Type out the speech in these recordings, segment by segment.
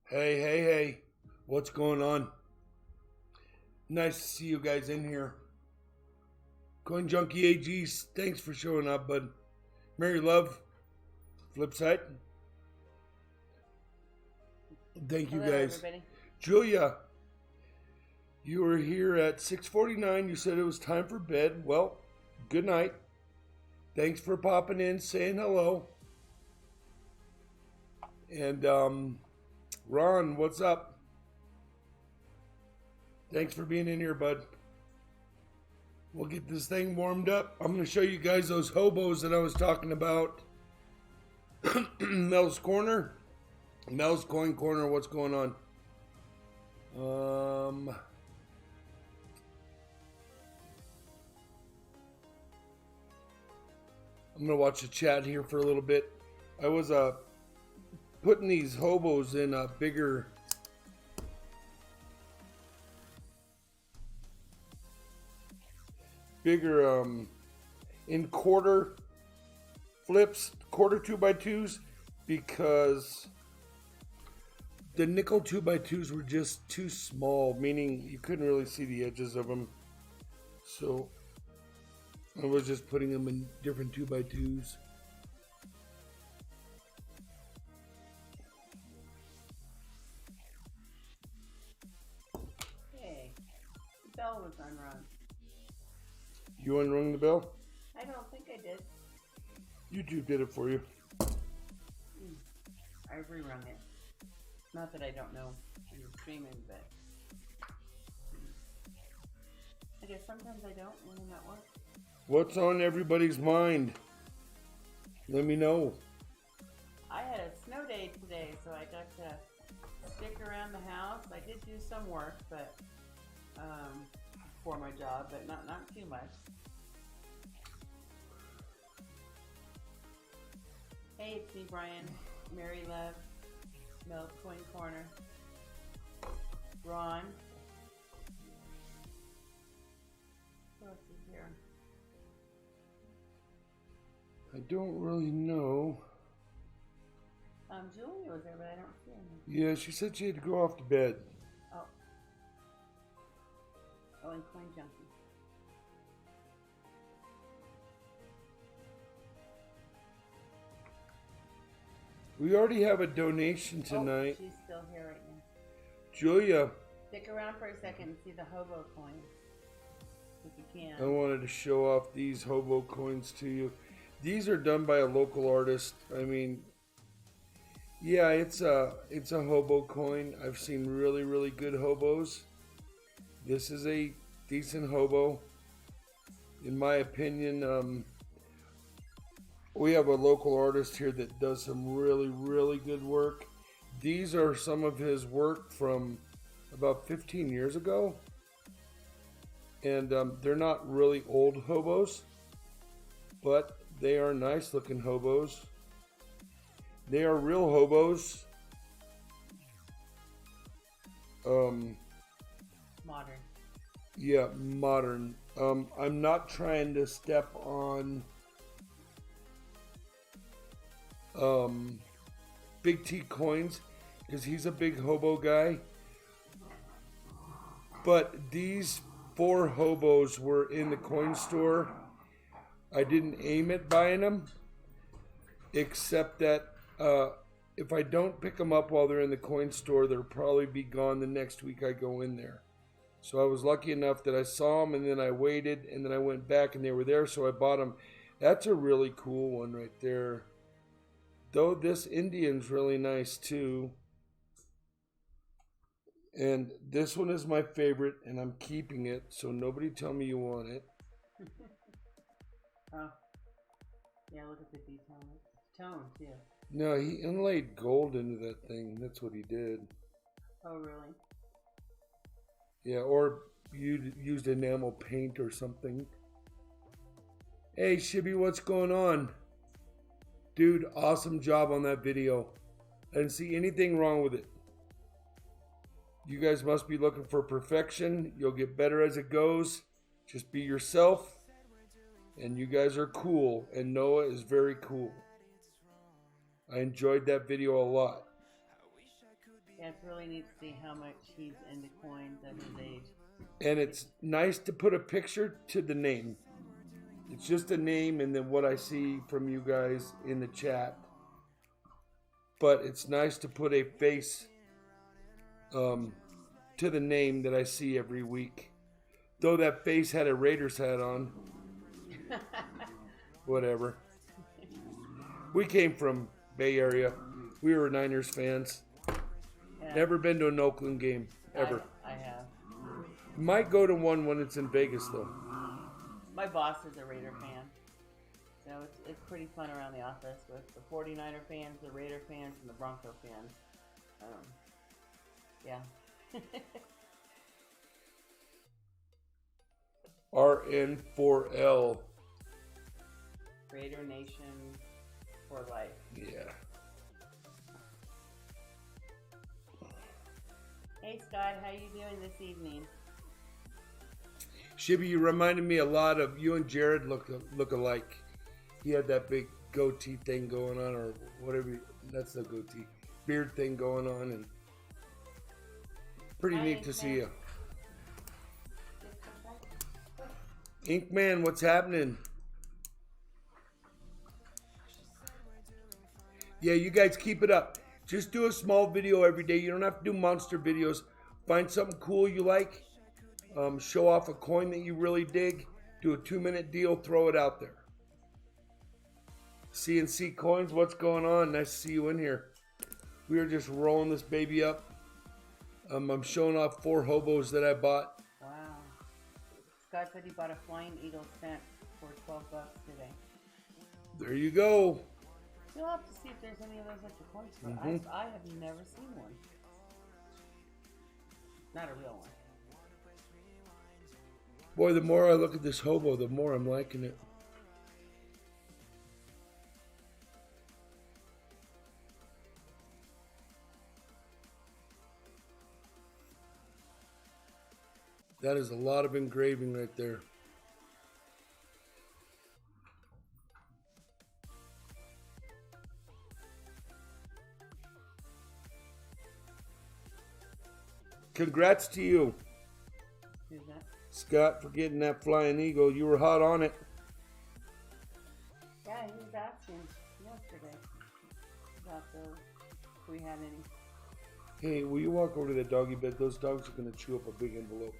Hey, what's going on? Nice to see you guys in here. Coin Junkie AGs, thanks for showing up, bud. Mary Love, flip side. Thank you Hello, guys. everybody. Julia, you were here at 6:49. You said it was time for bed. Well, good night. Thanks for popping in, saying hello. And Ron, what's up? Thanks for being in here, bud. We'll get this thing warmed up. I'm going to show you guys those hobos that I was talking about. Mel's Corner. Mel's Coin Corner, what's going on? I'm going to watch the chat here for a little bit. I was putting these hobos in a bigger... in quarter flips, quarter 2x2s, because the nickel 2x2s were just too small, meaning you couldn't really see the edges of them. So I was just putting them in different 2x2s. Hey, the bell was unrung. You unrung the bell? I don't think I did. YouTube did it for you. I rerung it. Not that I don't know you're streaming, but I guess sometimes I don't when I'm at work. What's on everybody's mind? Let me know. I had a snow day today, so I got to stick around the house. I did do some work, but for my job, but not too much. Hey, it's me, Brian, Mary Love, Mel's Coin Corner, Ron. Who else is here? I don't really know. Julia was there, but I don't see him. Yeah, she said she had to go off to bed. Oh, and Coin Junkie. We already have a donation tonight. Oh, she's still here right now. Julia, Stick around for a second and see the hobo coins, if you can. I wanted to show off these hobo coins to you. These are done by a local artist. I mean, yeah, it's a hobo coin. I've seen really good hobos. This is a decent hobo, in my opinion. We have a local artist here that does some really good work. These are some of his work from about 15 years ago. And they're not really old hobos, but they are nice looking hobos. They are real hobos. Modern. Yeah, modern. I'm not trying to step on Big T Coins because he's a big hobo guy. But these 4 hobos were in the coin store. I didn't aim at buying them, except that if I don't pick them up while they're in the coin store, they'll probably be gone the next week I go in there. So I was lucky enough that I saw them, and then I waited, and then I went back and they were there, so I bought them. That's a really cool one right there. Though this Indian's really nice too. And this one is my favorite, and I'm keeping it, so nobody tell me you want it. Oh. Yeah, look at the detail. It's toned, too. No, he inlaid gold into that thing. That's what he did. Oh, really? Yeah, or you used enamel paint or something. Hey, Shibby, what's going on? Dude, awesome job on that video. I didn't see anything wrong with it. You guys must be looking for perfection. You'll get better as it goes. Just be yourself. And you guys are cool. And Noah is very cool. I enjoyed that video a lot. Yeah, it's really neat to see how much he's into coins at his age. And it's nice to put a picture to the name. It's just a name and then what I see from you guys in the chat. But it's nice to put a face to the name that I see every week. Though that face had a Raiders hat on. Whatever. We came from Bay Area. We were Niners fans. Yeah. Never been to an Oakland game, ever. I have. Might go to one when it's in Vegas, though. My boss is a Raider fan. So it's pretty fun around the office with the 49er fans, the Raider fans, and the Bronco fans. Yeah. RN4L. Raider Nation for life. Yeah. Hey Scott, how you doing this evening? Shibby, you reminded me a lot of you and Jared look alike. He had that big goatee thing going on, or whatever. That's the goatee. Beard thing going on, and pretty neat to see you. Inkman, what's happening? Yeah, you guys keep it up. Just do a small video every day. You don't have to do monster videos. Find something cool you like. Show off a coin that you really dig. Do a 2-minute deal. Throw it out there. CNC Coins, what's going on? Nice to see you in here. We are just rolling this baby up. I'm showing off 4 hobos that I bought. Wow. Scott said he bought a Flying Eagle stamp for $12 today. There you go. You'll have to see if there's any of those at your coin store. I have never seen one. Not a real one. Boy, the more I look at this hobo, the more I'm liking it. That is a lot of engraving right there. Congrats to you, Who's that? Scott, for getting that Flying Eagle. You were hot on it. Yeah, he was asking yesterday about those, if we had any. Hey, will you walk over to the doggy bed? Those dogs are going to chew up a big envelope.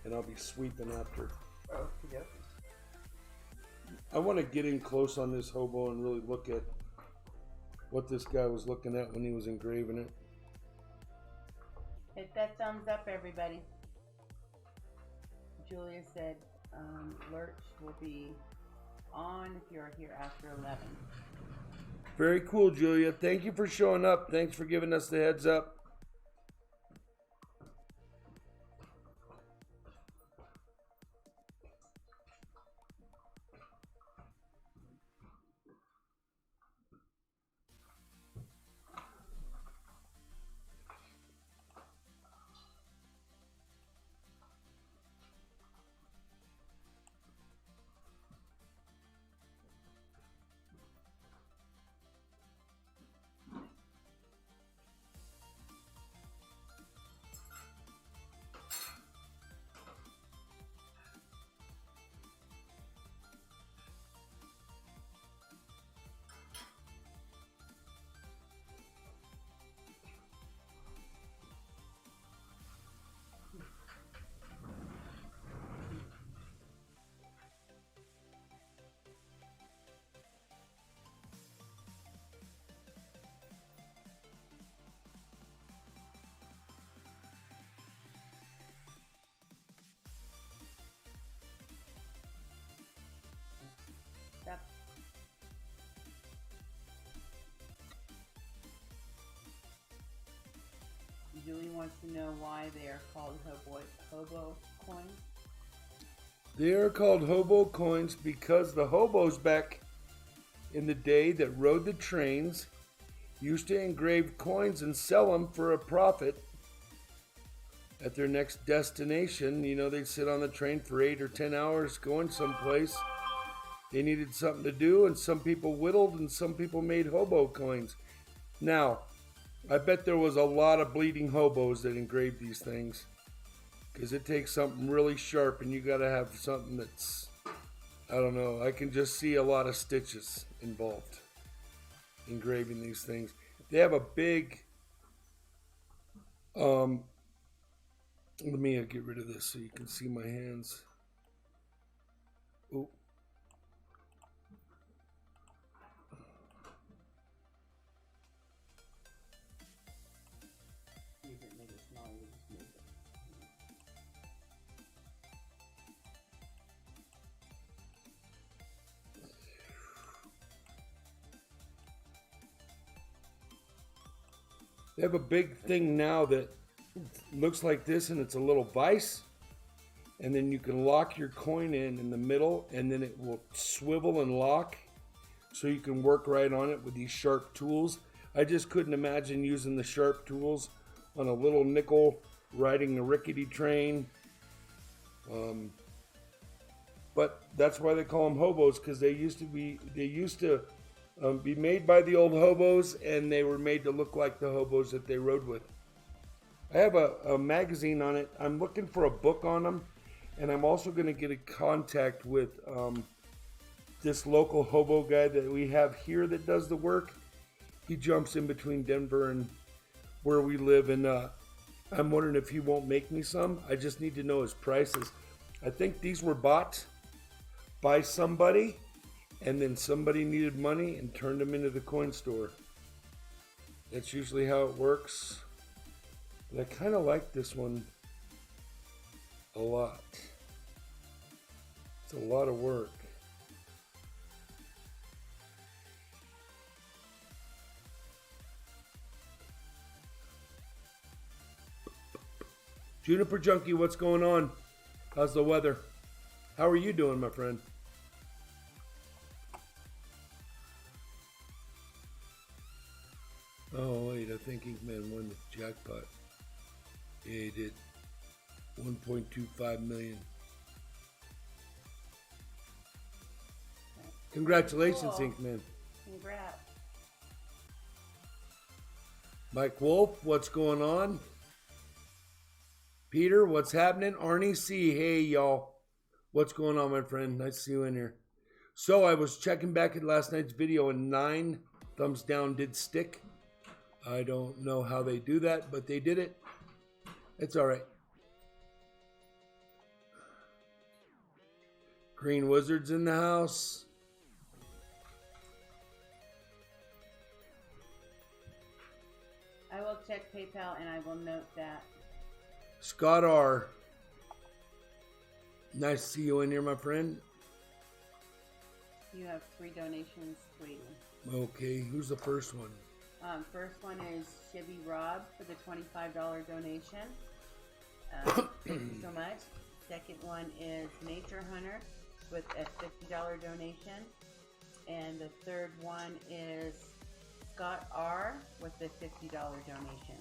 And I'll be sweeping after. Oh, yep. I want to get in close on this hobo and really look at what this guy was looking at when he was engraving it. Hit that thumbs up, everybody. Julia said Lurch will be on if you're here after 11. Very cool, Julia. Thank you for showing up. Thanks for giving us the heads up. Yep. Julie wants to know why they are called hobo coins. They are called hobo coins because the hobos back in the day that rode the trains used to engrave coins and sell them for a profit at their next destination. You know, they'd sit on the train for 8 or 10 hours going someplace. They needed something to do, and some people whittled and some people made hobo coins. Now, I bet there was a lot of bleeding hobos that engraved these things. Because it takes something really sharp and you got to have something that's, I don't know, I can just see a lot of stitches involved engraving these things. They have a big, let me get rid of this so you can see my hands. Ooh. They have a big thing now that looks like this, and it's a little vise, and then you can lock your coin in the middle, and then it will swivel and lock, so you can work right on it with these sharp tools. I just couldn't imagine using the sharp tools on a little nickel riding a rickety train. But that's why they call them hobos, because they used to be made by the old hobos, and they were made to look like the hobos that they rode with. I have a magazine on it. I'm looking for a book on them, and I'm also going to get in contact with this local hobo guy that we have here that does the work. He jumps in between Denver and where we live, and I'm wondering if he won't make me some. I just need to know his prices. I think these were bought by somebody, and then somebody needed money and turned them into the coin store. That's usually how it works. But I kind of like this one a lot. It's a lot of work. Juniper Junkie, what's going on? How's the weather? How are you doing, my friend? Oh, wait, I think Inkman won the jackpot. Yeah, he did. 1.25 million. Congratulations, cool. Inkman. Congrats. Mike Wolf, what's going on? Peter, what's happening? Arnie C, hey, y'all. What's going on, my friend? Nice to see you in here. So I was checking back at last night's video, and 9 thumbs down did stick. I don't know how they do that, but they did it. It's all right. Green Wizard's in the house. I will check PayPal and I will note that. Scott R. Nice to see you in here, my friend. You have 3 donations waiting. Okay, who's the first one? First one is Shibby Rob for the $25 donation. Thank you so much. Second one is Nature Hunter with a $50 donation. And the third one is Scott R with a $50 donation.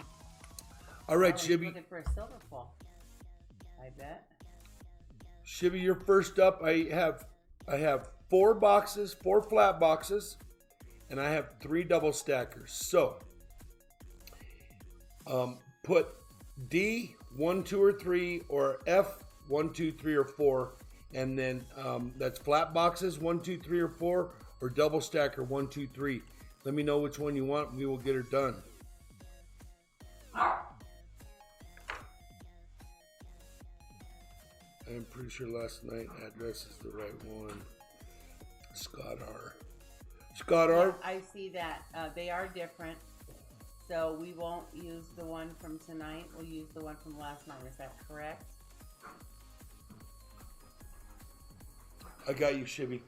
All right, oh, Shibby. Looking for a silver fall, I bet. Shibby, you're first up. I have 4 boxes, 4 flat boxes, and I have 3 double stackers. So, put D 1, 2, or 3, or F 1, 2, 3, or 4, and then that's flat boxes 1, 2, 3, or 4, or double stacker 1, 2, 3. Let me know which one you want, and we will get her done. I'm pretty sure last night address is the right one. Scott R. Scott R. Yeah, I see that. They are different. So we won't use the one from tonight. We'll use the one from last night. Is that correct? I got you, Shibby.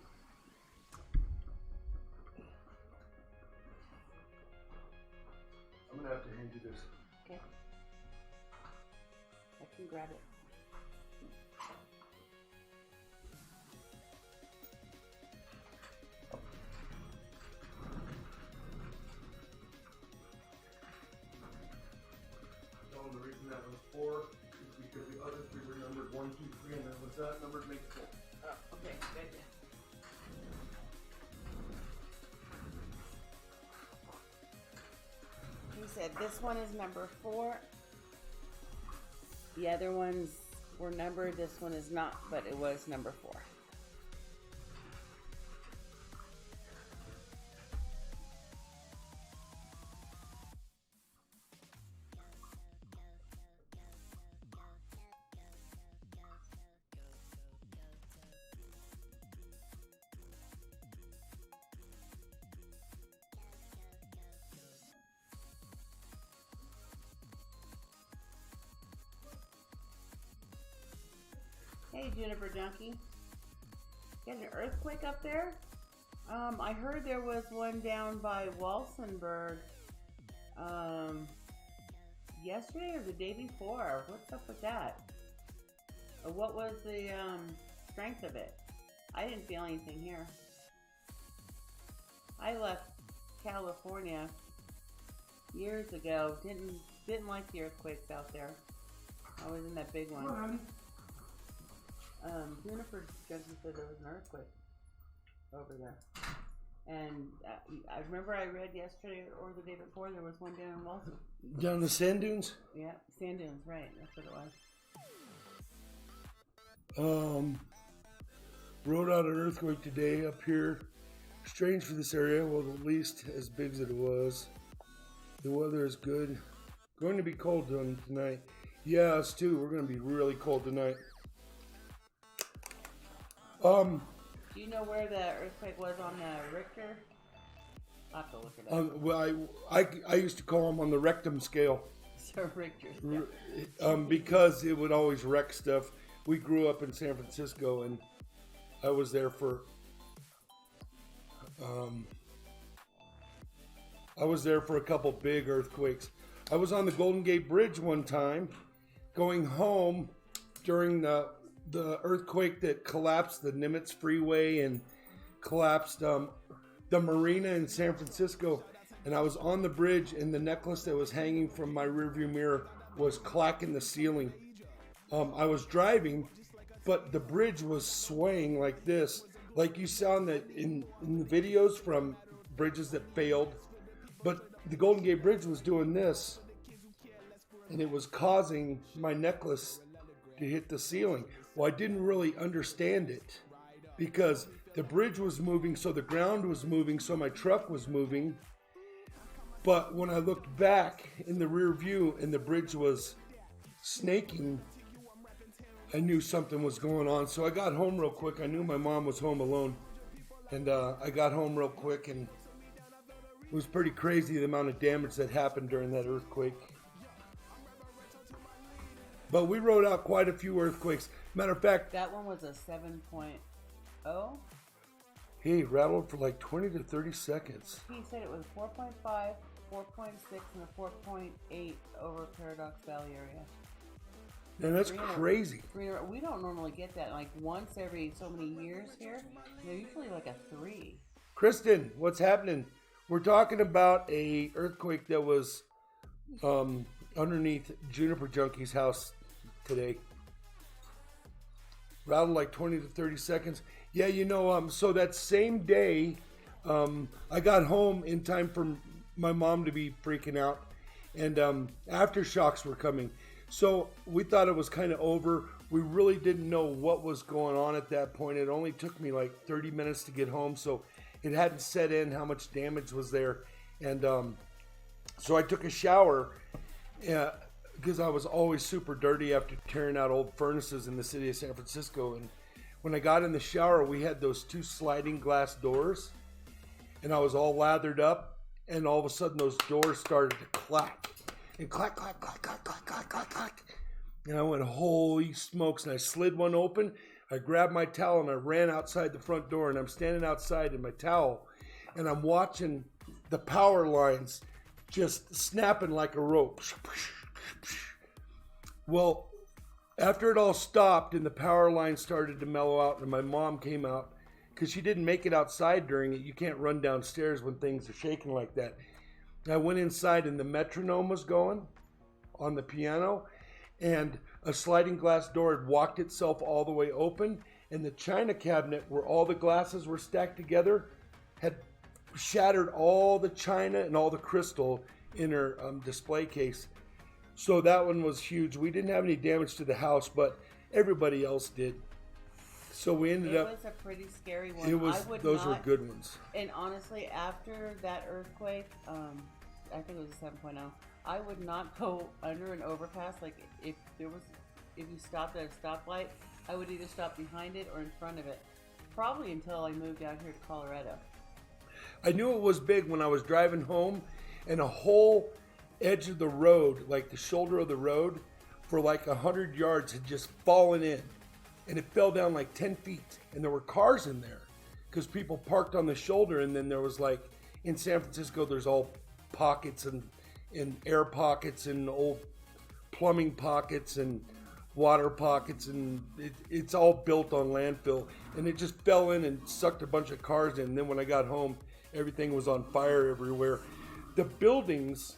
I'm going to have to hand you this. Okay. I can grab it. The reason that was 4 is because the other 3 were numbered 1, 2, 3, and then what's that number makes 4. Oh, okay, good. said, this one is number 4. The other ones were numbered. This one is not, but it was number 4. Hey, Juniper Junkie. Got an earthquake up there? I heard there was one down by Walsenburg yesterday or the day before. What's up with that? What was the strength of it? I didn't feel anything here. I left California years ago. Didn't like the earthquakes out there. I was in that big one. Juniper Junkie said there was an earthquake over there. And I remember I read yesterday or the day before there was one down in Walsen. Down the sand dunes? Yeah, sand dunes, right. That's what it was. Wrote out an earthquake today up here. Strange for this area. Well, at least as big as it was. The weather is good. Going to be cold tonight. Yeah, us too. We're going to be really cold tonight. Do you know where the earthquake was on the Richter? I'll have to look it up. Well, I used to call them on the rectum scale. So Richter scale. Because it would always wreck stuff. We grew up in San Francisco, and I was there for a couple big earthquakes. I was on the Golden Gate Bridge one time, going home during the earthquake that collapsed the Nimitz Freeway and collapsed the marina in San Francisco. And I was on the bridge, and the necklace that was hanging from my rearview mirror was clacking the ceiling. I was driving, but the bridge was swaying like this, like you saw in the videos from bridges that failed. But the Golden Gate Bridge was doing this, and it was causing my necklace to hit the ceiling. Well, I didn't really understand it because the bridge was moving, so the ground was moving, so my truck was moving. But when I looked back in the rear view and the bridge was snaking, I knew something was going on. So I got home real quick. I knew my mom was home alone. And I got home real quick, and it was pretty crazy the amount of damage that happened during that earthquake. But we rode out quite a few earthquakes. Matter of fact, that one was a 7.0. He rattled for like 20 to 30 seconds. He said it was 4.5, 4.6, and a 4.8 over Paradox Valley area. And that's crazy. We don't normally get that like once every so many years here. They're usually like a 3. Kristen, what's happening? We're talking about a earthquake that was underneath Juniper Junkie's house today. Rattled like 20 to 30 seconds. Yeah, so that same day, I got home in time for my mom to be freaking out, and aftershocks were coming. So we thought it was kind of over. We really didn't know what was going on at that point. It only took me like 30 minutes to get home, so it hadn't set in how much damage was there. And so I took a shower because I was always super dirty after tearing out old furnaces in the city of San Francisco. And when I got in the shower, we had those 2 sliding glass doors, and I was all lathered up, and all of a sudden those doors started to clack. And clack, clack, clack, clack, clack, clack, clack, clack. And I went, holy smokes. And I slid one open. I grabbed my towel and I ran outside the front door. And I'm standing outside in my towel. And I'm watching the power lines just snapping like a rope. Well, after it all stopped and the power line started to mellow out and my mom came out, because she didn't make it outside during it. You can't run downstairs when things are shaking like that. I went inside and the metronome was going on the piano, and a sliding glass door had walked itself all the way open, and the china cabinet where all the glasses were stacked together had shattered all the china and all the crystal in her display case. So that one was huge. We didn't have any damage to the house, but everybody else did. So we ended up. It was a pretty scary one. It was. Those were good ones. And honestly, after that earthquake, I think it was a 7.0. I would not go under an overpass. Like if you stopped at a stoplight, I would either stop behind it or in front of it. Probably until I moved out here to Colorado. I knew it was big when I was driving home, and a whole edge of the road, like the shoulder of the road, for like 100 yards had just fallen in. And it fell down like 10 feet. And there were cars in there because people parked on the shoulder. And then there was like, in San Francisco, there's all pockets and air pockets and old plumbing pockets and water pockets. And it's all built on landfill. And it just fell in and sucked a bunch of cars in. And then when I got home, everything was on fire everywhere. The buildings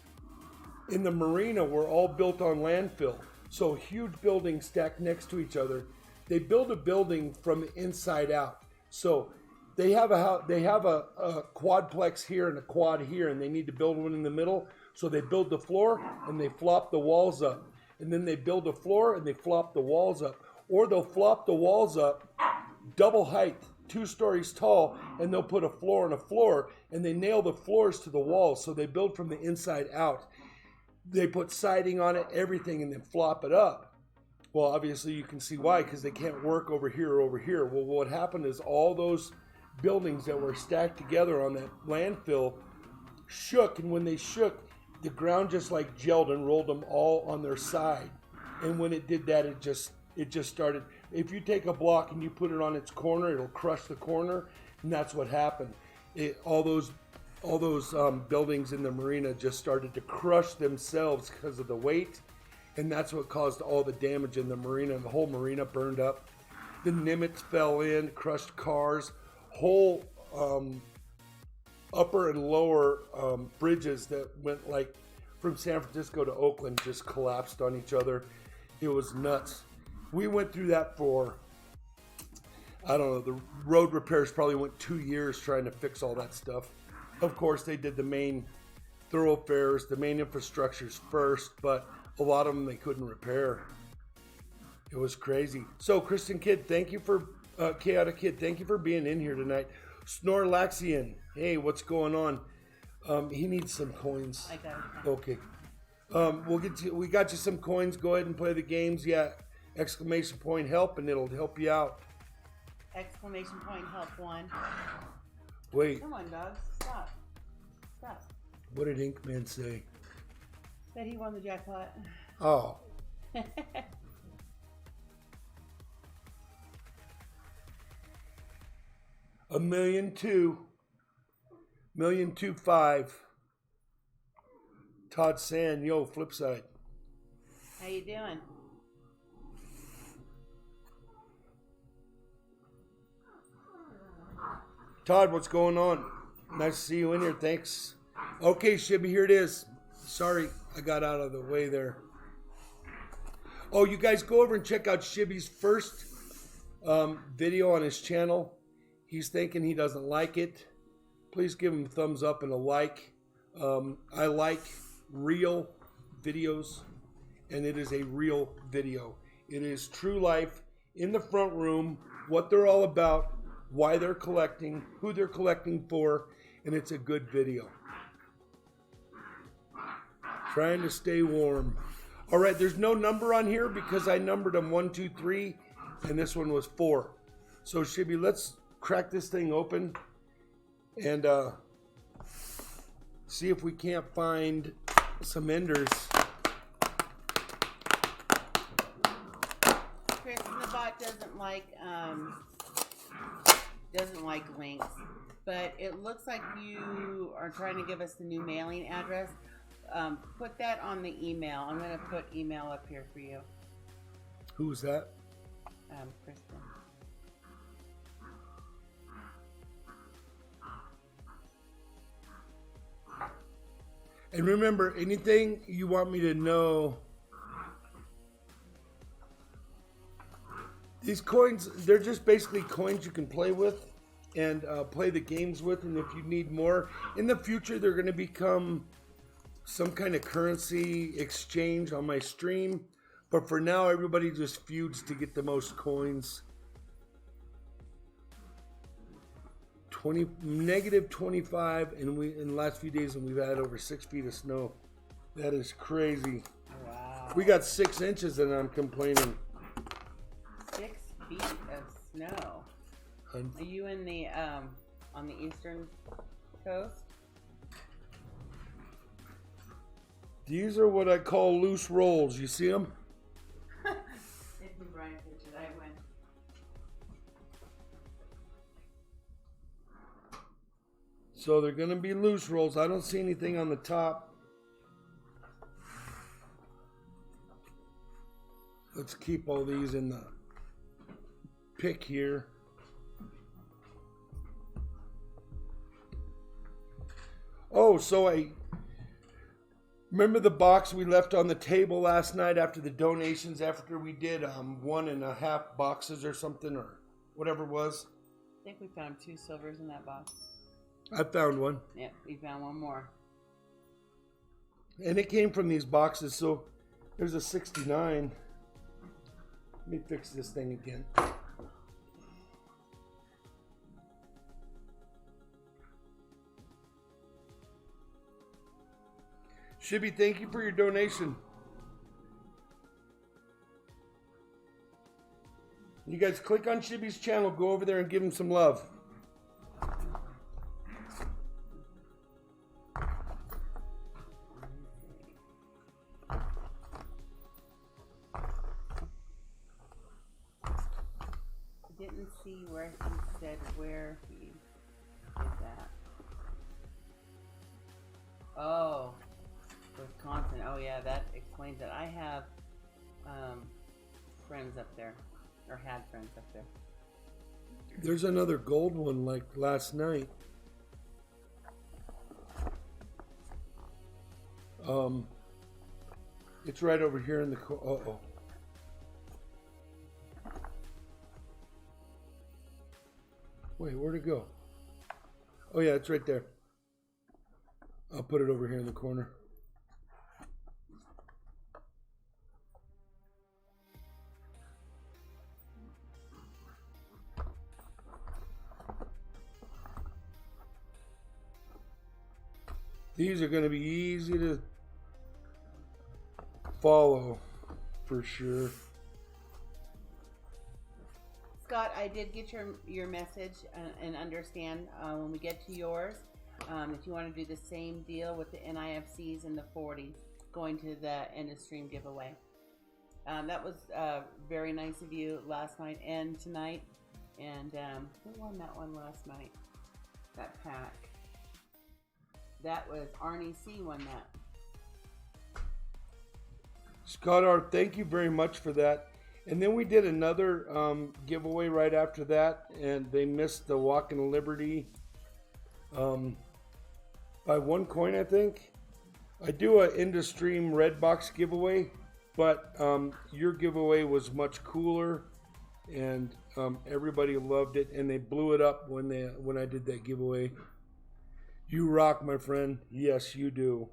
in the marina were all built on landfill. So huge buildings stacked next to each other. They build a building from the inside out. So they have a quadplex here and a quad here, and they need to build one in the middle. So they build the floor and they flop the walls up. And then they build a floor and they flop the walls up. Or they'll flop the walls up double height, 2 stories tall, and they'll put a floor on a floor, and they nail the floors to the walls. So they build from the inside out. They put siding on it, everything, and then flop it up. Well, obviously you can see why, because they can't work over here or over here. Well, what happened is all those buildings that were stacked together on that landfill shook, and when they shook, the ground just like gelled and rolled them all on their side. And when it did that, it just started. If you take a block and you put it on its corner, it'll crush the corner, and that's what happened. All those buildings in the marina just started to crush themselves because of the weight. And that's what caused all the damage in the marina. The whole marina burned up. The Nimitz fell in, crushed cars. Whole upper and lower bridges that went like from San Francisco to Oakland just collapsed on each other. It was nuts. We went through that for, I don't know, the road repairs probably went 2 years trying to fix all that stuff. Of course, they did the main thoroughfares, the main infrastructures first, but a lot of them they couldn't repair. It was crazy. So, Kristen Kidd, thank you for Chaotic Kid. Thank you for being in here tonight. Snorlaxian, hey, what's going on? He needs some coins. I got it. Okay. We got you some coins. Go ahead and play the games. Yeah, exclamation point help, and it'll help you out. Exclamation point help 1. Wait. Come on, dog. Stop. What did Inkman say? That he won the jackpot. Oh. $1,200,000. $1,250,000. Todd Sand, yo, flip side. How you doing? Todd, what's going on? Nice to see you in here. Thanks. Okay, Shibby, here it is. Sorry, I got out of the way there. Oh, you guys go over and check out Shibby's first video on his channel. He's thinking he doesn't like it. Please give him a thumbs up and a like. I like real videos, and it is a real video. It is true life in the front room, what they're all about, why they're collecting, who they're collecting for, and it's a good video. Trying to stay warm. All right, there's no number on here because I numbered them 1, 2, 3, and this one was 4. So Shibby, let's crack this thing open and see if we can't find some enders. Chris, the bot doesn't like links, but it looks like you are trying to give us the new mailing address. Put that on the email. I'm going to put email up here for you. Who's that? Kristen. And remember, anything you want me to know, these coins, they're just basically coins you can play with and play the games with. And if you need more, in the future, they're going to become some kind of currency exchange on my stream. But for now, everybody just feuds to get the most coins. Negative 25, and in the last few days, and we've had over 6 feet of snow. That is crazy. Wow. We got 6 inches, and I'm complaining. 6 feet of snow. Are you in the on the eastern coast? These are what I call loose rolls. You see them? If you Brian picture, I went. So they're going to be loose rolls. I don't see anything on the top. Let's keep all these in the pick here. Oh, so I remember the box we left on the table last night after the donations, after we did 1.5 boxes or something, or whatever it was. I think we found 2 silvers in that box. I found one. Yep, we found one more. And it came from these boxes, so there's a 69. Let me fix this thing again. Shibby, thank you for your donation. You guys click on Shibby's channel, go over there and give him some love. I didn't see where he said where he did that. Oh, Wisconsin. Oh yeah, that explains it. I have friends up there, or had friends up there. There's another gold one like last night. It's right over here in the uh-oh. Wait, where'd it go? Oh yeah, it's right there. I'll put it over here in the corner. These are going to be easy to follow for sure. Scott, I did get your message and understand when we get to yours, if you want to do the same deal with the NIFCs and the 40s, going to the end of stream giveaway. That was very nice of you last night and tonight. And who won that one last night? That pack. That was Arnie C. won that. Scott R., thank you very much for that. And then we did another giveaway right after that, and they missed the Walk in Liberty by 1 coin, I think. I do an end of stream red box giveaway, but your giveaway was much cooler, and everybody loved it, and they blew it up when I did that giveaway. You rock, my friend. Yes, you do.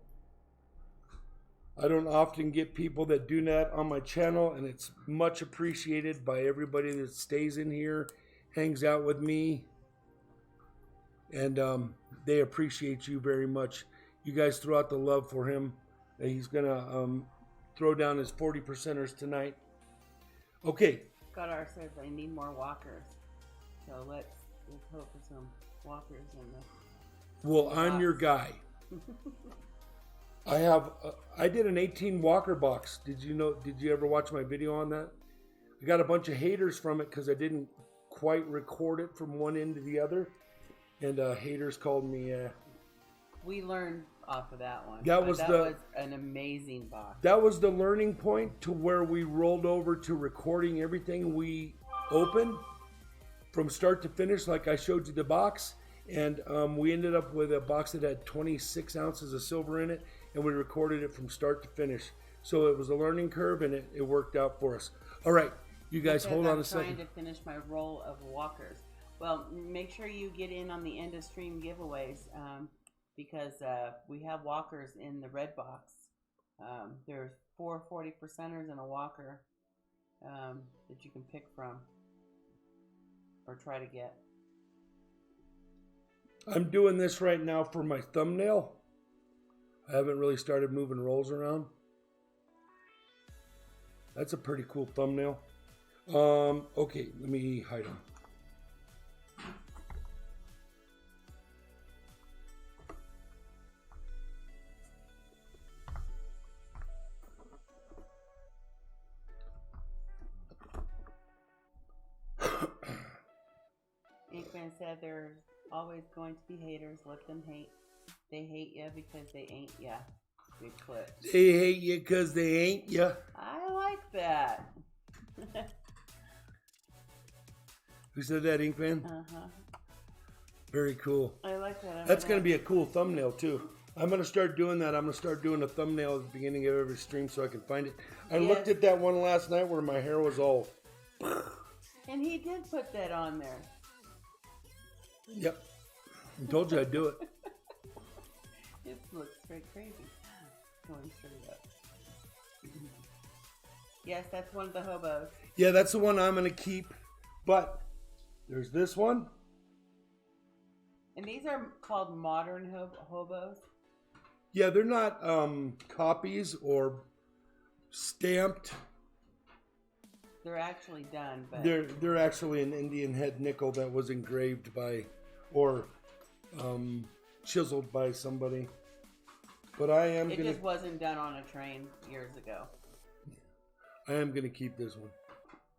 I don't often get people that do that on my channel, and it's much appreciated by everybody that stays in here, hangs out with me, and they appreciate you very much. You guys throw out the love for him. He's going to throw down his 40%ers tonight. Okay. Scott R. says I need more walkers. So let's hope for some walkers in the... Well, I'm your guy. I did an 18 walker box. Did you ever watch my video on that? I got a bunch of haters from it because I didn't quite record it from one end to the other. And haters called me... we learned off of that one. That was an amazing box. That was the learning point to where we rolled over to recording everything we opened from start to finish, like I showed you the box. And we ended up with a box that had 26 ounces of silver in it, and we recorded it from start to finish. So it was a learning curve, and it worked out for us. All right, you guys hold on a second. I'm trying to finish my roll of walkers. Well, make sure you get in on the end of stream giveaways because we have walkers in the red box. There's 4 40%ers in a walker that you can pick from or try to get. I'm doing this right now for my thumbnail. I haven't really started moving rolls around. That's a pretty cool thumbnail. Okay, let me hide them. Inkman said there's always going to be haters. Let them hate. They hate you because they ain't ya. BIGFLIP. They hate you because they ain't ya. I like that. Who said that, Inkman? Uh-huh. Very cool. I like that. That's going to be a cool thumbnail, too. I'm going to start doing that. I'm going to start doing a thumbnail at the beginning of every stream so I can find it. I looked at that one last night where my hair was all... And he did put that on there. Yep. I told you I'd do it. It looks straight crazy. Going straight up. Yes, that's one of the hobos. Yeah, that's the one I'm going to keep. But there's this one. And these are called modern hobos. Yeah, they're not copies or stamped. They're actually done, but they're actually an Indian head nickel that was engraved by or chiseled by somebody. But I am it just wasn't done on a train years ago. I am gonna keep this one.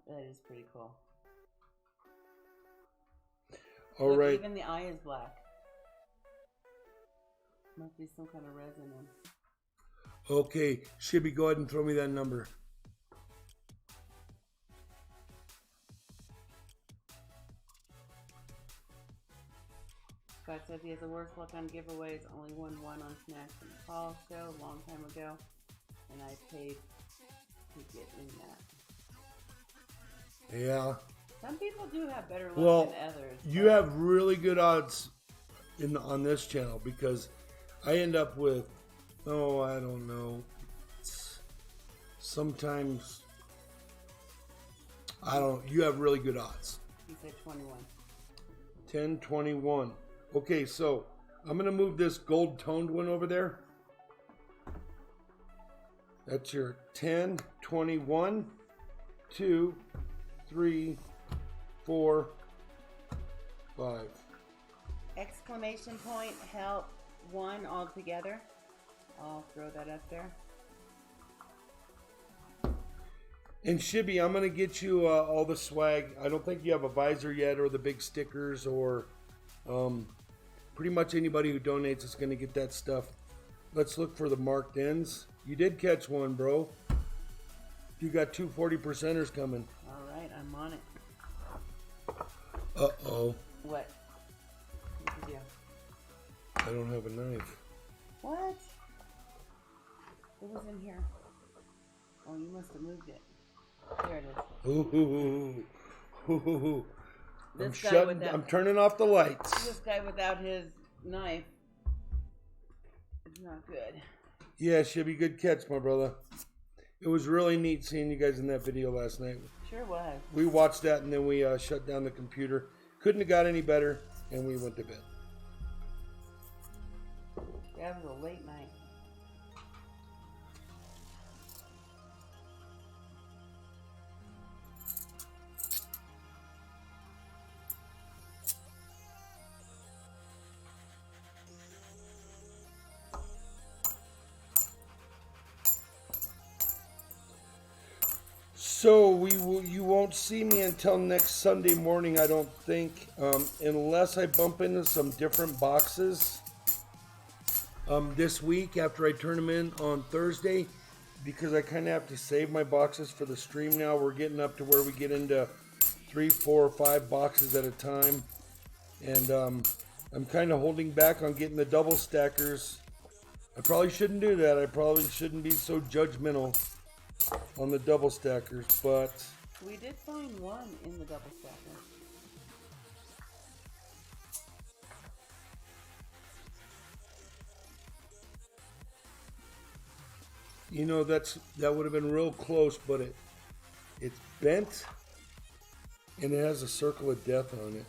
That is pretty cool. All right. Even the eye is black. Must be some kind of resin in. Okay, Shibby, go ahead and throw me that number. Scott says he has the worst luck on giveaways. Only won one on Snacks and Call show a long time ago, and I paid to get in that. Yeah. Some people do have better luck than others. You have really good odds on this channel because I end up with, I don't know, sometimes, you have really good odds. He said 21. 10, 21. Okay, so I'm going to move this gold toned one over there. That's your 10, 21, 2, 3, 4, 5. Exclamation point, help, 1 all together. I'll throw that up there. And Shibby, I'm going to get you all the swag. I don't think you have a visor yet or the big stickers or pretty much anybody who donates is going to get that stuff. Let's look for the marked ends. You did catch one, bro. You got 2 40%ers coming. All right, I'm on it. Uh-oh. What? What'd you do? I don't have a knife. What? It was in here. Oh, you must have moved it. There it is. Ooh. I'm turning off the lights. This guy without his knife is not good. Yeah, Shibby, good catch, my brother. It was really neat seeing you guys in that video last night. Sure was. We watched that and then we shut down the computer. Couldn't have got any better, and we went to bed. That was a late night. So you won't see me until next Sunday morning, I don't think, unless I bump into some different boxes this week after I turn them in on Thursday, because I kind of have to save my boxes for the stream now. We're getting up to where we get into 3, 4, or 5 boxes at a time, and I'm kind of holding back on getting the double stackers. I probably shouldn't do that. I probably shouldn't be so judgmental on the double stackers, but we did find one in the double stacker. You know, that would have been real close, but it's bent and it has a circle of death on it.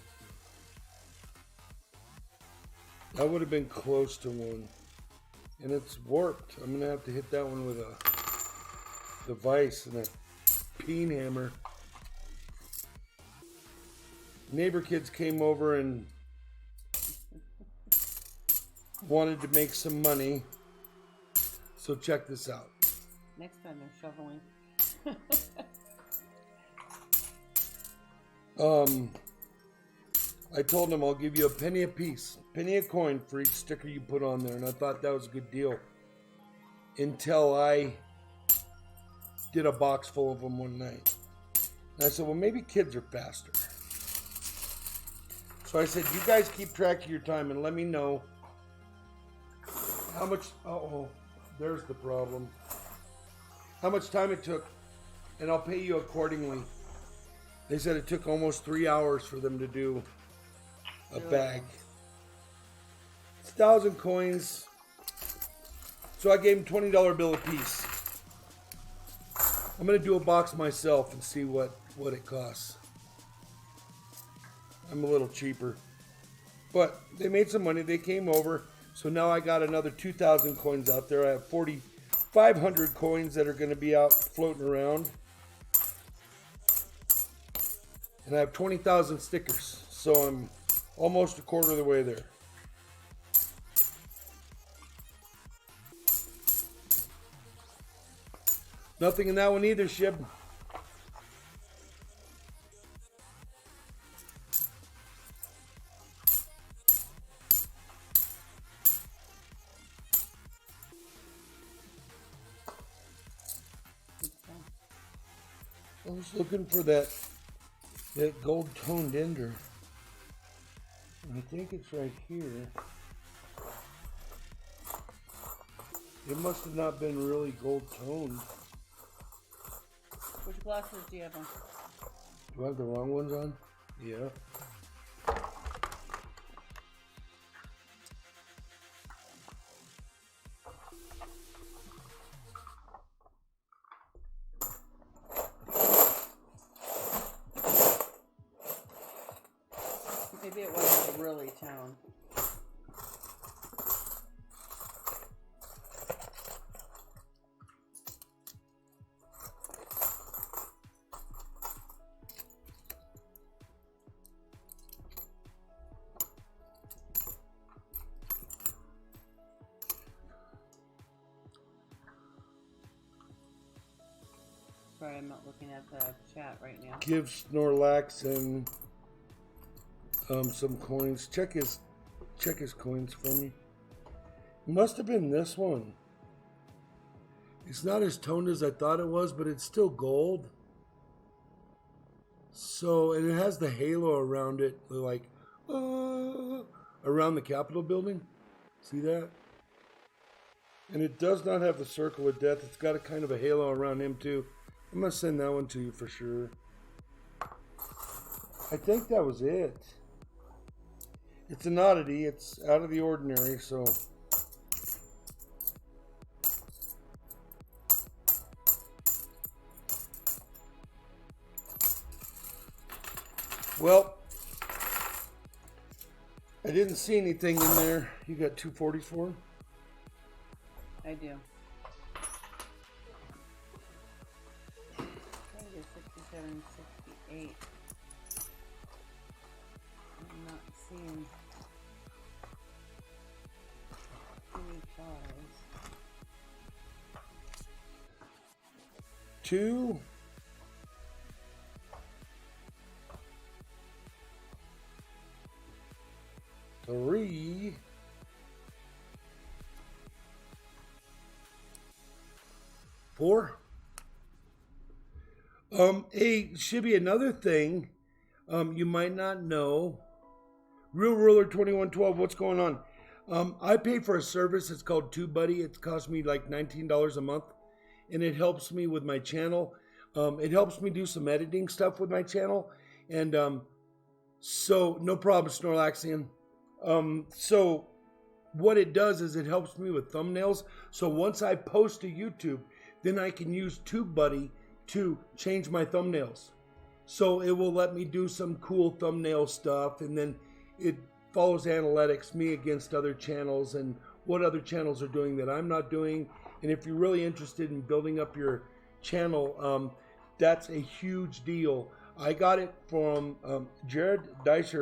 That would have been close to one. And it's warped. I'm gonna have to hit that one with a device and a peen hammer. Neighbor kids came over and wanted to make some money. So check this out. Next time they're shoveling. I told them I'll give you a penny a piece, penny a coin for each sticker you put on there, and I thought that was a good deal. Until I did a box full of them one night. And I said, well, maybe kids are faster. So I said, you guys keep track of your time and let me know how much, there's the problem. How much time it took, and I'll pay you accordingly. They said it took almost 3 hours for them to do a bag. It's 1,000 coins. So I gave them $20 bill a piece. I'm going to do a box myself and see what it costs. I'm a little cheaper. But they made some money. They came over. So now I got another 2,000 coins out there. I have 4,500 coins that are going to be out floating around. And I have 20,000 stickers. So I'm almost a quarter of the way there. Nothing in that one either, Shib. I was looking for that gold toned ender. I think it's right here. It must have not been really gold toned. Which glasses do you have on? Do I have the wrong ones on? Yeah. Maybe it wasn't really toned. Sorry, I'm not looking at the chat right now. Give Snorlax and some coins. Check his coins for me. It must have been this one. It's not as toned as I thought it was, but it's still gold. So, and it has the halo around it, like around the Capitol building. See that? And it does not have the circle of death. It's got a kind of a halo around him too. I'm gonna send that one to you for sure. I think that was it. It's an oddity. It's out of the ordinary, so. Well, I didn't see anything in there. You got 244? I do. I think it's 67, 68. I'm not seeing any cars. 2. Three. 4. Hey, Shibby, another thing you might not know. Real Ruler 2112, what's going on? I pay for a service. It's called TubeBuddy. It costs me like $19 a month, and it helps me with my channel. It helps me do some editing stuff with my channel, and so no problem, Snorlaxian. So what it does is it helps me with thumbnails. So once I post to YouTube, then I can use TubeBuddy to change my thumbnails. So it will let me do some cool thumbnail stuff, and then it follows analytics, me against other channels, and what other channels are doing that I'm not doing. And if you're really interested in building up your channel, that's a huge deal. I got it from Jared Dash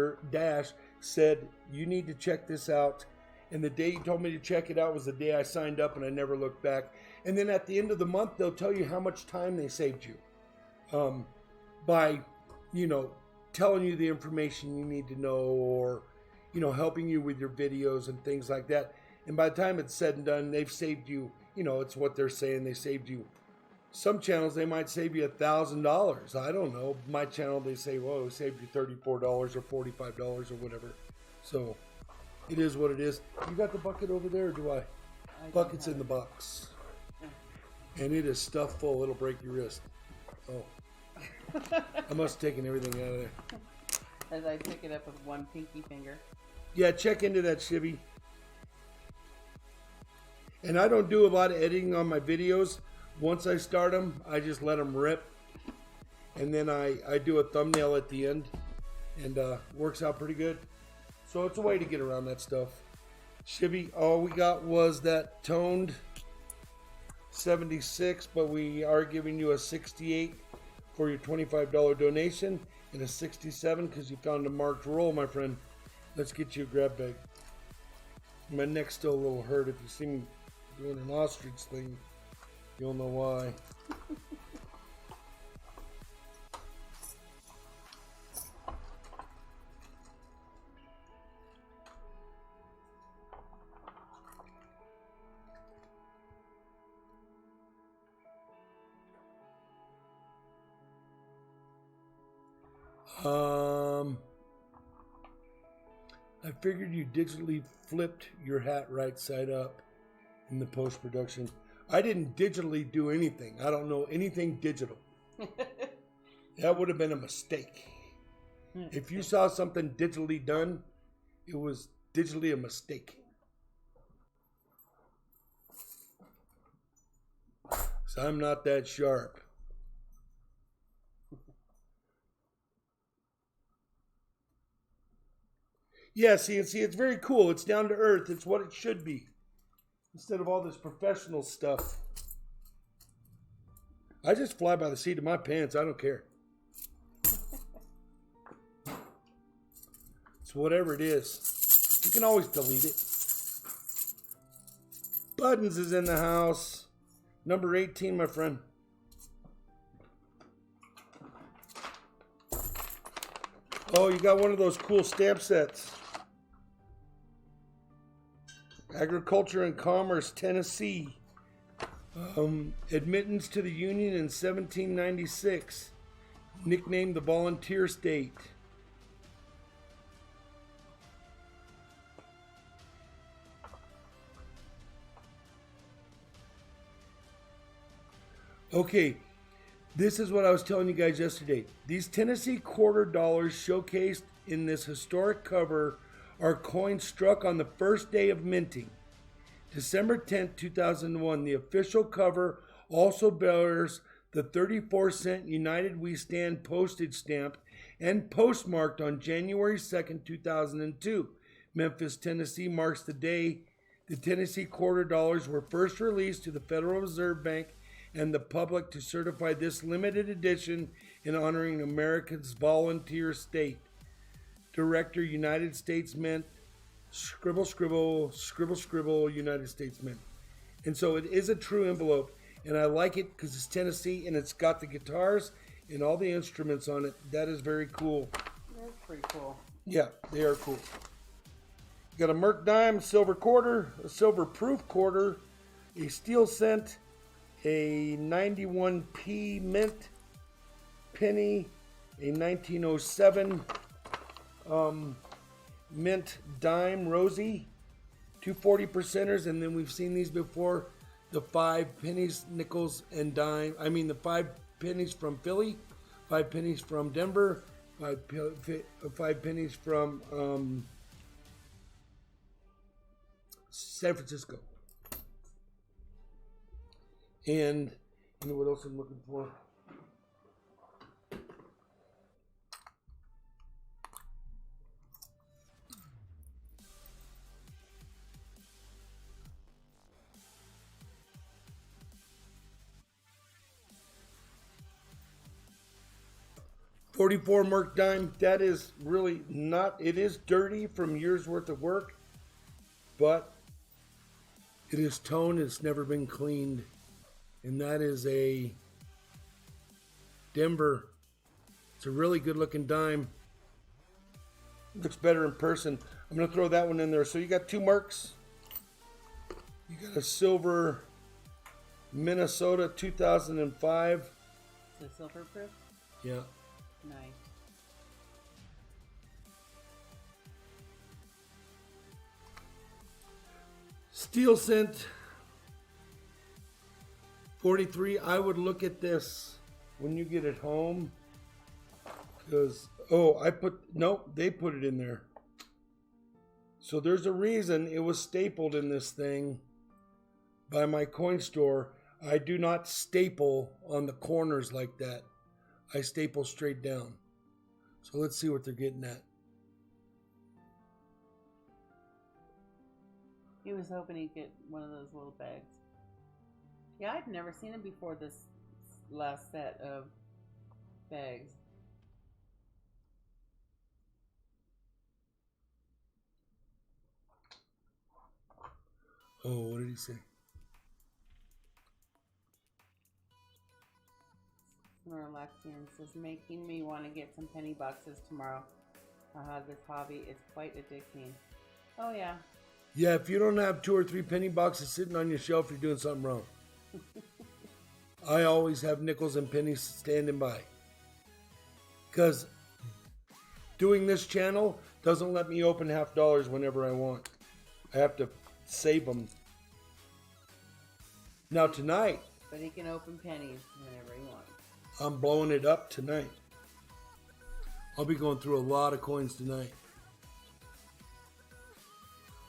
said, you need to check this out. And the day he told me to check it out was the day I signed up, and I never looked back. And then at the end of the month, they'll tell you how much time they saved you by, telling you the information you need to know, or, helping you with your videos and things like that. And by the time it's said and done, they've saved you, it's what they're saying. They saved you. Some channels, they might save you $1,000. I don't know. My channel, they say, well, it saved you $34 or $45 or whatever. So it is what it is. You got the bucket over there, or do I? Bucket's in the box. And it is stuffed full. It'll break your wrist. Oh. I must have taken everything out of there. As I pick it up with one pinky finger. Yeah, check into that, Shivy. And I don't do a lot of editing on my videos. Once I start them, I just let them rip. And then I do a thumbnail at the end. And works out pretty good. So it's a way to get around that stuff. Shivy, all we got was that toned 76, but we are giving you a 68 for your $25 donation, and a 67 because you found a marked roll, my friend. Let's get you a grab bag. My neck's still a little hurt. If you see me doing an ostrich thing, you'll know why. I figured you digitally flipped your hat right side up in the post-production. I didn't digitally do anything. I don't know anything digital. That would have been a mistake. If you saw something digitally done, it was digitally a mistake. So I'm not that sharp. Yeah, see, it's very cool. It's down to earth. It's what it should be. Instead of all this professional stuff. I just fly by the seat of my pants. I don't care. It's whatever it is. You can always delete it. Buttons is in the house. Number 18, my friend. Oh, you got one of those cool stamp sets. Agriculture and Commerce, Tennessee. Admittance to the Union in 1796. Nicknamed the Volunteer State. Okay, this is what I was telling you guys yesterday. These Tennessee quarter dollars showcased in this historic cover are coins struck on the first day of minting, December 10th, 2001. The official cover also bears the 34-cent United We Stand postage stamp and postmarked on January 2nd, 2002. Memphis, Tennessee marks the day the Tennessee quarter dollars were first released to the Federal Reserve Bank and the public to certify this limited edition in honoring America's volunteer state. Director, United States Mint, scribble, scribble, scribble, scribble, United States Mint. And so it is a true envelope, and I like it because it's Tennessee and it's got the guitars and all the instruments on it. That is very cool. That's pretty cool. Yeah, they are cool. You got a Merc dime, silver quarter, a silver proof quarter, a steel cent, a 91p mint penny, a 1907 mint dime rosy, two 40%ers, and then we've seen these before, the 5 pennies, nickels, and dime. I mean the 5 pennies from Philly, 5 pennies from Denver, 5 pennies from San Francisco. And You know what else I'm looking for? $44 Merc dime. That is really not. It is dirty from years worth of work, but it is toned. It's never been cleaned, and that is a Denver. It's a really good looking dime. Looks better in person. I'm going to throw that one in there. So you got 2 Mercs. You got a silver Minnesota 2005. The silver proof? Yeah. Nice. Steel cent 43. I would look at this when you get it home. Because, they put it in there. So there's a reason it was stapled in this thing by my coin store. I do not staple on the corners like that. I staple straight down. So let's see what they're getting at. He was hoping he'd get one of those little bags. Yeah, I'd never seen him before this last set of bags. Oh, what did he say? Relaxian says, making me want to get some penny boxes tomorrow. This hobby is quite addicting. Oh, yeah. Yeah, if you don't have 2 or 3 penny boxes sitting on your shelf, you're doing something wrong. I always have nickels and pennies standing by. Because doing this channel doesn't let me open $50 whenever I want. I have to save them. Now tonight, But he can open pennies whenever he wants. I'm blowing it up tonight. I'll be going through a lot of coins tonight.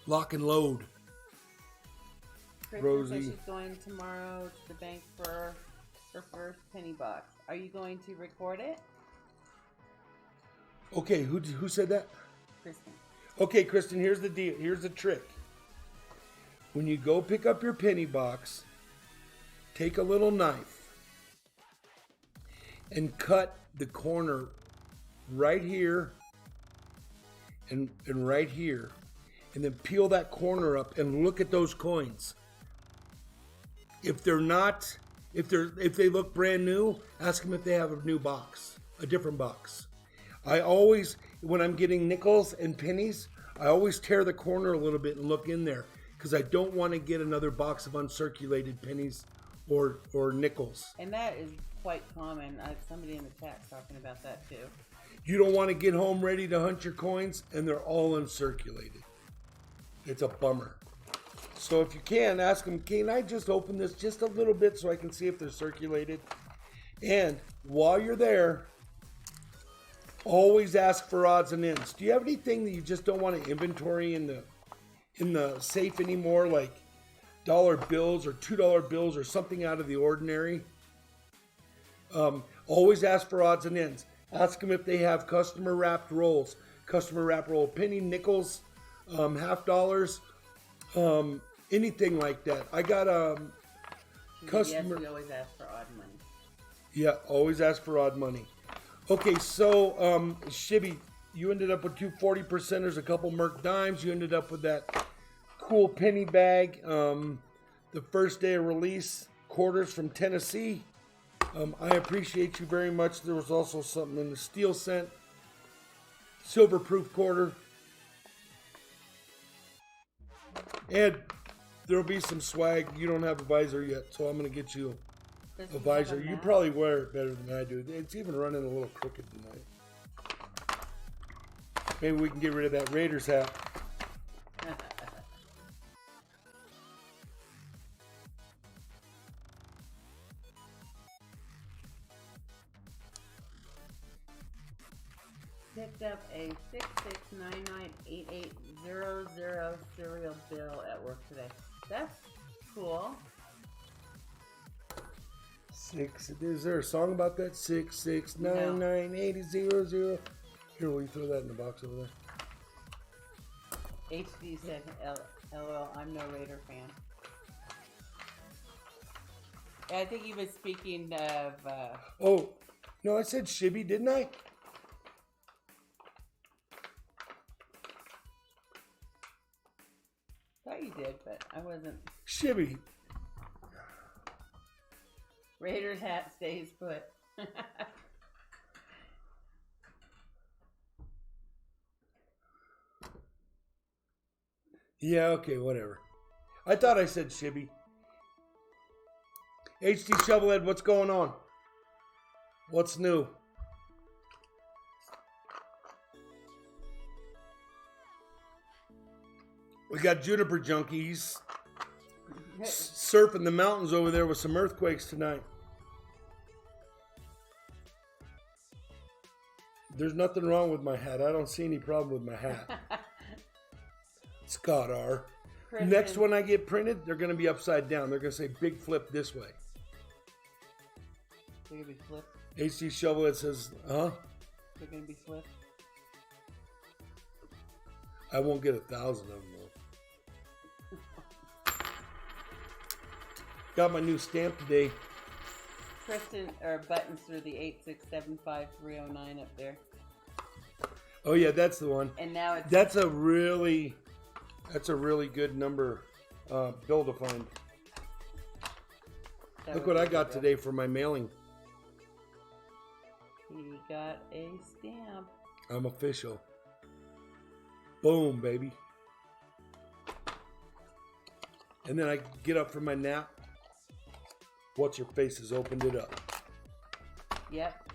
Lock and load. Kristen says Rosie. she's going tomorrow to the bank for her first penny box. Are you going to record it? Okay, who said that? Kristen. Okay, Kristen, here's the deal. Here's the trick. When you go pick up your penny box, take a little knife and cut the corner right here and right here. And then peel that corner up and look at those coins. If they look brand new, ask them if they have a new box, a different box. I always, when I'm getting nickels and pennies, I always tear the corner a little bit and look in there because I don't want to get another box of uncirculated pennies or nickels. And that is quite common. I have somebody in the chat talking about that too. You don't want to get home ready to hunt your coins and they're all uncirculated. It's a bummer. So if you can, ask them, can I just open this just a little bit so I can see if they're circulated? And while you're there, always ask for odds and ends. Do you have anything that you just don't want to inventory in the safe anymore, like dollar bills or $2 bills or something out of the ordinary? Always ask for odds and ends. Ask them if they have customer wrapped rolls, customer wrapped roll, penny, nickels, $50, anything like that. I got customer. Yes, we always ask for odd money. Yeah, always ask for odd money. Okay, so Shibby, you ended up with 2 40%ers, a couple Merc dimes. You ended up with that cool penny bag. The first day of release, quarters from Tennessee. I appreciate you very much. There was also something in the steel cent, silver proof quarter. And there'll be some swag. You don't have a visor yet, so I'm going to get you a visor. You probably wear it better than I do. It's even running a little crooked tonight. Maybe we can get rid of that Raiders hat. Picked up a 66998800 cereal bill at work today. That's cool. 6. Is there a song about that? 6699800. Here, will you throw that in the box over there? HD said, LOL, I'm no Raider fan. I think he was speaking of... Oh, no, I said Shibby, didn't I? thought you did, but I wasn't. Shibby. Raiders hat stays put. Yeah, okay, whatever. I thought I said Shibby. HD Shovelhead, what's going on? What's new? We got Juniper Junkies surfing the mountains over there with some earthquakes tonight. There's nothing wrong with my hat. I don't see any problem with my hat. Scott R. Kristen. Next one I get printed, they're going to be upside down. They're going to say big flip this way. They're going to be flipped. HD Shovelhead says, huh? They're going to be flipped. I won't get 1,000 of them though. Got my new stamp today. Kristen, or buttons through the 8675309 up there. Oh yeah, that's the one. And now it's... That's a really good number bill to find. Look what I got today for my mailing. He got a stamp. I'm official. Boom, baby. And then I get up from my nap. What's your face has opened it up. Yep.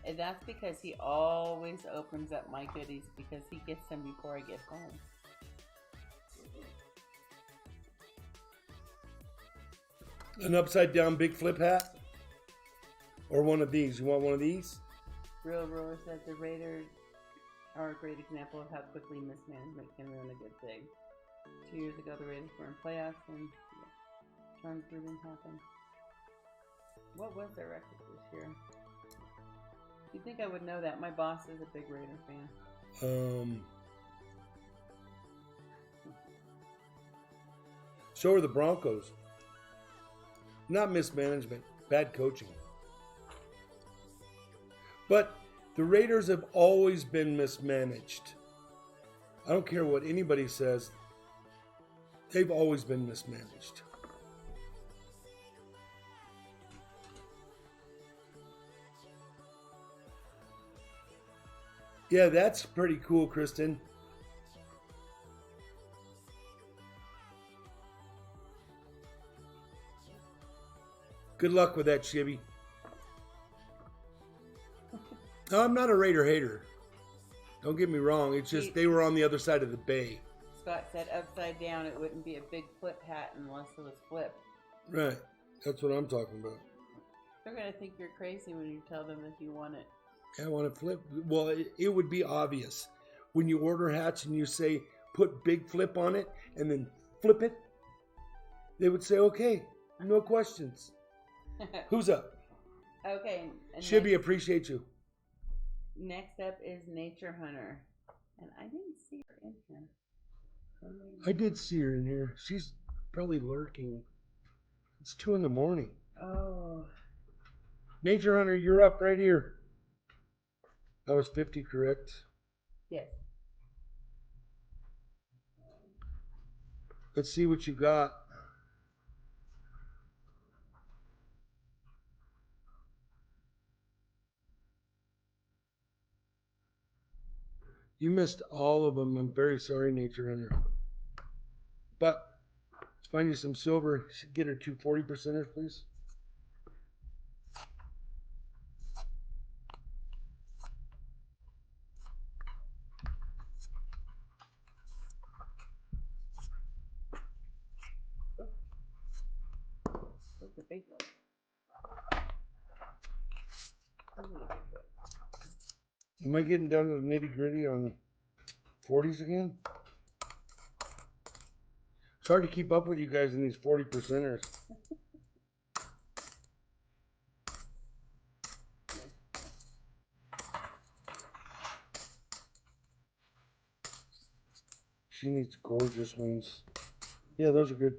And that's because he always opens up my goodies because he gets them before I get home. An upside down big flip hat? Or one of these? You want one of these? Real Roar said the Raiders are a great example of how quickly mismanagement can ruin a good thing. 2 years ago, the Raiders were in playoffs and Charms didn't happen. What was their record this year? You'd think I would know that. My boss is a big Raider fan. So are the Broncos. Not mismanagement, bad coaching. But the Raiders have always been mismanaged. I don't care what anybody says. They've always been mismanaged. Yeah, that's pretty cool, Kristen. Good luck with that, Shibby. No, I'm not a Raider hater. Don't get me wrong. It's just they were on the other side of the bay. Scott said upside down, it wouldn't be a big flip hat unless it was flipped. Right. That's what I'm talking about. They're going to think you're crazy when you tell them that you want it. I want to flip. Well, it would be obvious. When you order hats and you say, put big flip on it and then flip it, they would say, okay, no questions. Who's up? Okay. Shibby, appreciate you. Next up is Nature Hunter. And I didn't see her in here. I did see her in here. She's probably lurking. It's 2 a.m. Oh. Nature Hunter, you're up right here. That was 50, correct? Yes. Let's see what you got. You missed all of them. I'm very sorry, Nature Hunter. But let's find you some silver. Should get her 2 40%ers, please. What's the big one? Am I getting down to the nitty gritty on 40s again? It's hard to keep up with you guys in these 40%ers. She needs gorgeous ones. Yeah, those are good.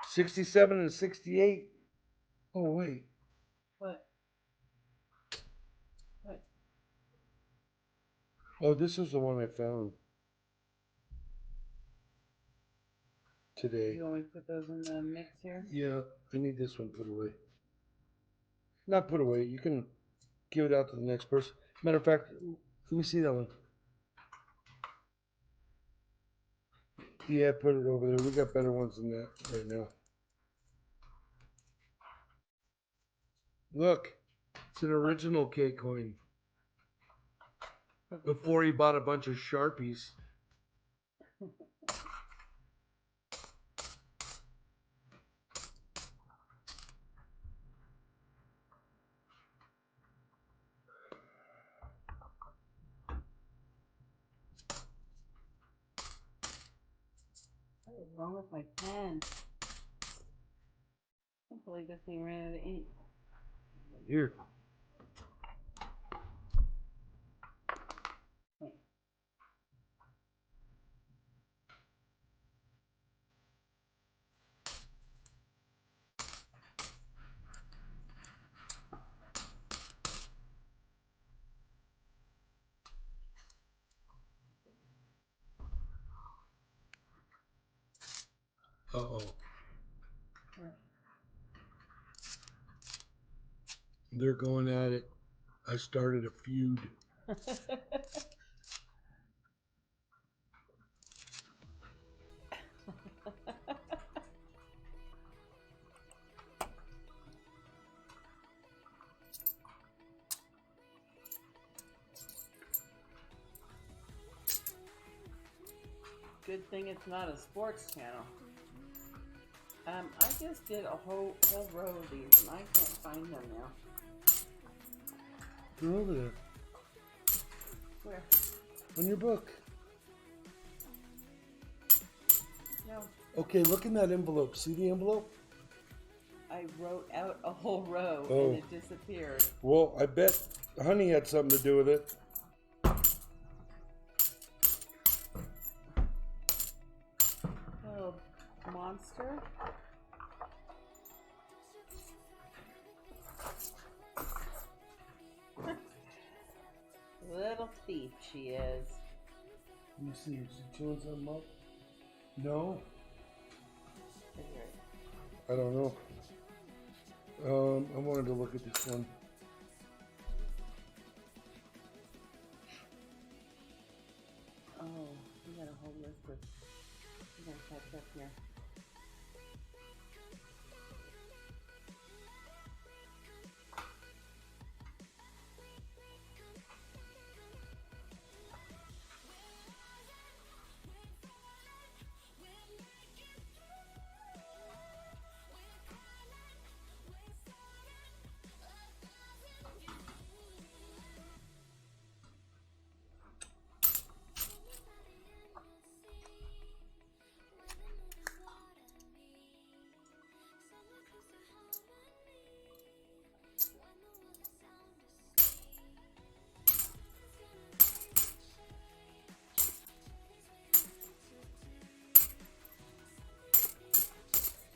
67 and 68. Oh, wait. What? What? Oh, this was the one I found today. You want me to put those in the mix here? Yeah, I need this one put away. Not put away. You can give it out to the next person. Matter of fact, let me see that one. Yeah, put it over there. We got better ones than that right now. Look, it's an original K coin. Before he bought a bunch of Sharpies. What is wrong with my pen? I can't believe this thing ran out of ink. Here. Wait. Uh-oh. What? They're going at it. I started a feud. Good thing it's not a sports channel. I just did a whole row of these and I can't find them now. They're over there. Where? On your book. No. Okay, look in that envelope. See the envelope? I wrote out a whole row Oh. and it disappeared. Well, I bet Honey had something to do with it. Little monster. Little thief she is. Let me see. Is she chewing something up? No? I don't know. I wanted to look at this one. Oh, we got a whole list of. We gotta catch up here.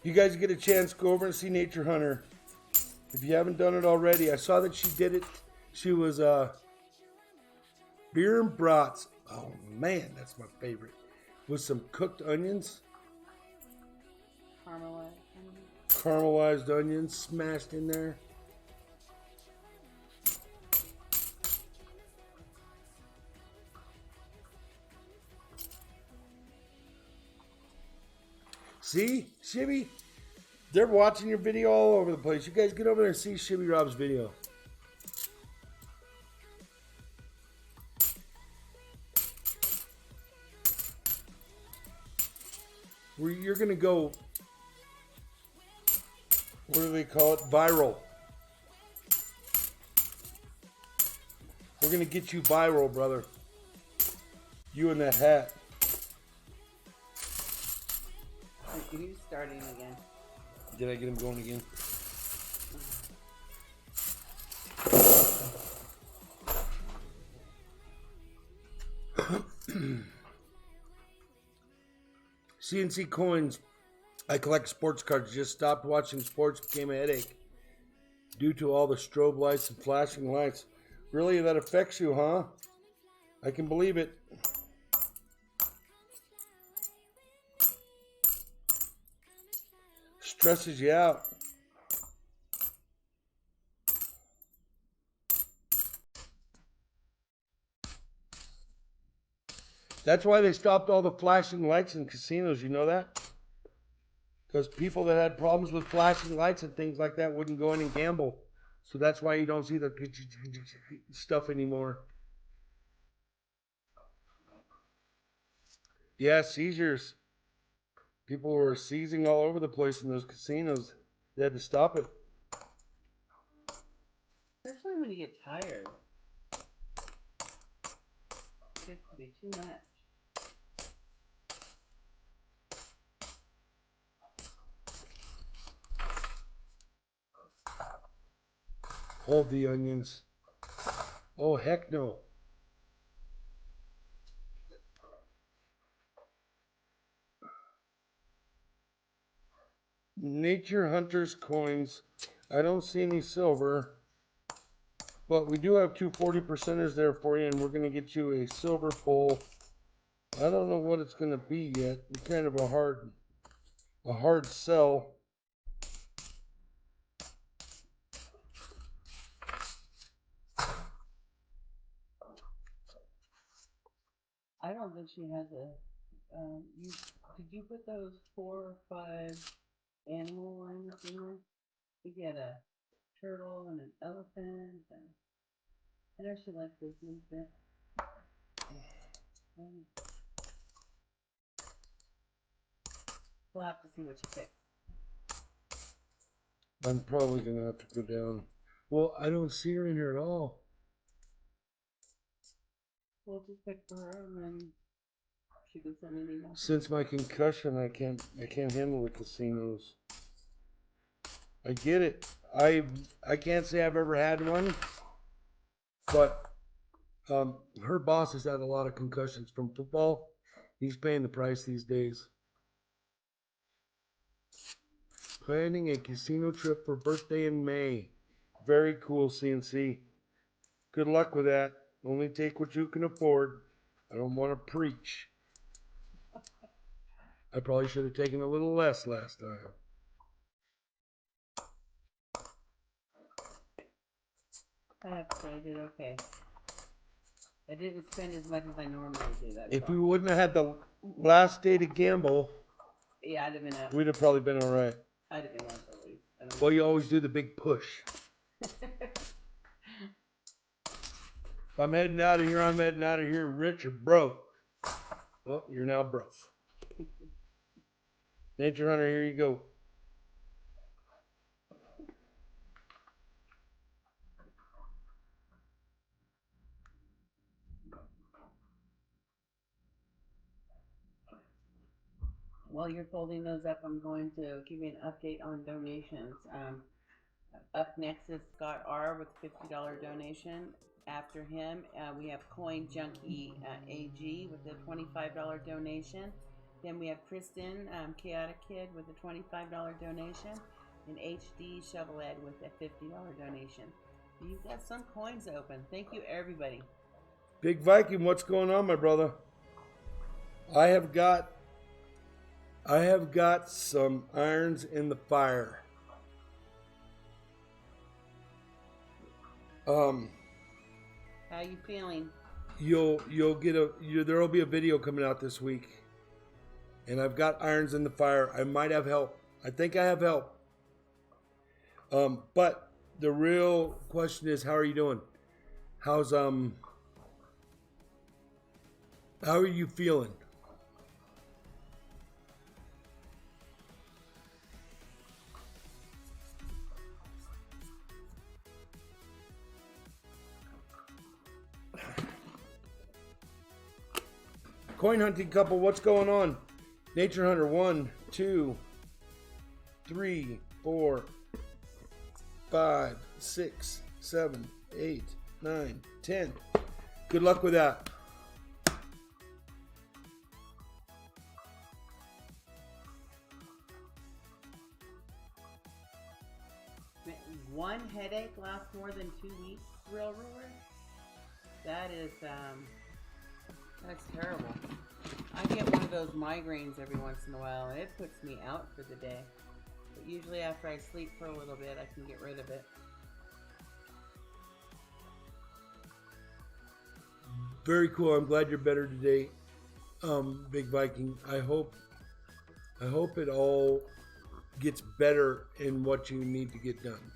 You guys get a chance, go over and see Nature Hunter. If you haven't done it already, I saw that she did it. She was beer and brats. Oh man, that's my favorite. With some cooked onions, caramelized onions smashed in there. See, Shibby? They're watching your video all over the place. You guys get over there and see Shibby Rob's video. Where you're going to go, what do they call it? Viral. We're going to get you viral, brother. You in that hat. He's starting again. Did I get him going again? CNC coins. I collect sports cards. Just stopped watching sports, became a headache due to all the strobe lights and flashing lights. Really, that affects you, huh? I can believe it. Stresses you out. That's why they stopped all the flashing lights in casinos. You know that? Because people that had problems with flashing lights and things like that wouldn't go in and gamble. So that's why you don't see the stuff anymore. Yeah, seizures. People were seizing all over the place in those casinos. They had to stop it. Especially when you get tired. It gets to be too much. Hold the onions. Oh, heck no. Nature Hunters coins. I don't see any silver. But we do have two 40%ers there for you, and we're going to get you a silver pull. I don't know what it's going to be yet. It's kind of a hard sell. I don't think she has a. Did you put those 4 or 5 animal lines in there? You get a turtle and an elephant, and I know she likes this new bit. We'll have to see what you pick. I'm probably going to have to go down. Well, I don't see her in here at all. We'll just pick for her, and then she can send an email. Since my concussion, I can't handle the casinos. I get it. I can't say I've ever had one, but her boss has had a lot of concussions from football. He's paying the price these days. Planning a casino trip for birthday in May. Very cool, CNC. Good luck with that. Only take what you can afford. I don't want to preach. I probably should have taken a little less last time. I have to say I did okay. I didn't spend as much as I normally do. If we wouldn't have had the last day to gamble, yeah, I'd have been up. we'd have probably been all right. I'd have been up at least. Well, you always do the big push. If I'm heading out of here, I'm heading out of here rich or broke. Well, you're now broke. Nature Hunter, here you go. While you're folding those up, I'm going to give you an update on donations. Up next is Scott R. with a $50 donation. After him, we have Coin Junkie AG with a $25 donation. Then we have Kristen Chaotic Kid with a $25 donation. And HD Shovel Ed with a $50 donation. You've got some coins open. Thank you, everybody. Big Viking, what's going on, my brother? I have got some irons in the fire. How you feeling? You'll get there'll be a video coming out this week, and I've got irons in the fire. I might have help. I think I have help. But the real question is, how are you doing? How are you feeling? Coin hunting couple, what's going on? Nature Hunter, 1, 2, 3, 4, 5, 6, 7, 8, 9, 10. Good luck with that. headache last more than 2 weeks, real ruler, that is, that's terrible. I get one of those migraines every once in a while, and it puts me out for the day. But usually after I sleep for a little bit, I can get rid of it. Very cool. I'm glad you're better today, Big Viking. I hope it all gets better in what you need to get done.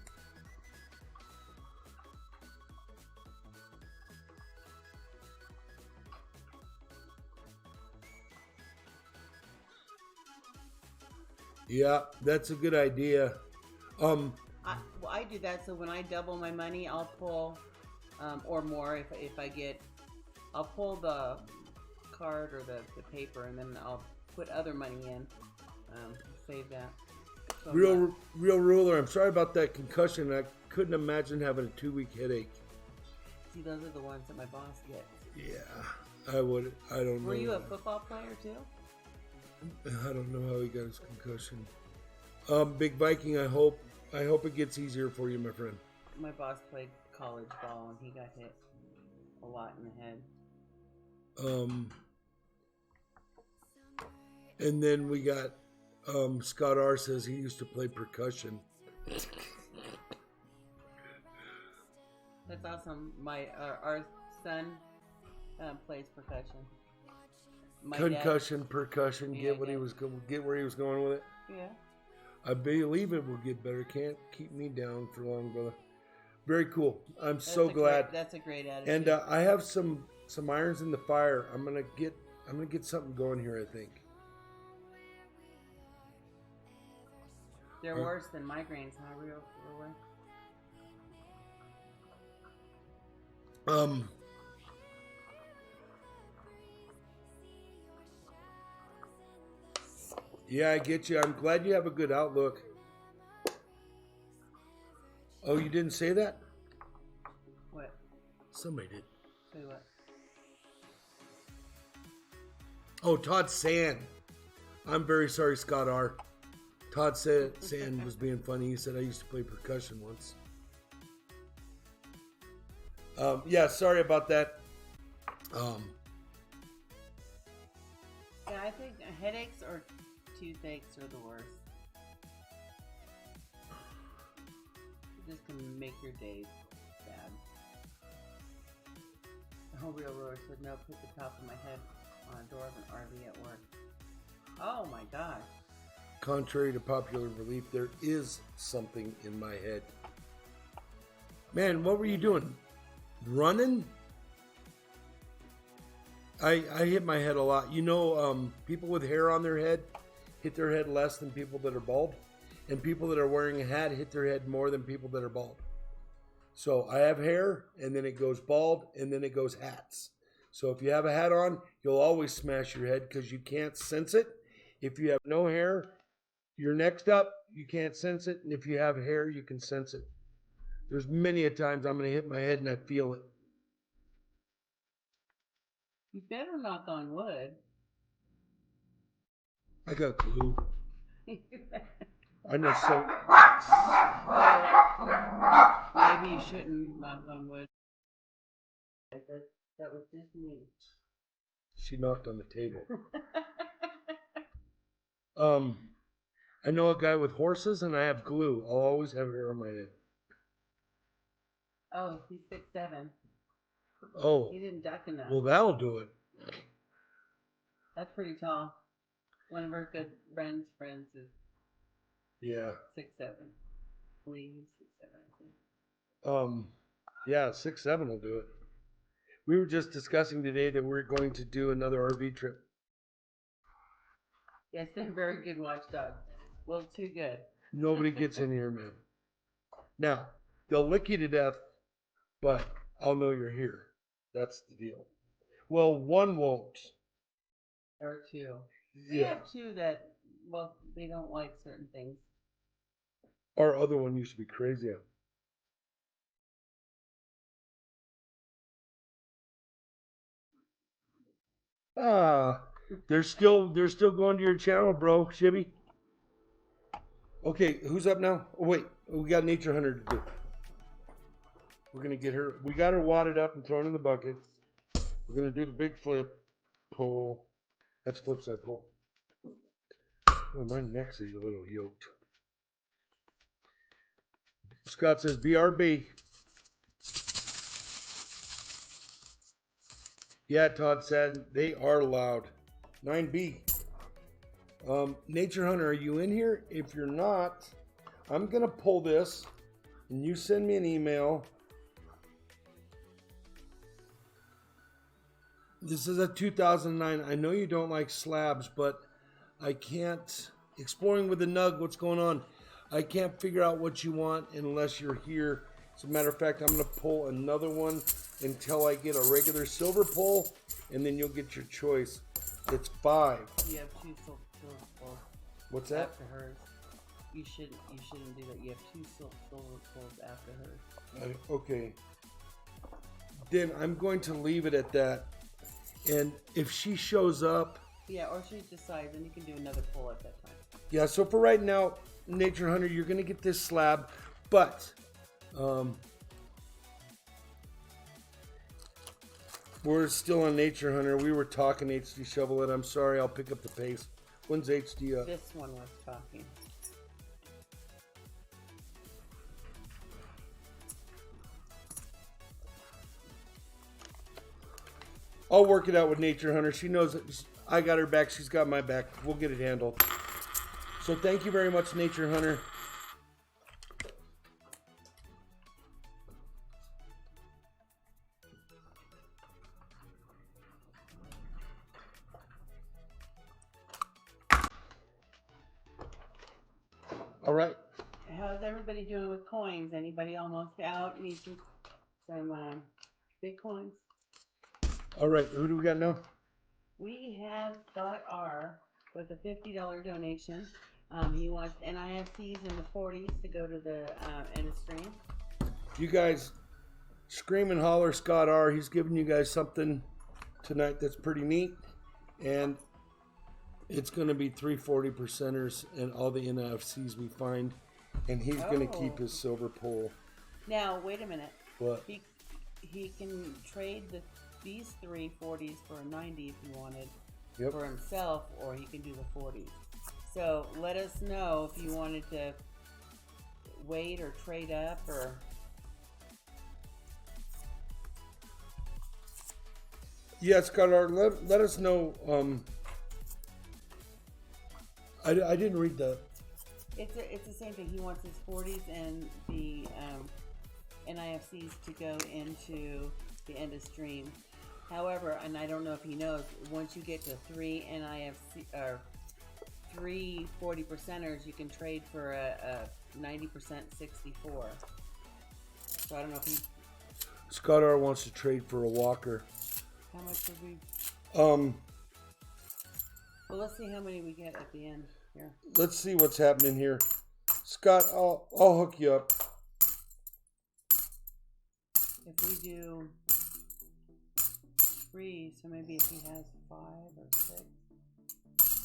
Yeah, that's a good idea. I do that, so when I double my money, I'll pull, or more if I get, I'll pull the card or the paper, and then I'll put other money in, save that. So Real ruler, I'm sorry about that concussion. I couldn't imagine having a 2-week headache. See, those are the ones that my boss gets. Yeah, I don't know. Were you a football player too? I don't know how he got his concussion. Big Viking, I hope it gets easier for you, my friend. My boss played college ball, and he got hit a lot in the head. And then we got Scott R says he used to play percussion. That's awesome. Our son plays percussion. Concussion, percussion. Yeah, Get where he was going with it. Yeah. I believe it will get better. Can't keep me down for long, brother. Very cool. I'm so glad. That's a great attitude. And I have some irons in the fire. I'm gonna get something going here, I think. They're worse than migraines, huh? Real. Yeah, I get you. I'm glad you have a good outlook. Oh, you didn't say that? What? Somebody did. Say what? Oh, Todd Sand. I'm very sorry, Scott R. Todd said Sand was being funny. He said I used to play percussion once. Yeah, sorry about that. Yeah, I think headaches or toothaches are the worst. It just can make your day bad. Oh, Real Roar said, no, put the top of my head on a door of an RV at work. Oh my gosh. Contrary to popular belief, there is something in my head. Man, what were you doing? Running? I hit my head a lot. You know, people with hair on their head hit their head less than people that are bald. And people that are wearing a hat hit their head more than people that are bald. So I have hair, and then it goes bald, and then it goes hats. So if you have a hat on, you'll always smash your head because you can't sense it. If you have no hair, you're next up, you can't sense it. And if you have hair, you can sense it. There's many a times I'm going to hit my head and I feel it. You better knock on wood. I got glue. I know so. Maybe you shouldn't knock on wood. That was just me. She knocked on the table. I know a guy with horses, and I have glue. I'll always have hair on my head. Oh, he's 6'7". Oh. He didn't duck enough. Well, that'll do it. That's pretty tall. One of our good friends is 6'7". I believe he's 6'7", I think. Yeah, 6'7" will do it. We were just discussing today that we're going to do another RV trip. Yes, they're very good watchdogs. A little too good. Nobody gets in here, man. Now, they'll lick you to death, but I'll know you're here. That's the deal. Well, one won't. Or two. Yeah. We have two that, well, they don't like certain things. Our other one used to be crazy. They're still going to your channel, bro, Shibby. Okay, who's up now? Oh, wait, we got Nature Hunter to do. We're gonna get her. We got her wadded up and thrown in the bucket. We're gonna do the big flip pull. That's flip side pull. Oh, my neck's a little yoked. Scott says BRB. Yeah, Todd said they are loud. 9B. Nature Hunter, are you in here? If you're not, I'm gonna pull this, and you send me an email. This is a 2009. I know you don't like slabs, but I can't. Exploring with the Nug, what's going on? I can't figure out what you want unless you're here. As a matter of fact, I'm going to pull another one until I get a regular silver pull, and then you'll get your choice. It's 5. You have 2 silver pulls. What's that? After hers. You shouldn't do that. You have 2 silver pulls after hers. Okay. Then I'm going to leave it at that. And if she shows up... Yeah, or she decides, then you can do another pull at that time. Yeah, so for right now, Nature Hunter, you're going to get this slab. But... we're still on Nature Hunter. We were talking HD Shovel It. I'm sorry, I'll pick up the pace. When's HD up? This one was talking. I'll work it out with Nature Hunter. She knows that I got her back. She's got my back. We'll get it handled. So thank you very much, Nature Hunter. All right. How's everybody doing with coins? Anybody almost out? Need some big coins? All right. Who do we got now? We have Scott R with a $50 donation. He wants NIFCs in the 40s to go to the end of stream. You guys scream and holler Scott R. He's giving you guys something tonight that's pretty neat. And it's going to be 340 percenters and all the NFCs we find. And he's going to keep his silver pull. Now, wait a minute. What? He can trade these 340s for a 90 if he wanted for himself, or he can do the 40s. So let us know if you wanted to wait or trade up or... Yeah, Scott R. Let us know. I didn't read that. It's the same thing. He wants his 40s and the NIFCs to go into the end of stream. However, and I don't know if he knows, once you get to 3 NIFC or 3 40 percenters, you can trade for a 90% 64. So I don't know if he... Scott R. wants to trade for a walker. How much did we... Well, let's see how many we get at the end here. Let's see what's happening here. Scott, I'll hook you up. If we do 3, so maybe if he has 5 or 6.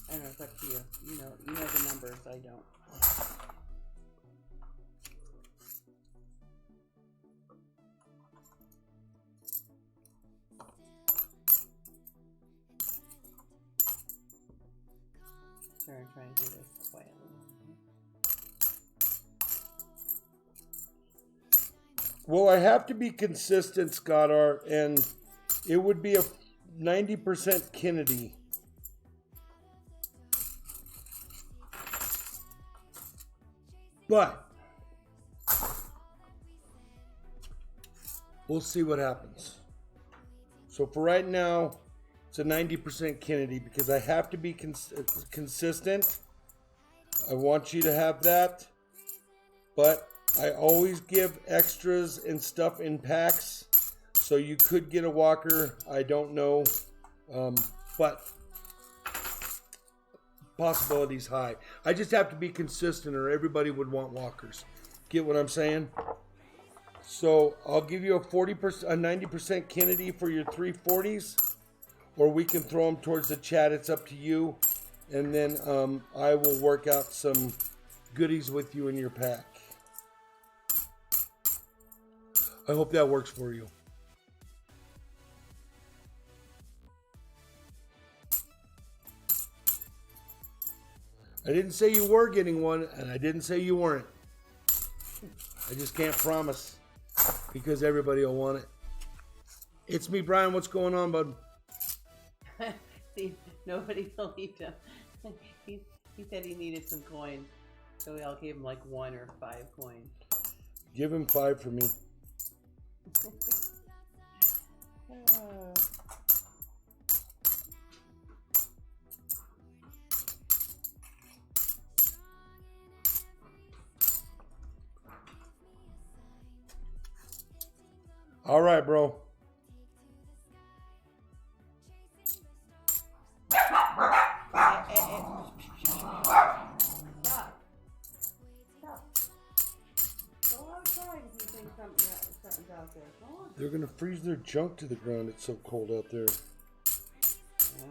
I don't know, it's up to you. You know the numbers, I don't. Sure, I'm trying to do this quietly. Well, I have to be consistent, Scott R., and it would be a 90% Kennedy. But we'll see what happens. So for right now, it's a 90% Kennedy because I have to be consistent. I want you to have that. But I always give extras and stuff in packs. So you could get a walker. I don't know. But possibility's high. I just have to be consistent or everybody would want walkers. Get what I'm saying? So I'll give you a 90% Kennedy for your 340s. Or we can throw them towards the chat. It's up to you. And then I will work out some goodies with you in your pack. I hope that works for you. I didn't say you were getting one, and I didn't say you weren't. I just can't promise because everybody will want it. It's me, Brian. What's going on, bud? See, nobody believed him. He said he needed some coins, so we all gave him like 1 or 5 coins. Give him 5 for me. Oh. All right, bro. Stop. Stop. Go outside if you think something's out there. Go on. They're going to freeze their junk to the ground. It's so cold out there. Yeah.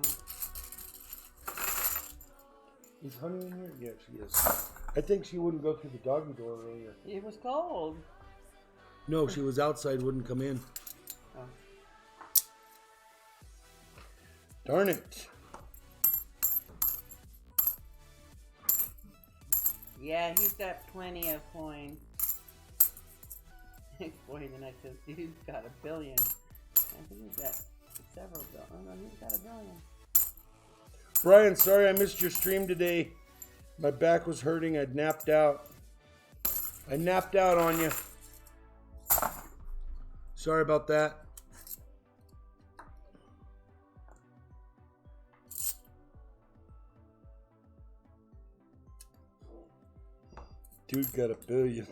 Is Honey in here? Yeah, she is. I think she wouldn't go through the doggy door earlier. It was cold. No, she was outside, wouldn't come in. Oh. Darn it. Yeah, he's got plenty of coins. Boy, the next says, dude's got $1 billion. I think he's got several billion. Oh no, he's got $1 billion. Brian, sorry I missed your stream today. My back was hurting. I'd napped out. I napped out on you. Sorry about that. Dude got $1 billion.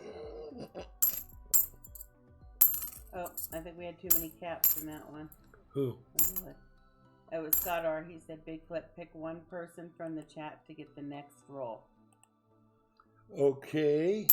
Oh, I think we had too many caps in that one. Who? It was Scott R. He said, BIGFLIP, pick one person from the chat to get the next roll. Okay.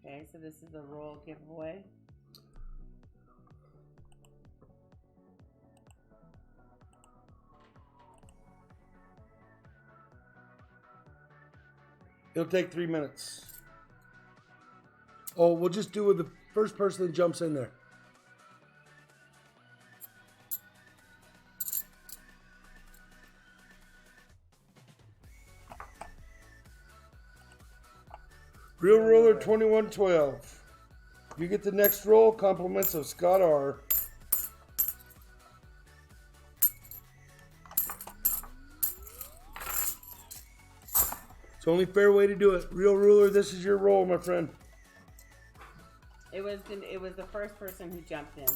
Okay, so this is a roll giveaway. It'll take 3 minutes. Oh, we'll just do with the first person that jumps in there. Real Ruler 2112. You get the next roll. Compliments of Scott R. It's the only fair way to do it. Real Ruler, this is your roll, my friend. It was the first person who jumped in.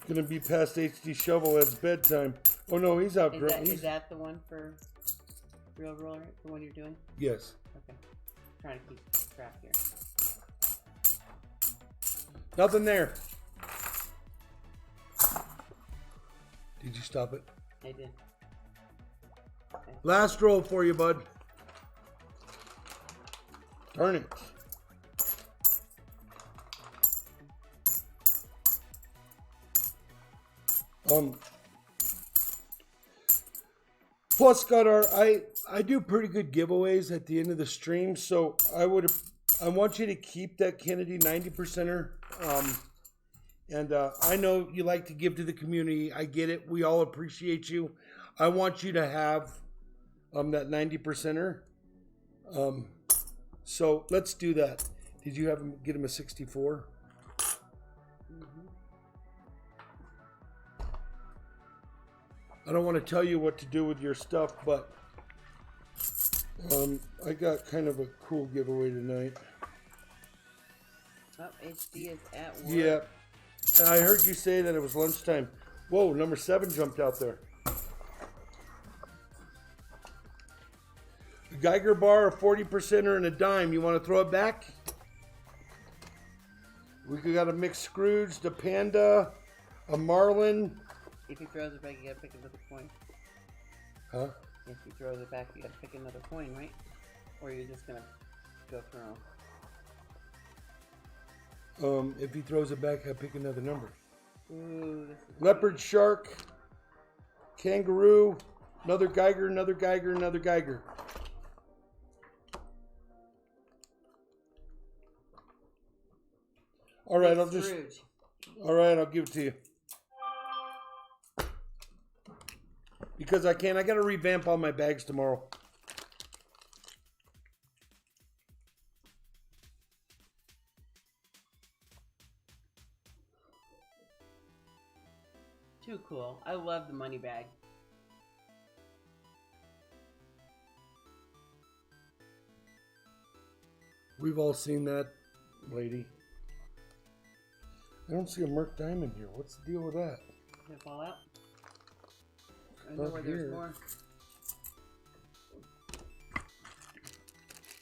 Gonna be past HD Shovelhead's bedtime. Oh no, he's out. Is that the one for Real Ruler? The one you're doing? Yes. Okay. Trying to keep track here. Nothing there. Did you stop it? I did. Okay. Last roll for you, bud. Darn it. Plus, Scott R, I do pretty good giveaways at the end of the stream, so I want you to keep that Kennedy 90%er. And I know you like to give to the community. I get it. We all appreciate you. I want you to have that 90%er. So let's do that. Did you get him a 64? I don't want to tell you what to do with your stuff, but I got kind of a cool giveaway tonight. Oh, HD is at work. Yeah. I heard you say that it was lunchtime. Whoa, number 7 jumped out there. A Geiger bar, a 40%er, and a dime. You want to throw it back? We got a mixed Scrooge, the Panda, a Marlin. If he throws it back, you gotta pick it with a coin. Huh? If he throws it back, you gotta pick another coin, right? Or you're just gonna go through. If he throws it back, I pick another number. Ooh, this is Leopard, shark, kangaroo, another Geiger, another Geiger, another Geiger. All right, I'll just. Scrooge. All right, I'll give it to you. Because I can. I got to revamp all my bags tomorrow. Too cool. I love the money bag. We've all seen that, lady. I don't see a Merc Diamond here. What's the deal with that? Did it fall out? I know where there's more.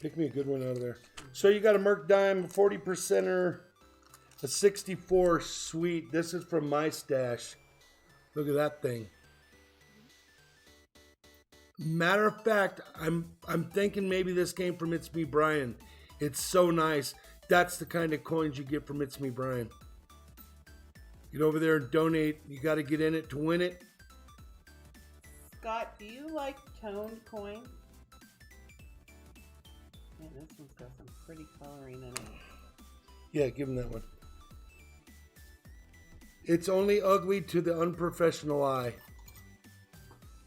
Pick me a good one out of there. So you got a Merc Dime, 40%er, a 64 sweet. This is from my stash. Look at that thing. Matter of fact, I'm thinking maybe this came from It's Me Brian. It's so nice. That's the kind of coins you get from It's Me Brian. Get over there and donate. You got to get in it to win it. Scott, do you like toned coins? Man, this one's got some pretty coloring in it. Yeah, give him that one. It's only ugly to the unprofessional eye.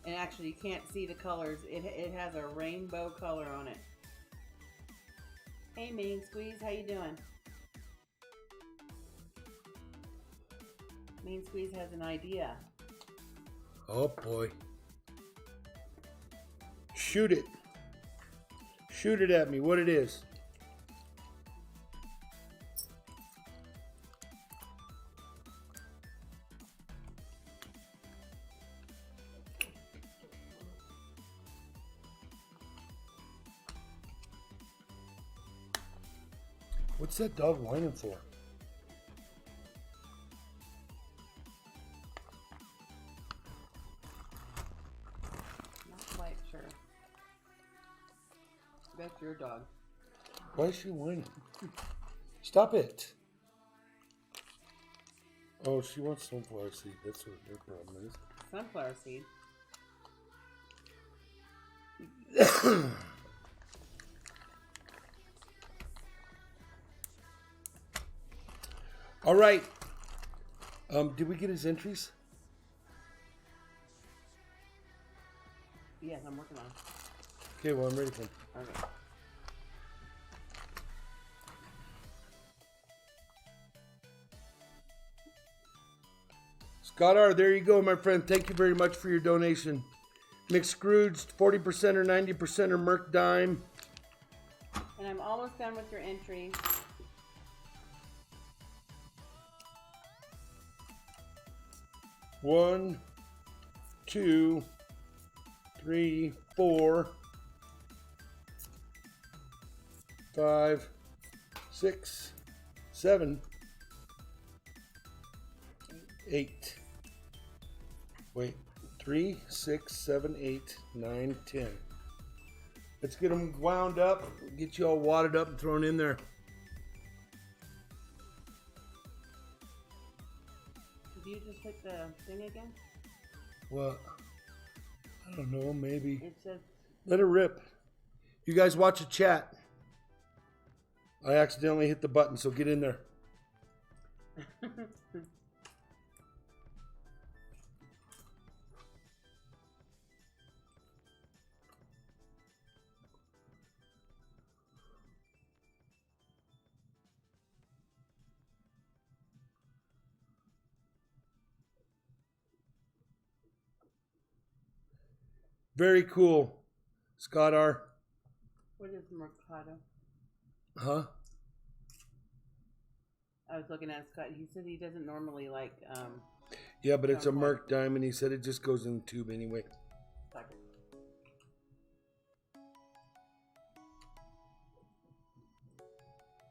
And actually, you can't see the colors. It has a rainbow color on it. Hey, Main Squeeze, how you doing? Main Squeeze has an idea. Oh boy. Shoot it. Shoot it at me, what it is. What's that dog whining for? Not quite sure. That's your dog. Why is she whining? Stop it. Oh, she wants sunflower seed. That's what her problem is. Sunflower seed. All right. Did we get his entries? Yes, I'm working on it. Okay, well, I'm ready for him. Okay. Scott R., there you go, my friend. Thank you very much for your donation. Mixed Scrooge, 40% or 90% or Merc Dime. And I'm almost done with your entry. One, two, three, 4, 5, 6, 7, 8. Wait, 3, 6, 7, 8, 9, 10. Let's get them wound up, get you all wadded up and thrown in there. Did you just hit the thing again? What? I don't know, maybe. It says... Let it rip. You guys watch the chat. I accidentally hit the button, so get in there. Very cool, Scott R. What is Mercado? Huh? I was looking at Scott. He said he doesn't normally like... Yeah, but it's a Merc Diamond. He said it just goes in the tube anyway. Second.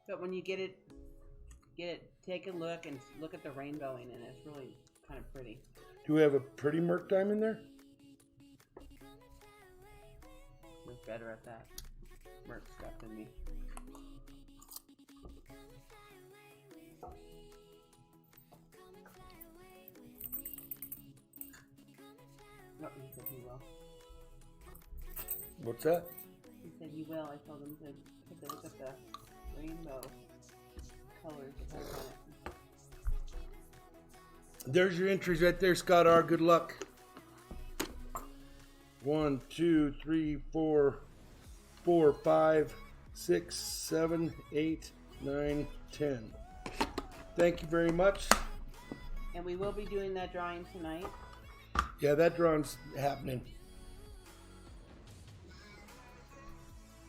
But when you get it, take a look and look at the rainbowing in it. It's really kind of pretty. Do we have a pretty Merc Diamond there? better at that merch stuff than me. No, he said he will. What's that? He said he will. I told him to take a look at the rainbow colors that are on it. There's your entries right there, Scott R. Good luck. 1, 2, 3, 4, 4, 5, 6, 7, 8, 9, 10. Thank you very much. And we will be doing that drawing tonight. Yeah, that drawing's happening.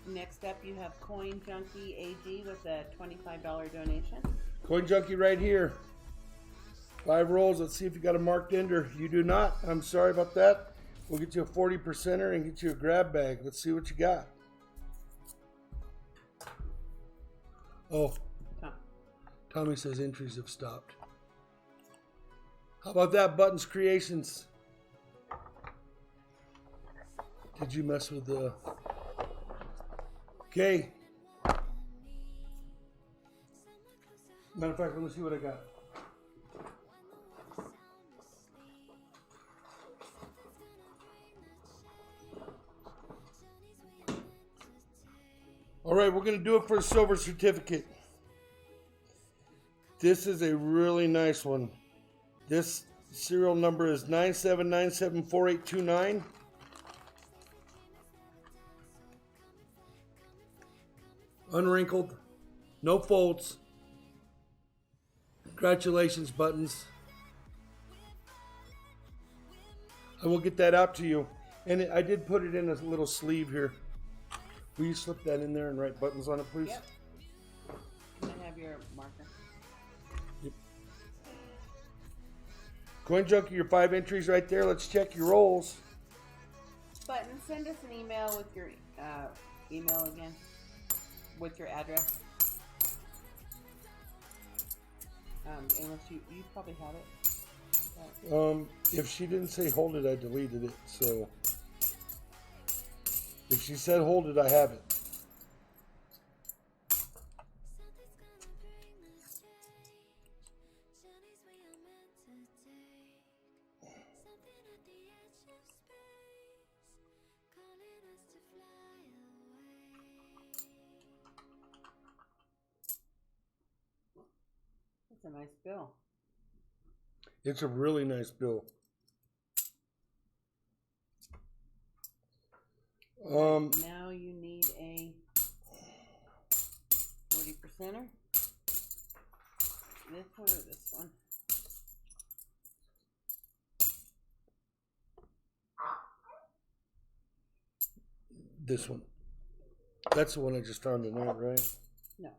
Next up, you have Coin Junkie AG with a $25 donation. Coin Junkie right here. 5 rolls. Let's see if you got a marked ender. You do not. I'm sorry about that. We'll get you a 40%er and get you a grab bag. Let's see what you got. Oh, Tommy says entries have stopped. How about that, Buttons Creations? Did you mess with the... Okay. Matter of fact, let me see what I got. All right, we're going to do it for a silver certificate. This is a really nice one. This serial number is 97974829. Unwrinkled, no folds. Congratulations, Buttons. I will get that out to you. And I did put it in a little sleeve here. Will you slip that in there and write Buttons on it, please? Yep. And I have your marker. Yep. Coin Junkie, your 5 entries right there. Let's check your rolls. Button, send us an email with your email again. With your address. Unless you probably have it. If she didn't say hold it, I deleted it. So if she said hold it, I have it. That's a nice bill. It's a really nice bill. Now you need a 40%er. This one or this one? This one. That's the one I just found tonight, right? No.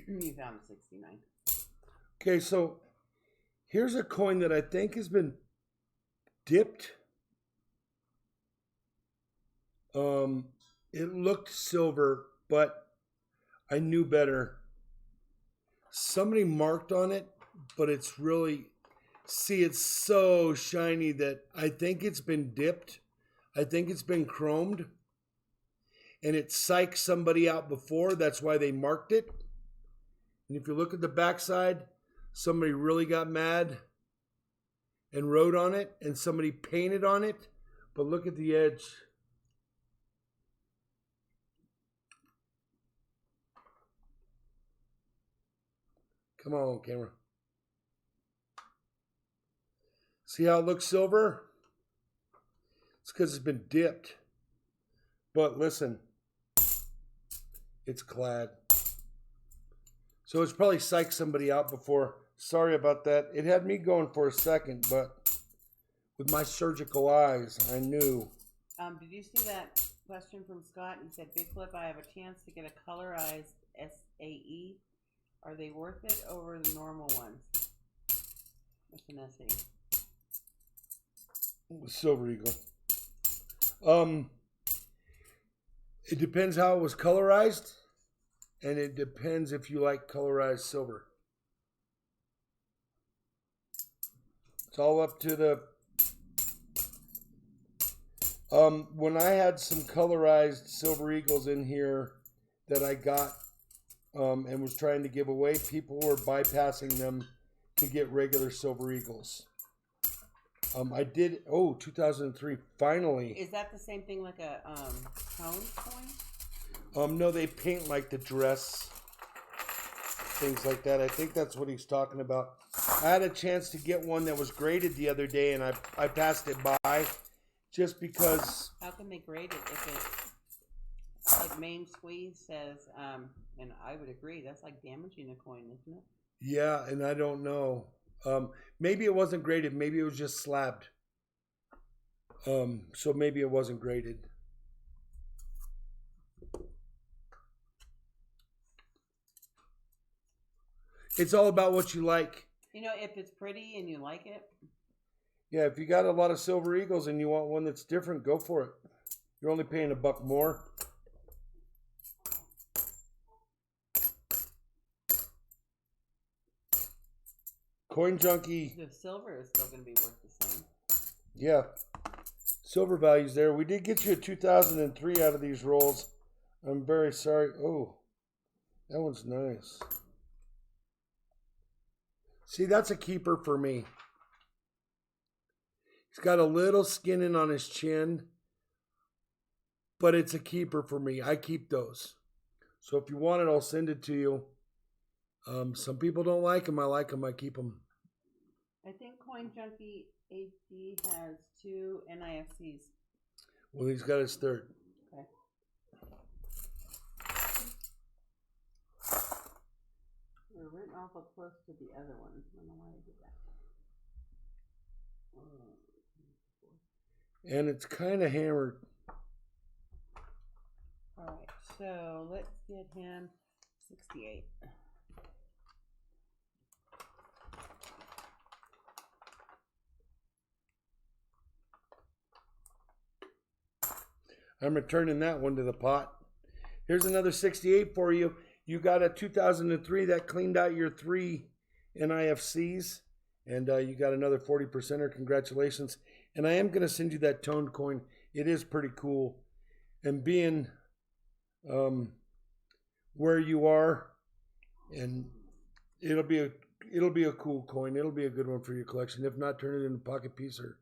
You found 69. Okay, so here's a coin that I think has been dipped. It looked silver, but I knew better. Somebody marked on it, but it's really, see, it's so shiny that I think it's been dipped. I think it's been chromed. And it psyched somebody out before. That's why they marked it. And if you look at the backside, somebody really got mad and wrote on it, and somebody painted on it. But look at the edge. Come on, camera. See how it looks silver? It's because it's been dipped. But listen, it's clad. So it's probably psyched somebody out before. Sorry about that. It had me going for a second, but with my surgical eyes, I knew. Did you see that question from Scott? He said, Big Flip, I have a chance to get a colorized SAE. Are they worth it over the normal ones? What's an SAE? Silver Eagle. It depends how it was colorized, and it depends if you like colorized silver. It's all up to the When I had some colorized Silver Eagles in here that I got and was trying to give away, people were bypassing them to get regular Silver Eagles. I did, 2003, finally. Is that the same thing like a tone coin? No, they paint like the dress, things like that. I think that's what he's talking about. I had a chance to get one that was graded the other day, and I passed it by just because. How can they grade it if it's like main squeeze says, and I would agree, that's like damaging a coin, isn't it? Yeah, and I don't know. Maybe it wasn't graded. Maybe it was just slabbed. So maybe it wasn't graded. It's all about what you like. You know, if it's pretty and you like it. Yeah, if you got a lot of Silver Eagles and you want one that's different, go for it. You're only paying $1 more. Coin Junkie. The silver is still going to be worth the same. Yeah. Silver values there. We did get you a 2003 out of these rolls. I'm very sorry. Oh, that one's nice. See, that's a keeper for me. He's got a little skinning on his chin, but it's a keeper for me. I keep those. So if you want it, I'll send it to you. Some people don't like them. I like them. I keep them. I think Coin Junkie AG has 2 NIFCs. Well, he's got his third. Okay. We're written awful close to the other ones. I don't know why I did that. And it's kind of hammered. All right, so let's get him 68. I'm returning that one to the pot. Here's another 68 for you. You got a 2003 that cleaned out your 3 NIFCs. And you got another 40%er. Congratulations. And I am going to send you that toned coin. It is pretty cool. And being where you are, and it'll be a cool coin. It'll be a good one for your collection. If not, turn it into a pocket piece or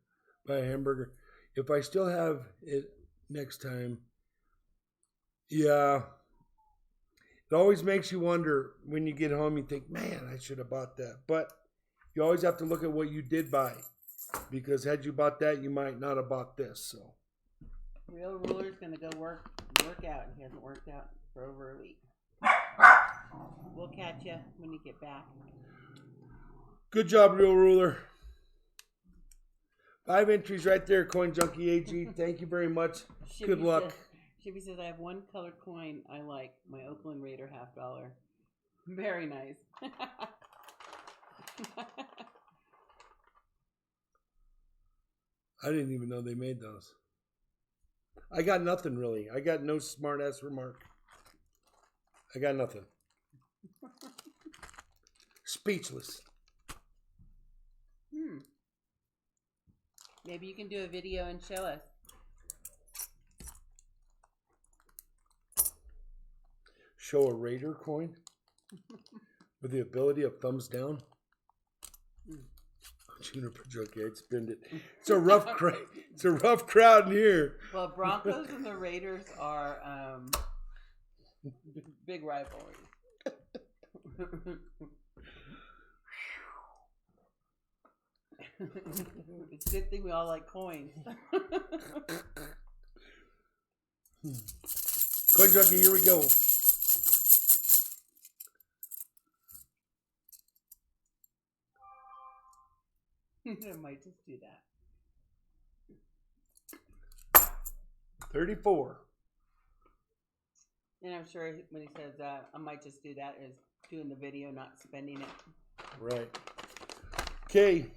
buy a hamburger. If I still have it next time, yeah. It always makes you wonder when you get home, you think, man, I should have bought that. But you always have to look at what you did buy. Because had you bought that, you might not have bought this. So, Real Ruler's going to go work out. He hasn't worked out for over a week. We'll catch you when you get back. Good job, Real Ruler. 5 entries right there, Coin Junkie AG. Thank you very much. Good luck. Shippy says, I have one colored coin I like. My Oakland Raider $50. Very nice. I didn't even know they made those. I got nothing really. I got no smart ass remark. I got nothing. Speechless. Maybe you can do a video and show us. Show a Raider coin with the ability of thumbs down. Juniper Junkie, I'd spend it. It's a rough crowd. It's a rough crowd in here. Well, Broncos and the Raiders are big rivalries. It's a good thing we all like coins. Coin Junkie, here we go. I might just do that. 34. And I'm sure when he says I might just do that is doing the video, not spending it. Right. Okay.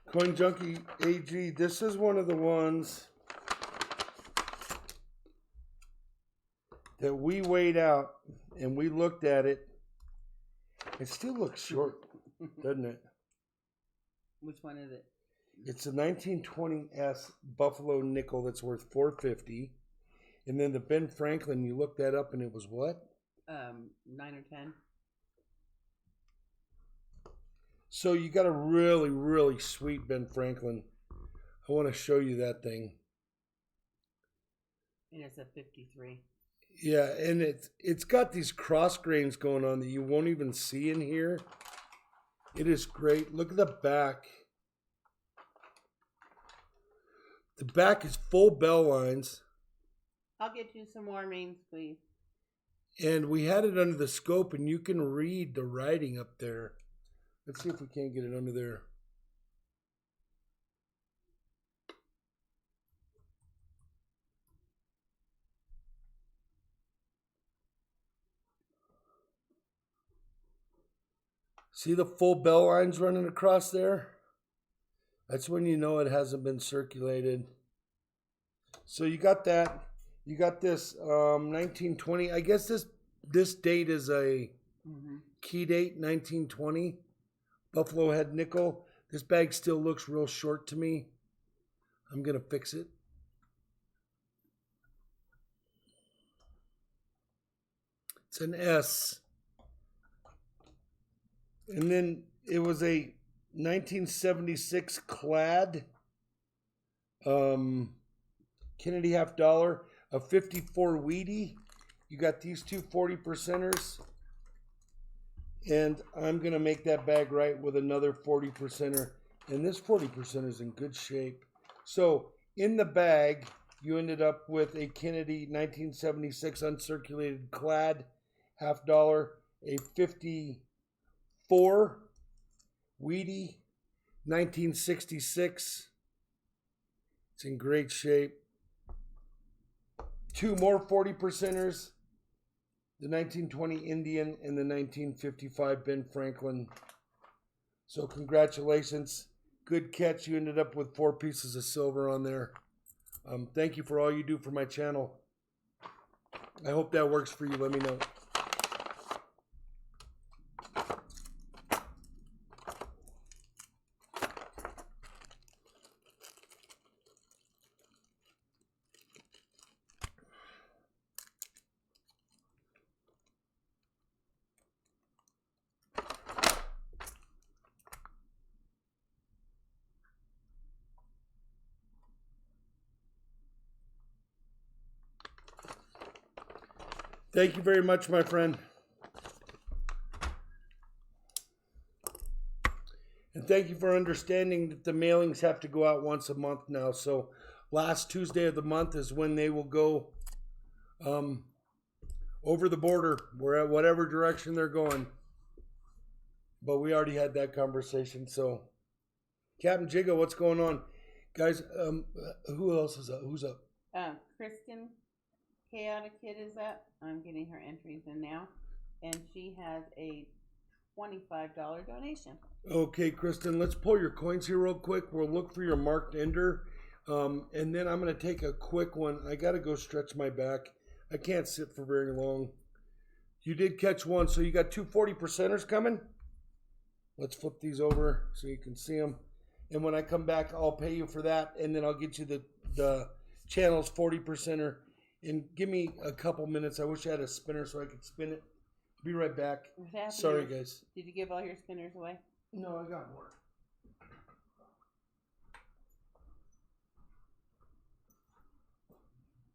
Coin Junkie AG. This is one of the ones that we weighed out and we looked at it. It still looks short, doesn't it? Which one is it? It's a 1920s Buffalo nickel that's worth $4.50. And then the Ben Franklin, you looked that up and it was what? 9 or 10. So you got a really, really sweet Ben Franklin. I want to show you that thing. And it's a 53. Yeah, and it's got these cross grains going on that you won't even see in here. It is great. Look at the back. The back is full bell lines. I'll get you some more mains, please. And we had it under the scope, and you can read the writing up there. Let's see if we can't get it under there. See the full bell lines running across there? That's when you know it hasn't been circulated. So you got that. You got this 1920. I guess this date is a key date, 1920. Buffalo Head nickel. This bag still looks real short to me. I'm going to fix it. It's an S. And then it was a 1976 clad Kennedy half dollar, a 54 Wheatie. You got these two 40%ers. And I'm going to make that bag right with another 40%er. And this 40% is in good shape. So in the bag, you ended up with a Kennedy 1976 uncirculated clad half dollar, a 54 Wheatie 1966. It's in great shape. Two more 40%ers. The 1920 Indian and the 1955 Ben Franklin. So congratulations. Good catch. You ended up with 4 pieces of silver on there. Thank you for all you do for my channel. I hope that works for you. Let me know. Thank you very much, my friend. And thank you for understanding that the mailings have to go out once a month now. So last Tuesday of the month is when they will go over the border, whatever direction they're going. But we already had that conversation. So Captain Jigga, what's going on? Guys, who else is up? Who's up? Kristen Chaotic Kid is up. I'm getting her entries in now. And she has a $25 donation. Okay, Kristen, let's pull your coins here real quick. We'll look for your marked ender. And then I'm going to take a quick one. I got to go stretch my back. I can't sit for very long. You did catch one, so you got two 40%ers coming. Let's flip these over so you can see them. And when I come back, I'll pay you for that. And then I'll get you the channel's 40%er. And give me a couple minutes. I wish I had a spinner so I could spin it. Be right back. Sorry, guys. Did you give all your spinners away? No, I got more.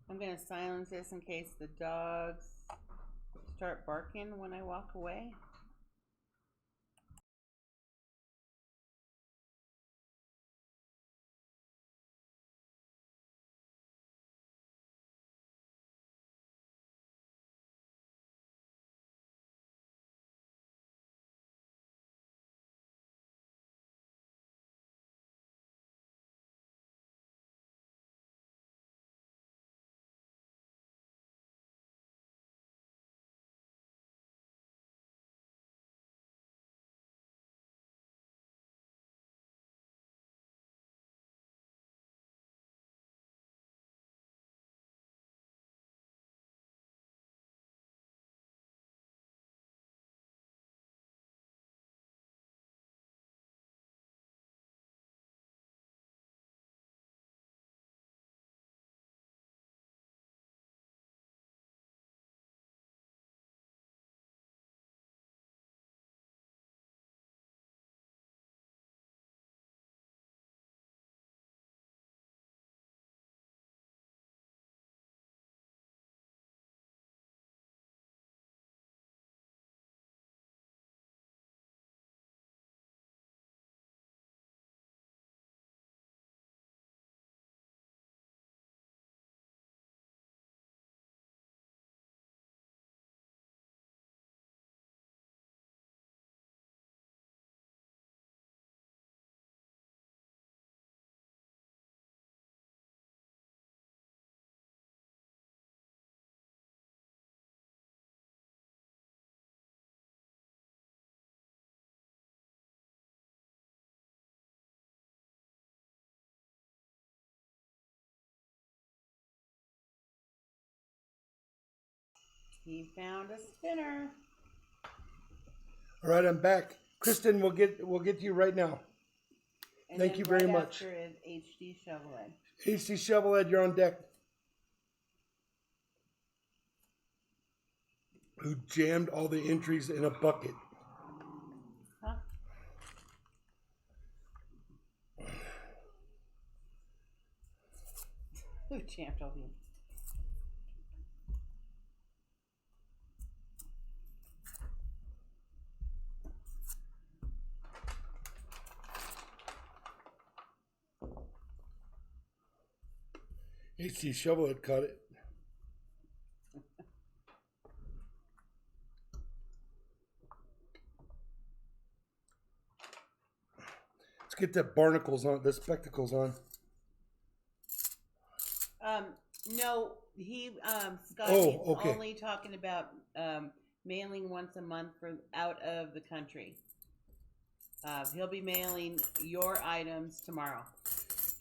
I'm going to silence this in case the dogs start barking when I walk away. He found a spinner. All right, I'm back. Kristen, we'll get to you right now. And Thank then you very right much. After is HD Shovelhead. HD Shovelhead, you're on deck. Who jammed all the entries in a bucket? Huh? Who jammed all the? HD Shovelhead caught it. Let's get the barnacles on, the spectacles on. No, he Scott Oh, is okay. only talking about mailing once a month for out of the country. He'll be mailing your items tomorrow.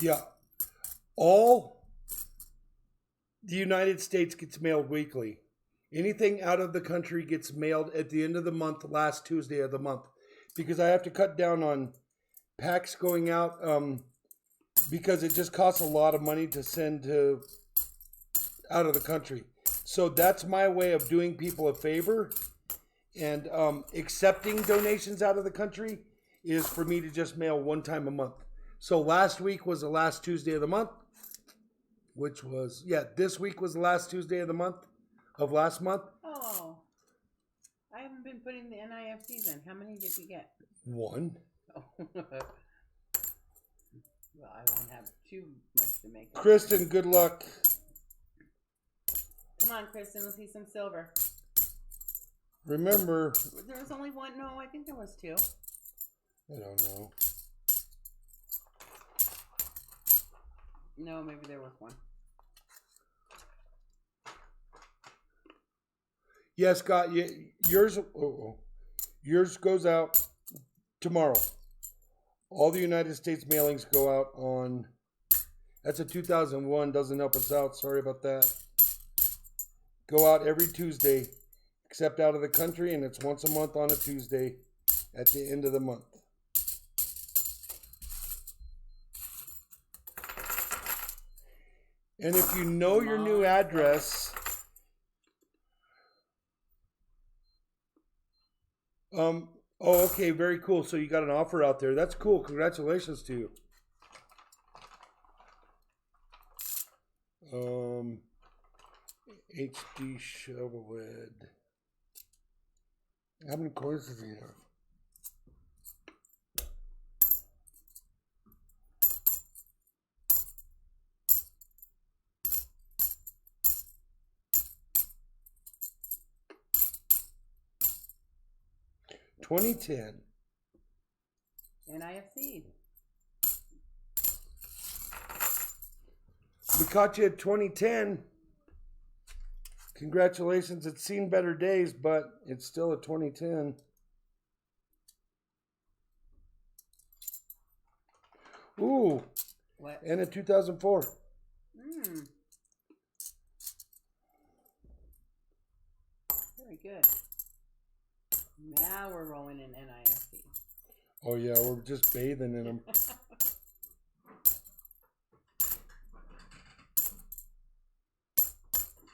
Yeah. All the United States gets mailed weekly. Anything out of the country gets mailed at the end of the month, last Tuesday of the month. Because I have to cut down on packs going out because it just costs a lot of money to send to out of the country. So that's my way of doing people a favor. And accepting donations out of the country is for me to just mail one time a month. So last week was the last Tuesday of the month, which was, this week was the last Tuesday of the month, of last month. Oh, I haven't been putting the NIFCs in. How many did you get? One. Oh. Well, I won't have too much to make. Kristen, good luck. Come on, Kristen, let's see some silver. Remember, There was only one. No, I think there was two. I don't know. No, maybe there was one. Yes, Scott, yours goes out tomorrow. All the United States mailings go out on, that's a 2001, doesn't help us out, sorry about that. Go out every Tuesday, except out of the country, and it's once a month on a Tuesday at the end of the month. And if you know your new address, oh, okay, very cool. So you got an offer out there. That's cool. Congratulations to you. HD Shovelhead. How many coins does he have? $20.10. NIFC. We caught you at 2010. Congratulations. It's seen better days, but it's still a 2010. Ooh. What? And a 2004. Very good. Now we're rolling in NIFC. Oh, yeah. We're just bathing in them.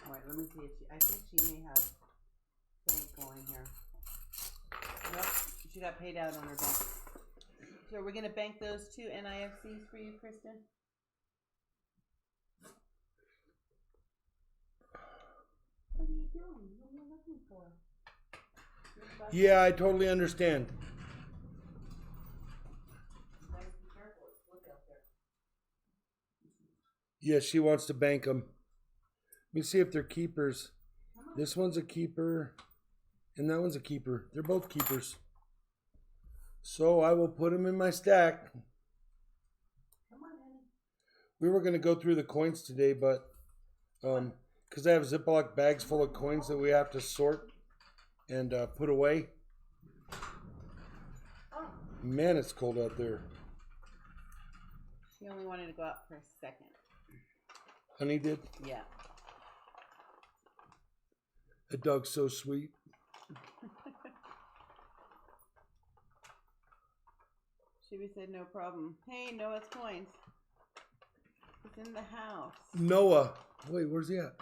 Alright, let me see if I think she may have bank going here. Nope, she got paid out on her bank. So we're gonna bank those two NIFCs for you, Kristen? What are you doing? What are you looking for? Yeah, I totally understand. You guys be careful, it's slick out there. Yeah, she wants to bank them. Let me see if they're keepers. This one's a keeper, and that one's a keeper. They're both keepers. So I will put them in my stack. Come on, honey. We were going to go through the coins today, but because I have Ziploc bags full of coins that we have to sort and put away. Oh. Man, it's cold out there. She only wanted to go out for a second. Honey did? Yeah. That dog's so sweet. Shibby said no problem. Hey, Noah's coins. It's in the house. Noah. Wait, where's he at?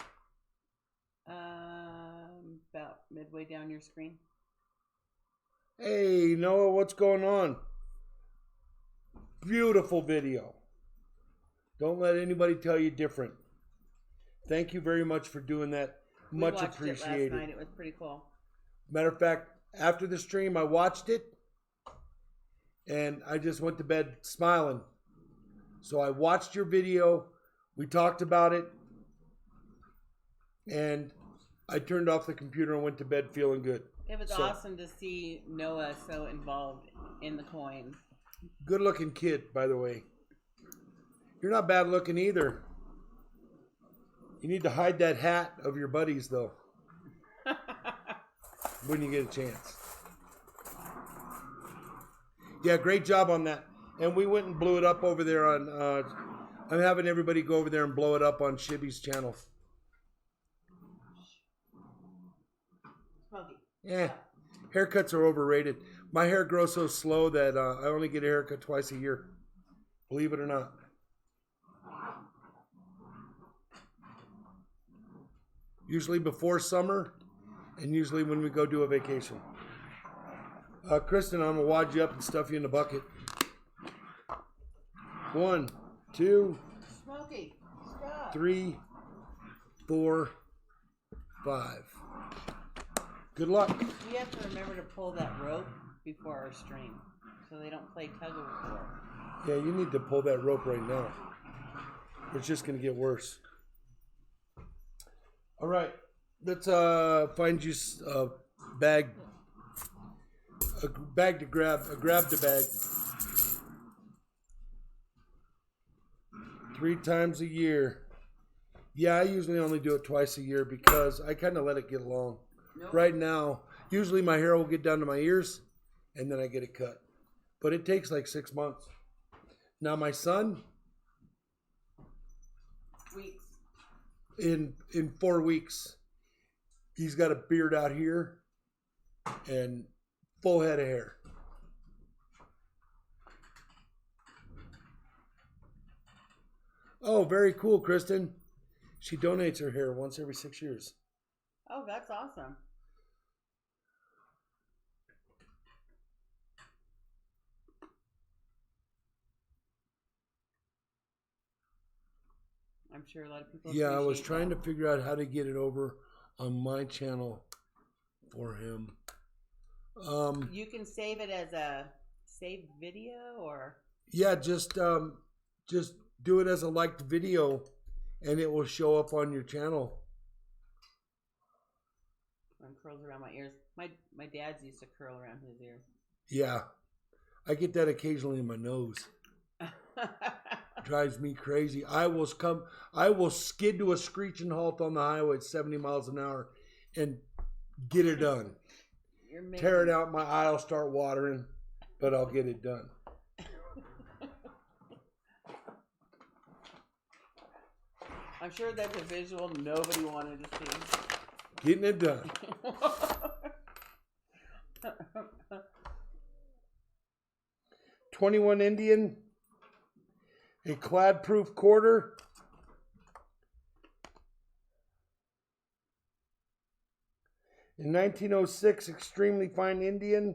About midway down your screen. Hey, Noah, what's going on? Beautiful video. Don't let anybody tell you different. Thank you very much for doing that. Much appreciated. It last night. It was pretty cool. Matter of fact, after the stream, I watched it, and I just went to bed smiling. So I watched your video. We talked about it, and I turned off the computer and went to bed feeling good. It was awesome to see Noah so involved in the coins. Good looking kid, by the way. You're not bad looking either. You need to hide that hat of your buddies, though, when you get a chance. Yeah, great job on that. And we went and blew it up over there on... I'm having everybody go over there and blow it up on Shibby's channel. Smoky. Yeah, haircuts are overrated. My hair grows so slow that I only get a haircut twice a year. Believe it or not. Usually before summer, and usually when we go do a vacation. Kristen, I'm gonna wad you up and stuff you in the bucket. 1, 2, Smoky, stop. 3, 4, 5. Good luck. We have to remember to pull that rope before our stream, so they don't play tug of war. Yeah, you need to pull that rope right now. It's just gonna get worse. All right, let's find you a bag to grab. Grab the bag. 3 times a year. Yeah, I usually only do it twice a year because I kind of let it get along. Nope. Right now, usually my hair will get down to my ears, and then I get it cut. But it takes like 6 months. Now my son, weeks. In 4 weeks, he's got a beard out here and full head of hair. Oh, very cool, Kristen. She donates her hair once every 6 years. Oh, that's awesome. I'm sure a lot of people. Yeah, I was trying to figure out how to get it over on my channel for him. You can save it as a saved video, or yeah, just do it as a liked video, and it will show up on your channel. Curls around my ears. My dad's used to curl around his ears. Yeah, I get that occasionally in my nose. Drives me crazy. I will skid to a screeching halt on the highway at 70 miles an hour and get it done. Tear it out, my eye will start watering, but I'll get it done. I'm sure that's a visual nobody wanted to see. Getting it done. 21 Indian, a clad-proof quarter, in 1906, extremely fine Indian,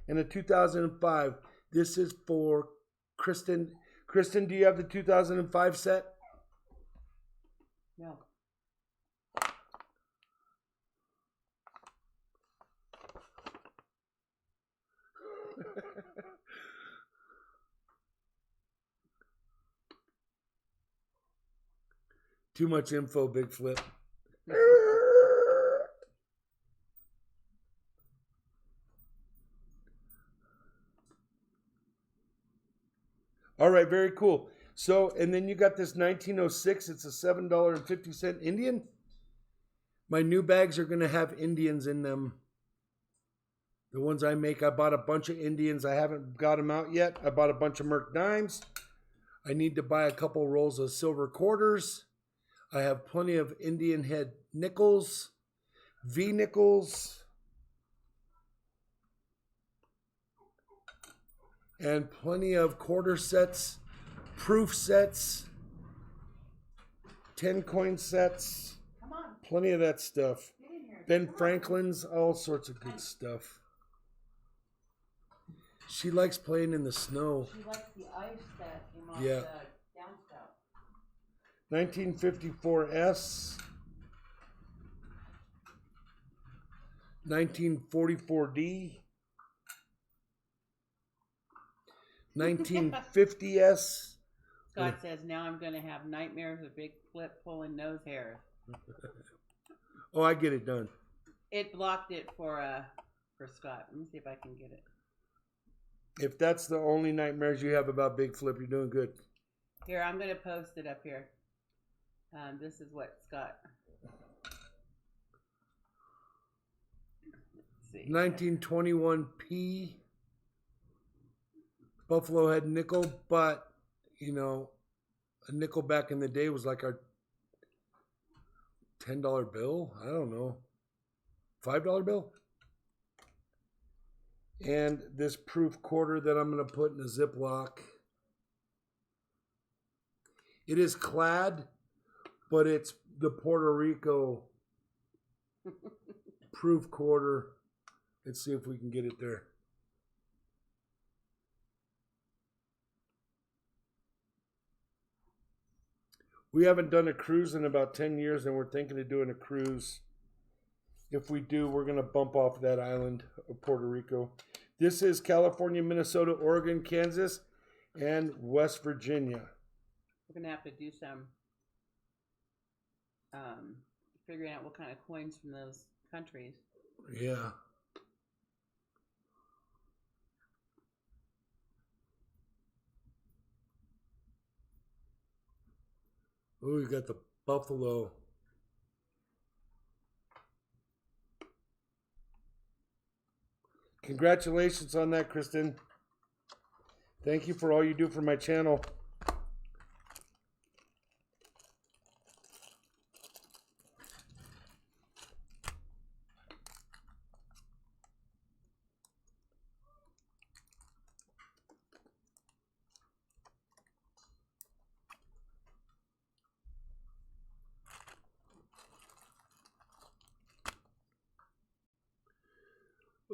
and a 2005. This is for Kristen. Kristen, do you have the 2005 set? No. Too much info, Big Flip. All right, very cool. So, and then you got this 1906. It's a $7.50 Indian. My new bags are going to have Indians in them. The ones I make, I bought a bunch of Indians. I haven't got them out yet. I bought a bunch of Merc dimes. I need to buy a couple rolls of silver quarters. I have plenty of Indian head nickels. V nickels, and plenty of quarter sets, proof sets, 10 coin sets, Come on, plenty of that stuff. get in here. Ben Come on. Franklin's, all sorts of good stuff. She likes playing in the snow. She likes the ice that came off Yeah. the downspout. 1954 S. 1944 D. 1950 S. Scott says, now I'm going to have nightmares of Big Flip pulling nose hairs. Oh, I get it done. It blocked it for Scott. Let me see if I can get it. If that's the only nightmares you have about Big Flip, you're doing good. Here, I'm going to post it up here. This is what Scott... Let's see. 1921 P. Buffalo had nickel, but, you know, a nickel back in the day was like our $10 bill. I don't know. $5 bill? And this proof quarter that I'm going to put in a Ziploc. It is clad, but it's the Puerto Rico proof quarter. Let's see if we can get it there. We haven't done a cruise in about 10 years, and we're thinking of doing a cruise. If we do, we're going to bump off that island of Puerto Rico. This is California, Minnesota, Oregon, Kansas, and West Virginia. We're going to have to do some figuring out what kind of coins from those countries. Yeah. Oh, we got the buffalo. Congratulations on that, Kristen. Thank you for all you do for my channel.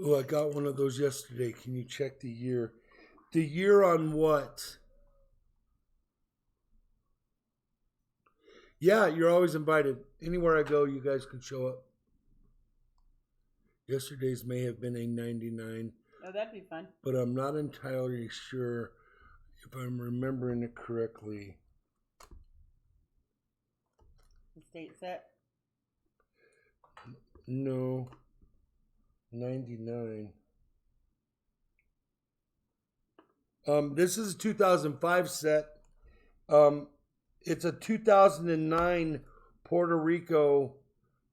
Oh, I got one of those yesterday. Can you check the year? The year on what? Yeah, you're always invited. Anywhere I go, you guys can show up. Yesterday's may have been a 99. Oh, that'd be fun. But I'm not entirely sure if I'm remembering it correctly. The state set? No. 99. This is a 2005 set. It's a 2009 Puerto Rico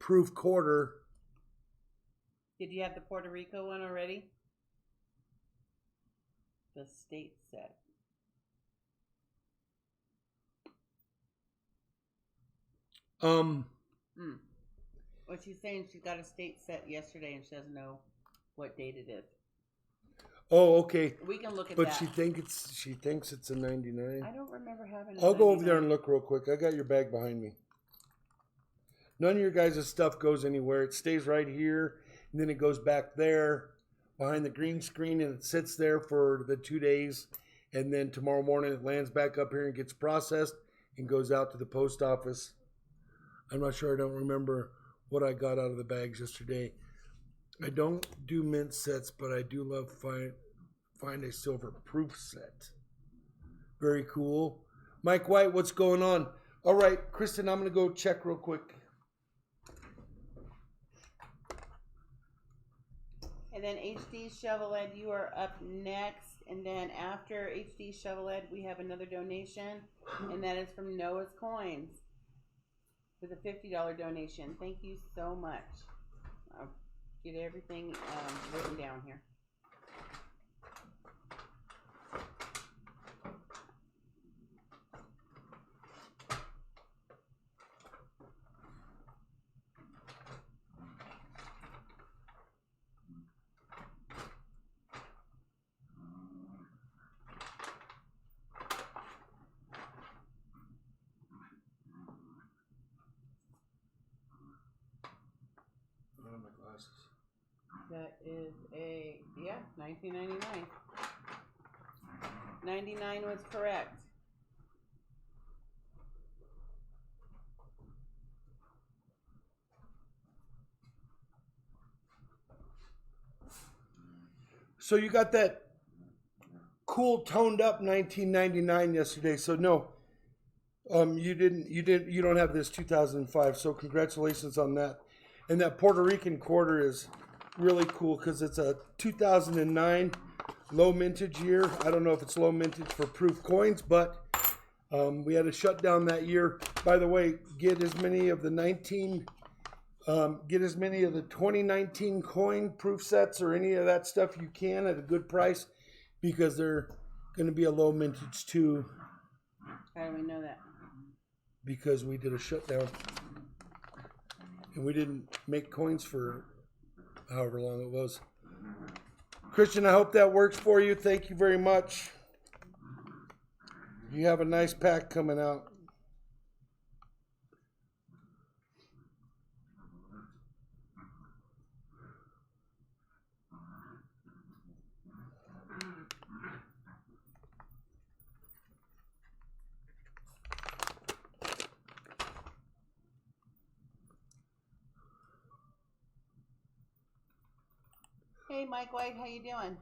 proof quarter. Did you have the Puerto Rico one already? The state set. Well, she's saying she got a state set yesterday and she doesn't know what date it is. Oh, okay. We can look at but that. But she thinks it's a 99. I don't remember having a I'll go 99. over there and look real quick. I got your bag behind me. None of your guys' stuff goes anywhere. It stays right here, and then it goes back there behind the green screen, and it sits there for the 2 days, and then tomorrow morning it lands back up here and gets processed and goes out to the post office. I'm not sure. I don't remember what I got out of the bags yesterday. I don't do mint sets, but I do love find a silver proof set. Very cool. Mike White, what's going on? All right, Kristen, I'm going to go check real quick. And then HD Shovelhead, you are up next. And then after HD Shovelhead, we have another donation. And that is from Noah's Coins with a $50 donation. Thank you so much. I'll get everything written down here. That is a, yeah, 1999. 99 was correct. So you got that cool toned up 1999 yesterday. So no, you don't have this 2005. So congratulations on that. And that Puerto Rican quarter is really cool because it's a 2009 low mintage year. I don't know if it's low mintage for proof coins, but we had a shutdown that year. By the way, get as many of the 2019 coin proof sets or any of that stuff you can at a good price because they're going to be a low mintage too. How do we know that? Because we did a shutdown and we didn't make coins for however long it was. Christian, I hope that works for you. Thank you very much. You have a nice pack coming out. Hey, Mike White, how you doing?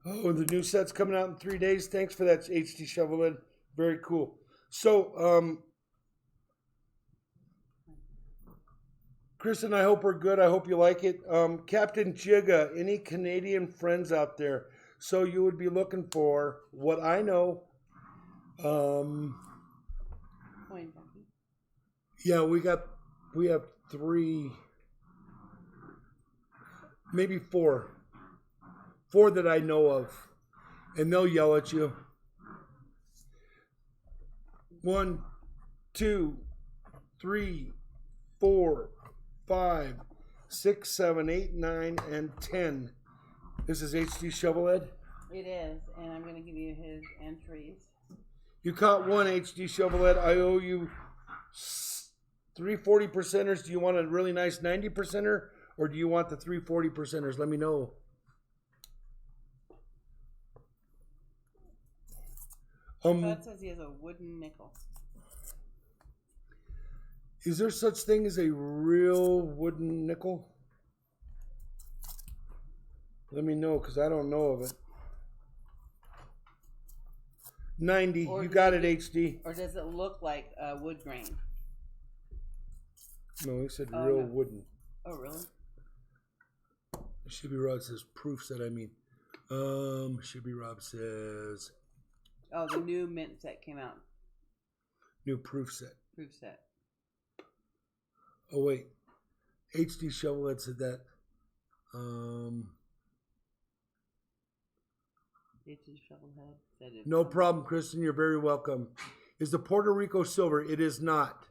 Oh, the new set's coming out in 3 days. Thanks for that, HD Shovelhead. Very cool. So, Kristen, I hope we're good. I hope you like it. Captain Jigga, any Canadian friends out there? So you would be looking for what I know. Coin junkie. Yeah, we have 3, maybe 4 that I know of, and they'll yell at you. 1, 2, 3, 4, 5, 6, 7, 8, 9, and 10. This is HD Shovelhead. It is, and I'm going to give you his entries. You caught one, HD Shovelhead. I owe you 3 40%ers. Do you want a really nice 90%er, or do you want the 3 40%ers? Let me know. That says he has a wooden nickel. Is there such thing as a real wooden nickel? Let me know, because I don't know of it. 90. Or you got it, HD. Or does it look like a wood grain? No, he said real wooden. Oh, really? Shibby Rob says proof set, I mean. Shibby Rob says... Oh, the new mint set came out. New proof set. Proof set. Oh, wait. HD Shovelhead said that. HD Shovelhead said it. No problem, Kristen. You're very welcome. Is the Puerto Rico silver? It is not.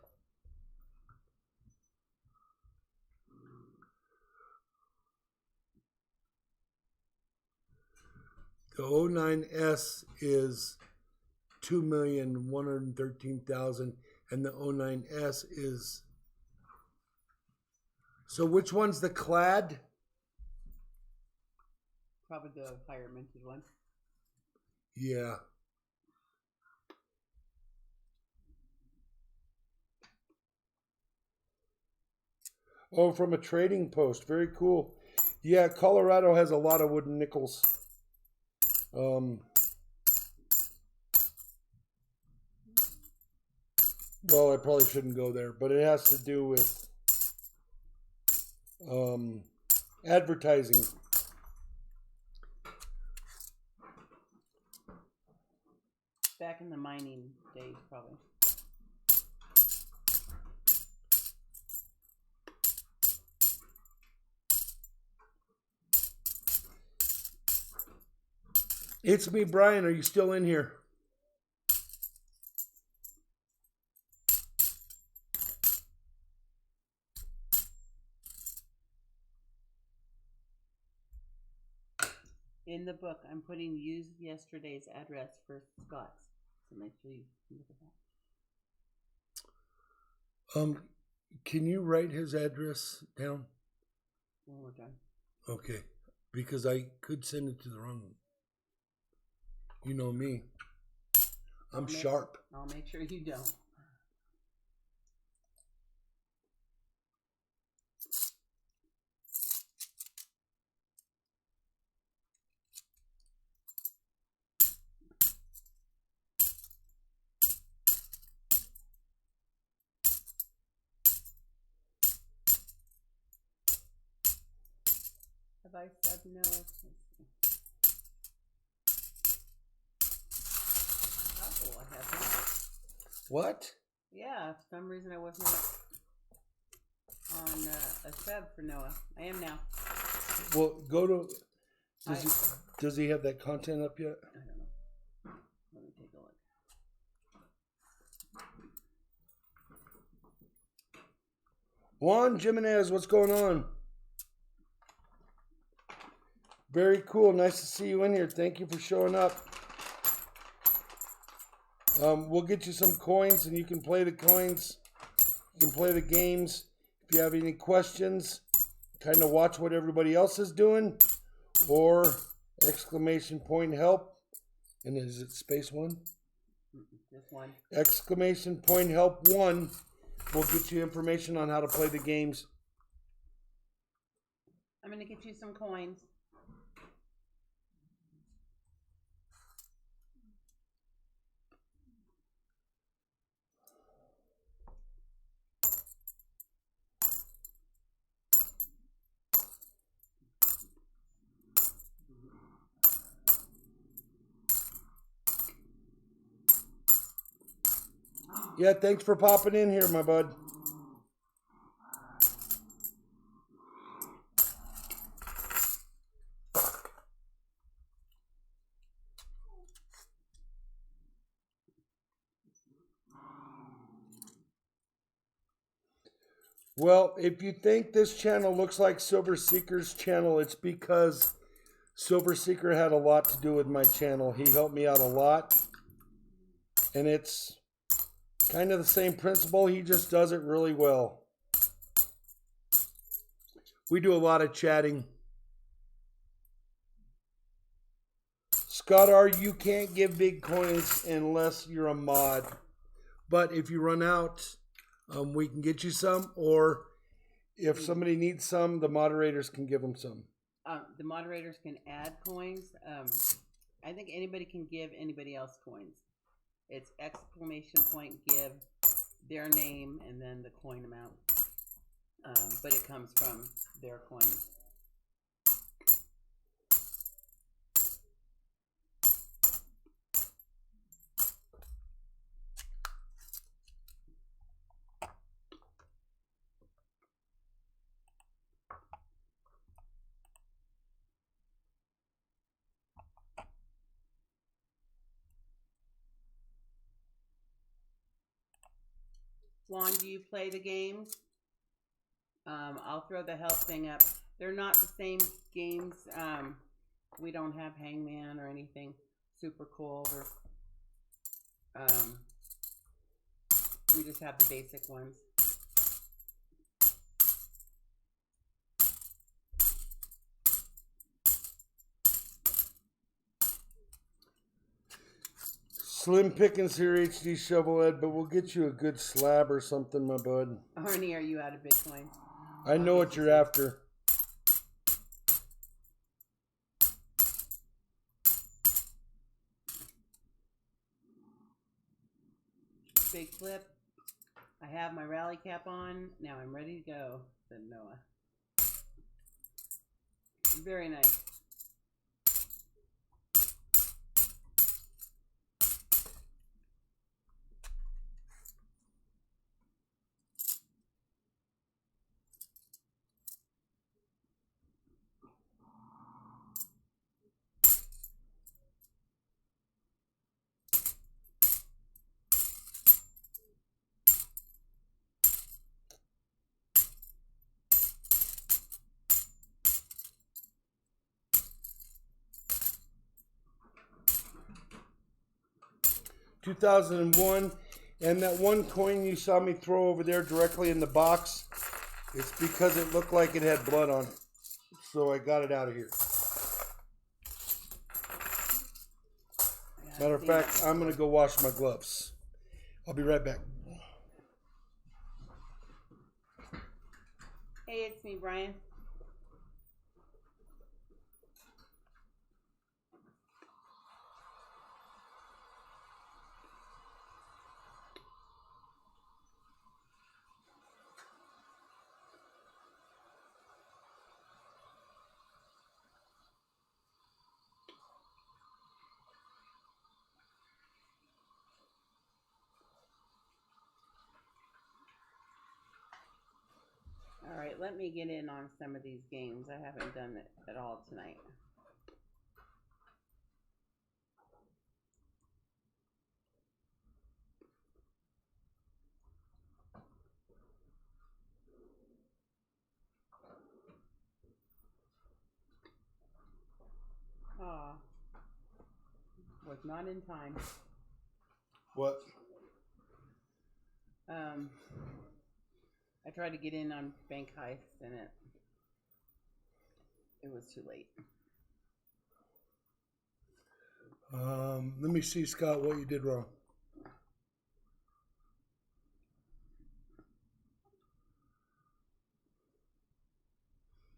The 09S is 2,113,000, and the 09S is. So which one's the clad? Probably the higher minted one. Yeah. Oh, from a trading post. Very cool. Yeah, Colorado has a lot of wooden nickels. Well, I probably shouldn't go there, but it has to do with advertising. Back in the mining days, probably. It's me, Brian. Are you still in here? In the book, I'm putting use yesterday's address for Scott's. So make sure you look at that. Can you write his address down? when we're done. Okay. Because I could send it to the wrong one. You know me. I'm sharp. I'll make sure you don't. Have I said no? Oh, I have not. What? Yeah, for some reason I was not on a sub for Noah. I am now. Well, go to... Does he have that content up yet? I don't know. Let me take a look. Juan Jimenez, what's going on? Very cool. Nice to see you in here. Thank you for showing up. We'll get you some coins and you can play the coins. You can play the games. If you have any questions, kind of watch what everybody else is doing. Or exclamation point help. And is it space 1? Just one. Exclamation point help 1 will get you information on how to play the games. I'm going to get you some coins. Yeah, thanks for popping in here, my bud. Well, if you think this channel looks like Silver Seeker's channel, it's because Silver Seeker had a lot to do with my channel. He helped me out a lot. And it's kind of the same principle. He just does it really well. We do a lot of chatting. Scott R., you can't give big coins unless you're a mod. But if you run out, we can get you some. Or if somebody needs some, the moderators can give them some. The moderators can add coins. I think anybody can give anybody else coins. It's exclamation point give their name and then the coin amount. But it comes from their coins. Juan, do you play the games? I'll throw the help thing up. They're not the same games. We don't have Hangman or anything super cool. We just have the basic ones. Slim Pickens here, HD Shovelhead, but we'll get you a good slab or something, my bud. Arnie, are you out of Bitcoin? I know what you're after. BIGFLIP. I have my rally cap on. Now I'm ready to go, said Noah. Very nice. $2001, and that one coin you saw me throw over there directly in the box, it's because it looked like it had blood on it. so I got it out of here. Matter of fact, I'm going to go wash my gloves. I'll be right back. Hey, it's me, Brian. All right, let me get in on some of these games. I haven't done it at all tonight. Ah, was not in time. What? I tried to get in on bank heists and it was too late. Let me see, Scott, what you did wrong.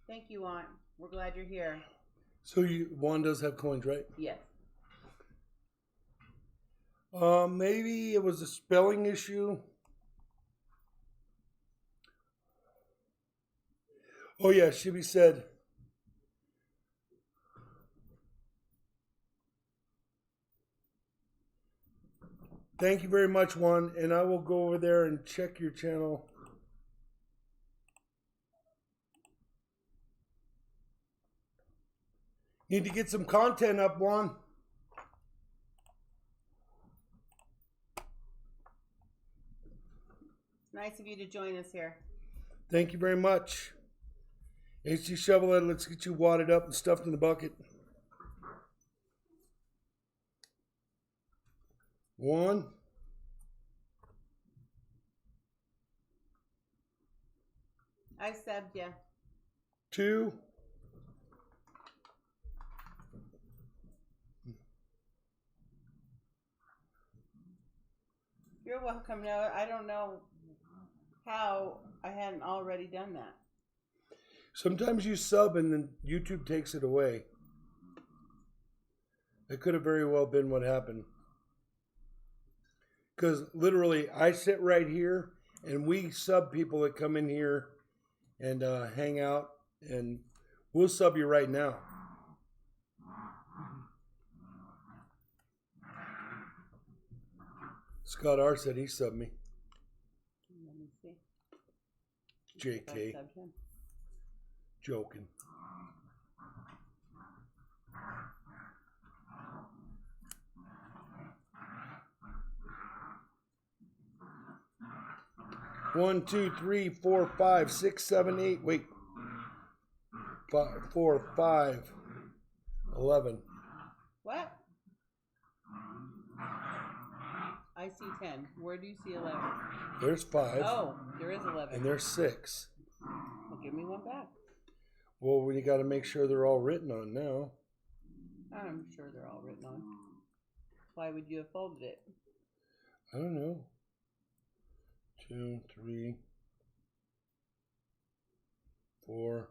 Thank you, Aunt. We're glad you're here. So Juan does have coins, right? Yes. Maybe it was a spelling issue. Oh yeah, Shibby said. Thank you very much, Juan, and I will go over there and check your channel. Need to get some content up, Juan. Nice of you to join us here. Thank you very much. HG Shovelhead, let's get you wadded up and stuffed in the bucket. One. I subbed you. Two. You're welcome. No, I don't know how I hadn't already done that. Sometimes you sub and then YouTube takes it away. It could have very well been what happened. Because literally, I sit right here and we sub people that come in here and hang out, and we'll sub you right now. Scott R said he subbed me. Let me see. JK. Joking. One, two, three, four, five, six, seven, eight. Wait. 5, 4, 5, 11. What? I see 10. Where do you see 11? There's 5. Oh, there is 11. And there's 6. Well, give me one back. Well, we got to make sure they're all written on now. I'm sure they're all written on. Why would you have folded it? I don't know. 2, 3, 4,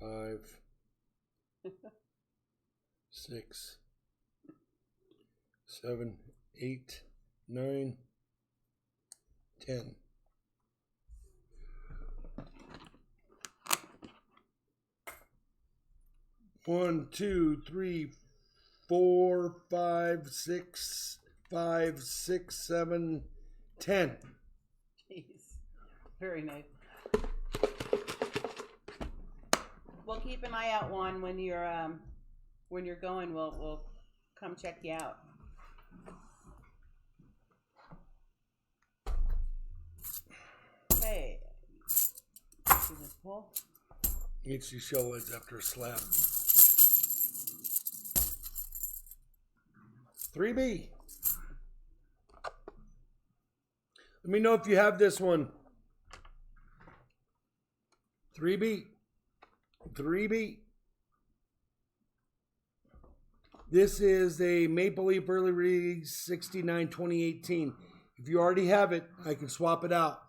5, 6, 7, 8, 9, 10. One, 2, 3, 4, 5, 6, 5, 6, 7, 10. Jeez. Very nice. We'll keep an eye out, Juan, when you're going. We'll come check you out. Okay. See this pull? Eats these shell lids after a slab. 3B. Let me know if you have this one. 3B. 3 beat. This is a Maple Leaf Early Release 69 2018. If you already have it, I can swap it out.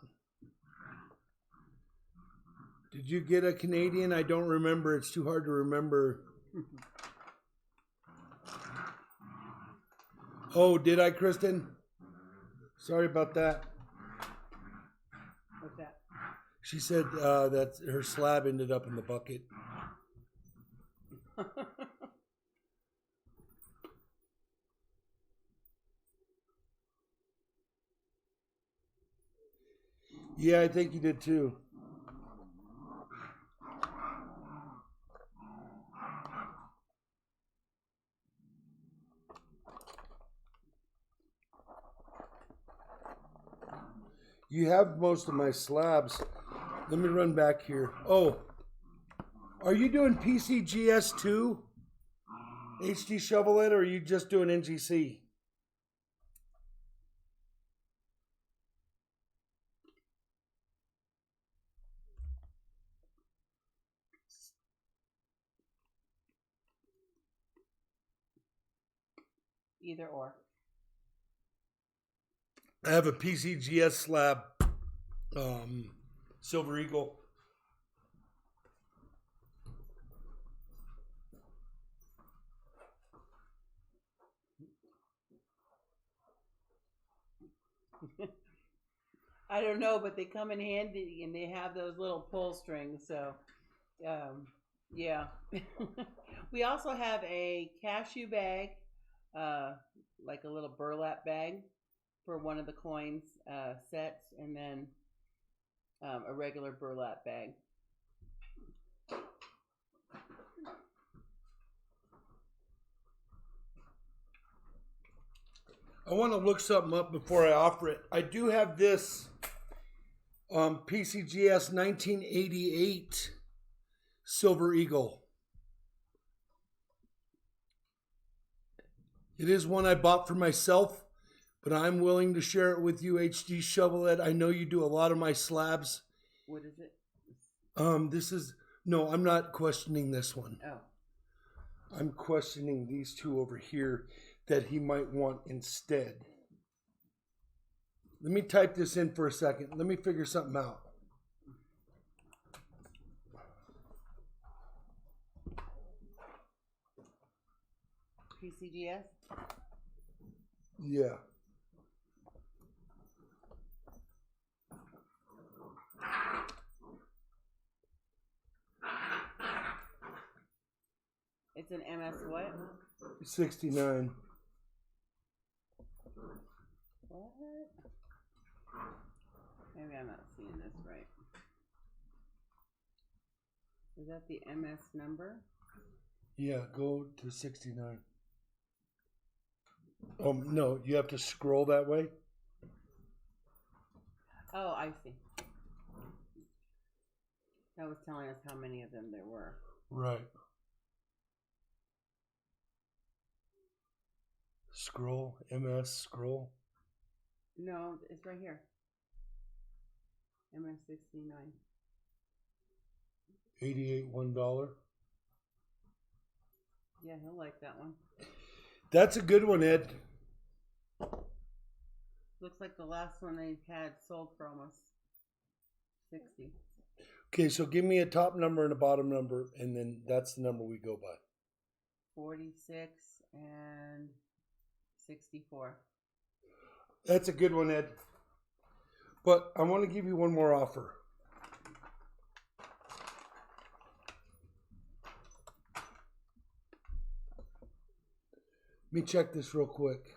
Did you get a Canadian? I don't remember. It's too hard to remember. Oh, did I, Kristen? Sorry about that. What's that? She said that her slab ended up in the bucket. Yeah, I think you did too. You have most of my slabs. Let me run back here. Oh, are you doing PCGS too? HD Shovel It, or are you just doing NGC? Either or. I have a PCGS slab, Silver Eagle. I don't know, but they come in handy and they have those little pull strings. So, yeah. We also have a cashew bag, like a little burlap bag for one of the coins sets, and then a regular burlap bag. I want to look something up before I offer it. I do have this PCGS 1988 Silver Eagle. It is one I bought for myself, but I'm willing to share it with you, HD Shovelhead. I know you do a lot of my slabs. What is it? This is, no, I'm not questioning this one. Oh. I'm questioning these two over here that he might want instead. Let me type this in for a second. Let me figure something out. PCGS? Yeah. It's an MS what? 69. What? Maybe I'm not seeing this right. Is that the MS number? Yeah, go to 69. No, you have to scroll that way. Oh, I see. That was telling us how many of them there were. Right. Scroll, MS, scroll. No, it's right here. MS 69. 88, $1. Yeah, he'll like that one. That's a good one, Ed. Looks like the last one they had sold for almost 60. Okay, so give me a top number and a bottom number, and then that's the number we go by. 46 and 64. That's a good one, Ed. But I want to give you one more offer. Let me check this real quick.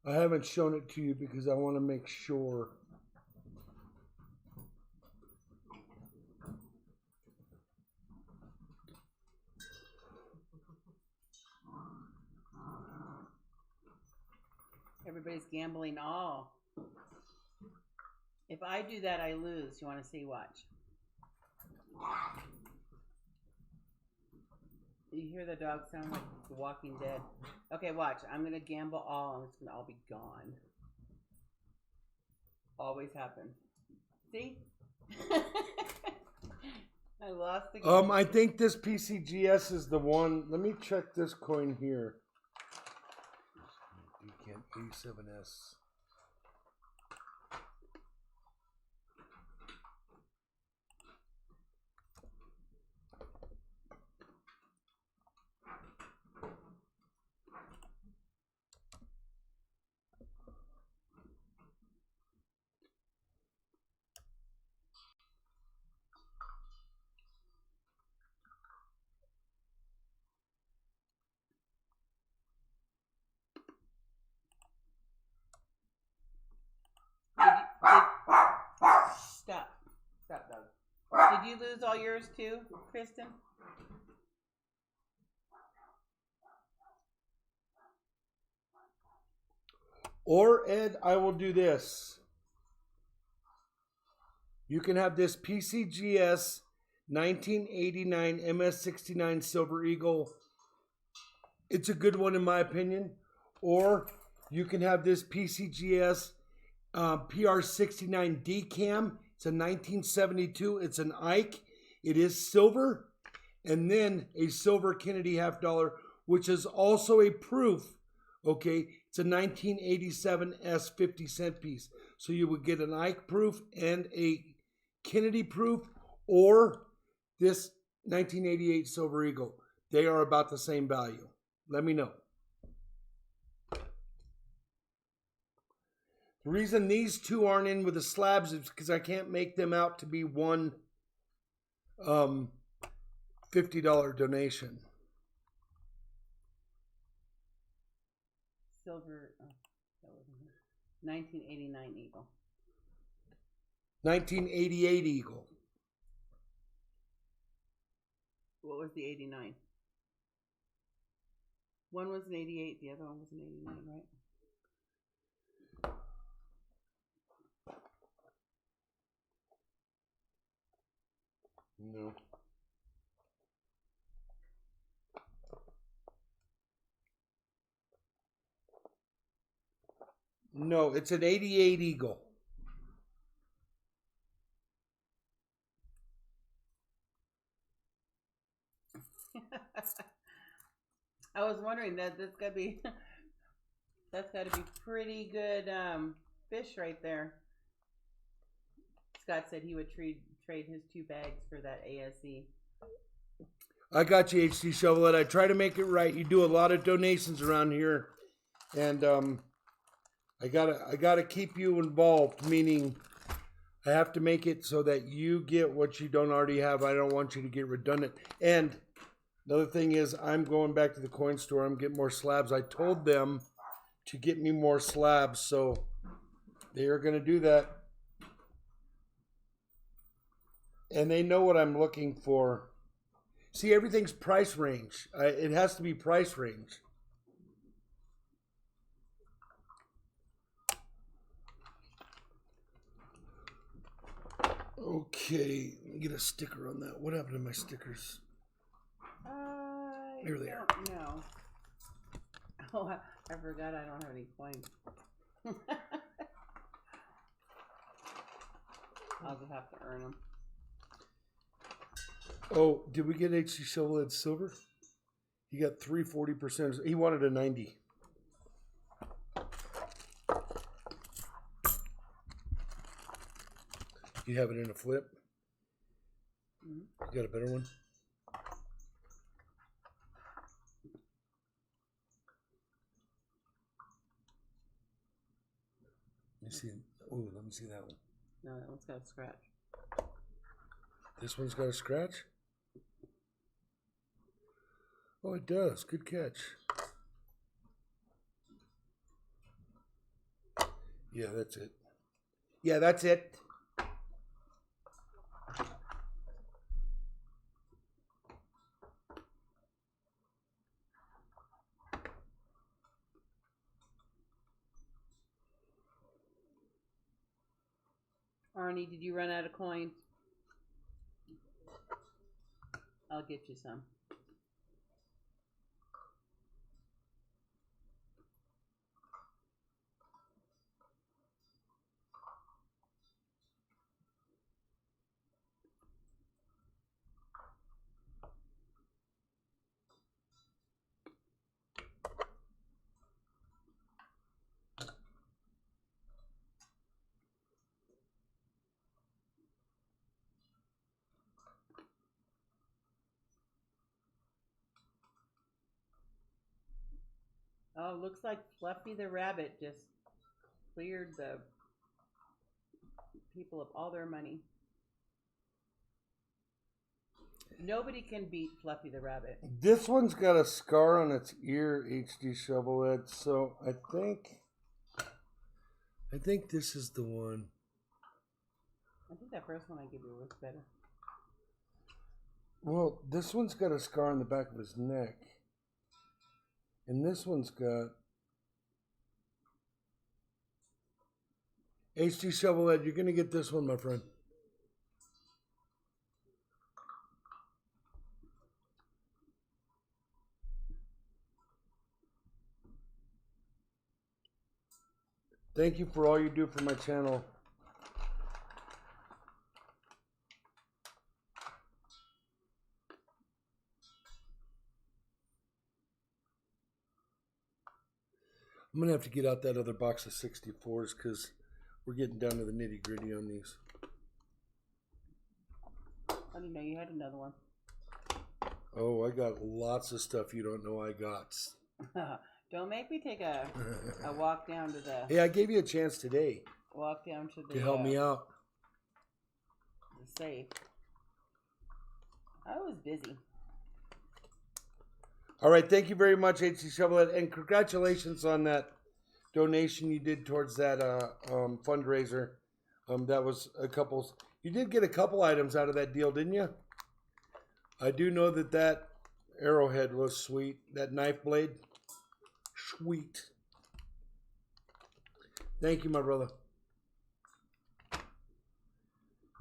I haven't shown it to you because I want to make sure. Everybody's gambling all. If I do that, I lose. You want to see? Watch. You hear the dog sound like The Walking Dead. Okay, watch. I'm going to gamble all, and it's going to all be gone. Always happen. See? I lost again. I think this PCGS is the one. Let me check this coin here. Decant 87S. Stop, dog. Did you lose all yours too, Kristen? Or, Ed, I will do this. You can have this PCGS 1989 MS69 Silver Eagle. It's a good one in my opinion. Or you can have this PCGS PR69 DCAM. It's a 1972. It's an Ike. It is silver. And then a silver Kennedy $half, which is also a proof. Okay, it's a 1987 S 50-cent piece. So you would get an Ike proof and a Kennedy proof, or this 1988 Silver Eagle. They are about the same value. Let me know. The reason these two aren't in with the slabs is because I can't make them out to be one $50 donation. Silver, that wasn't it. 1989 Eagle. 1988 Eagle. What was the 89? One was an 88, the other one was an 89, right? No. No, it's an 88 Eagle. I was wondering that's got to be that's got to be pretty good fish right there. Scott said he would trade his 2 bags for that ASE. I got you, HC Shovelette. I try to make it right. You do a lot of donations around here, and I gotta keep you involved. Meaning, I have to make it so that you get what you don't already have. I don't want you to get redundant. And another thing is, I'm going back to the coin store. I'm getting more slabs. I told them to get me more slabs, so they are going to do that. And they know what I'm looking for. See, everything's price range. It has to be price range. Okay, let me get a sticker on that. What happened to my stickers? Here they are. No. Oh, I forgot I don't have any coins. I'll just have to earn them. Oh, did we get HC Shovelhead silver? He got 340%. He wanted a 90. You have it in a flip? You got a better one? Let me see. Oh, let me see that one. No, that one's got a scratch. This one's got a scratch? Oh, it does. Good catch. Yeah, that's it. Yeah, that's it. Arnie, did you run out of coins? I'll get you some. Oh, looks like Fluffy the Rabbit just cleared the people of all their money. Nobody can beat Fluffy the Rabbit. This one's got a scar on its ear, HD Shovelhead. So I think this is the one. I think that first one I gave you was better. Well, this one's got a scar on the back of his neck. And this one's got... HD Shovelhead, you're going to get this one, my friend. Thank you for all you do for my channel. I'm going to have to get out that other box of 64s because we're getting down to the nitty gritty on these. I didn't know you had another one. Oh, I got lots of stuff you don't know I got. Don't make me take a walk down to the... Hey, I gave you a chance today. Walk down to the... To help me out. The safe. I was busy. All right, thank you very much, HC Shovelhead, and congratulations on that donation you did towards that fundraiser. That was a couple. You did get a couple items out of that deal, didn't you? I do know that arrowhead was sweet. That knife blade, sweet. Thank you, my brother.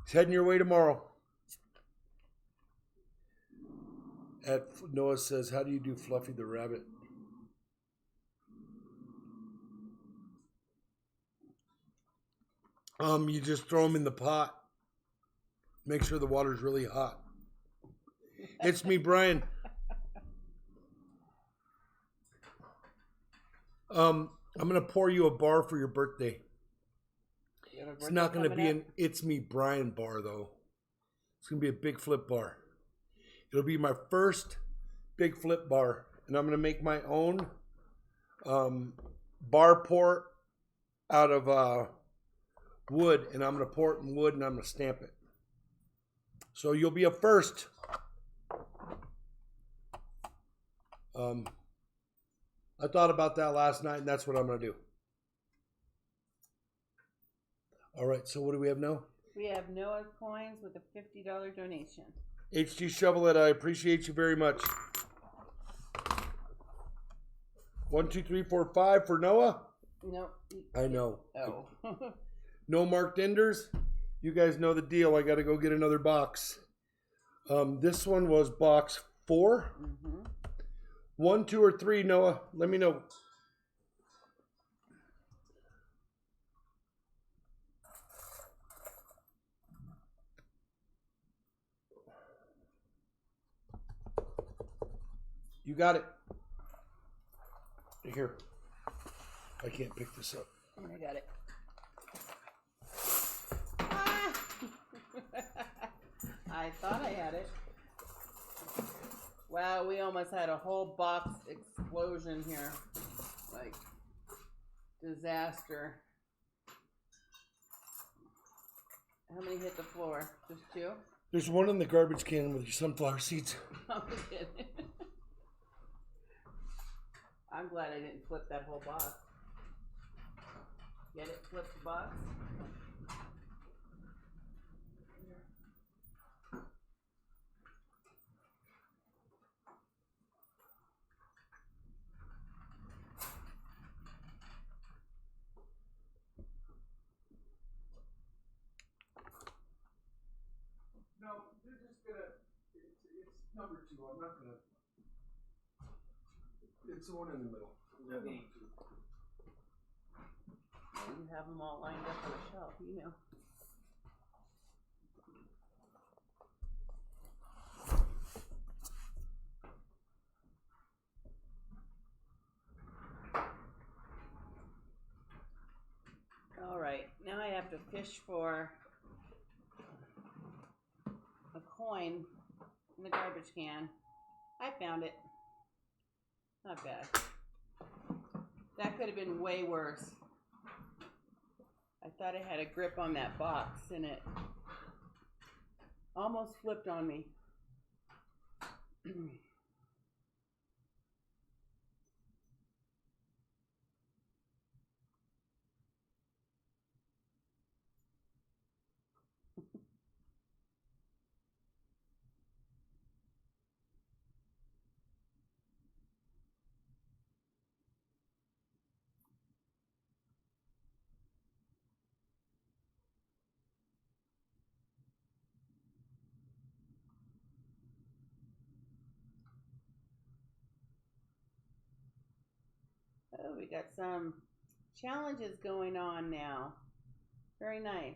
He's heading your way tomorrow. Noah says, how do you do Fluffy the Rabbit? You just throw them in the pot. Make sure the water's really hot. It's me, Brian. I'm gonna pour you a bar for your birthday. It's not gonna be an It's Me Brian bar though. It's gonna be a Big Flip bar. It'll be my first Big Flip bar, and I'm gonna make my own bar port out of wood, and I'm gonna pour it in wood, and I'm gonna stamp it. So you'll be a first. I thought about that last night, and that's what I'm gonna do. All right. So what do we have now? We have Noah coins with a $50 donation. HG Shovelhead, I appreciate you very much. 1, 2, 3, 4, 5 for Noah. Nope. I know. Oh. No marked enders. You guys know the deal. I got to go get another box. This one was box 4. Mm-hmm. 1, 2, or 3, Noah. Let me know. You got it. Here. I can't pick this up. I got it. Ah! I thought I had it. Wow, we almost had a whole box explosion here. Like, disaster. How many hit the floor? Just 2? There's one in the garbage can with your sunflower seeds. I'm kidding. I'm glad I didn't flip that whole box. Get it? Flip the box. Number 2, I'm not gonna. It's the one in the middle. Okay. Well, you have them all lined up on the shelf, you know. All right, now I have to fish for a coin in the garbage can. I found it. Not bad. That could have been way worse. I thought I had a grip on that box and it almost flipped on me. Oh, we got some challenges going on now. Very nice.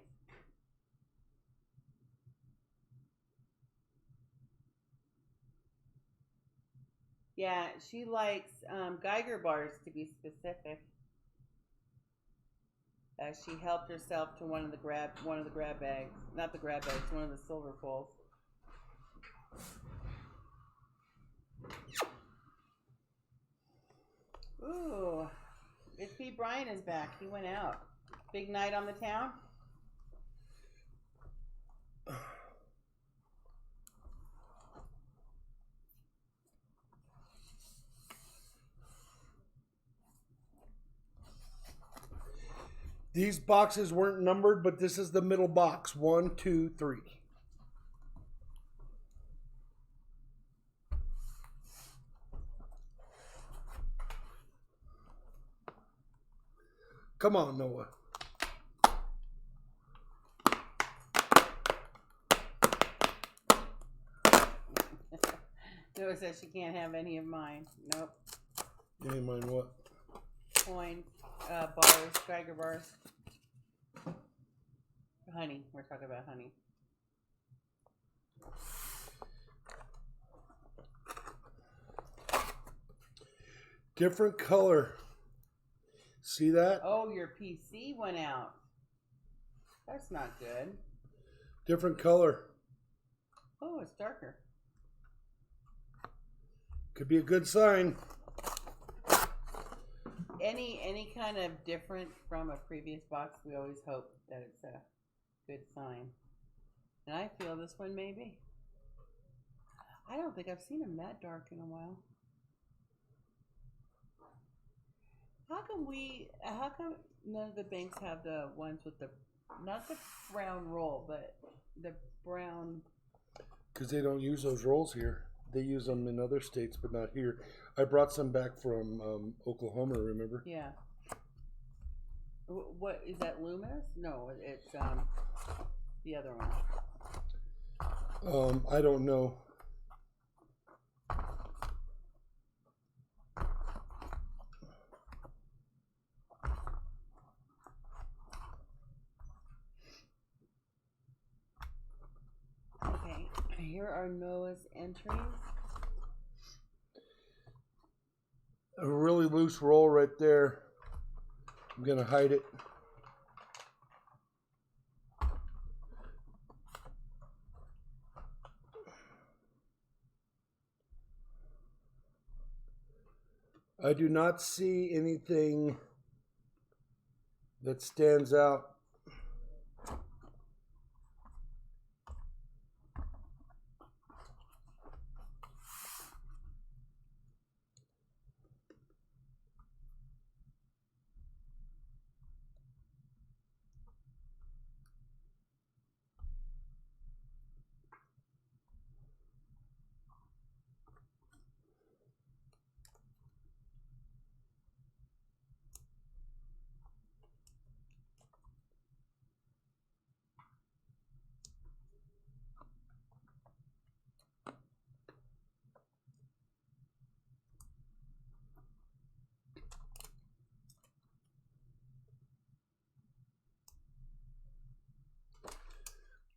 Yeah, she likes Geiger bars, to be specific. She helped herself to one of the grab bags, not the grab bags, one of the silver poles. Ooh, it's P. Brian is back. He went out. Big night on the town. These boxes weren't numbered, but this is the middle box. 1, 2, 3. Come on, Noah. Noah says she can't have any of mine. Nope. Any of mine what? Coins, bars, Geiger bars. Honey. We're talking about honey. Different color. See that? Oh, your PC went out. That's not good. Different color. Oh, it's darker. Could be a good sign. Any kind of different from a previous box, we always hope that it's a good sign. And I feel this one maybe. I don't think I've seen them that dark in a while. How come none of the banks have the ones with the, not the brown roll, but the brown? Because they don't use those rolls here. They use them in other states, but not here. I brought some back from Oklahoma, remember? Yeah. What, is that Loomis? No, it's the other one. I don't know. Okay, here are Noah's entries. A really loose roll right there. I'm going to hide it. I do not see anything that stands out.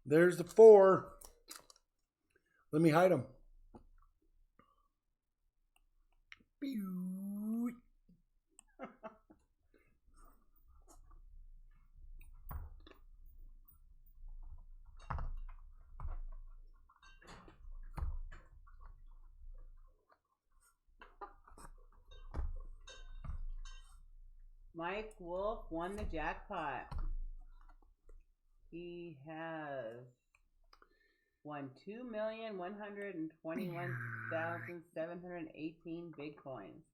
There's the 4. Let me hide them. Mike Wolf won the jackpot. He has won 2,121,718 Bitcoins.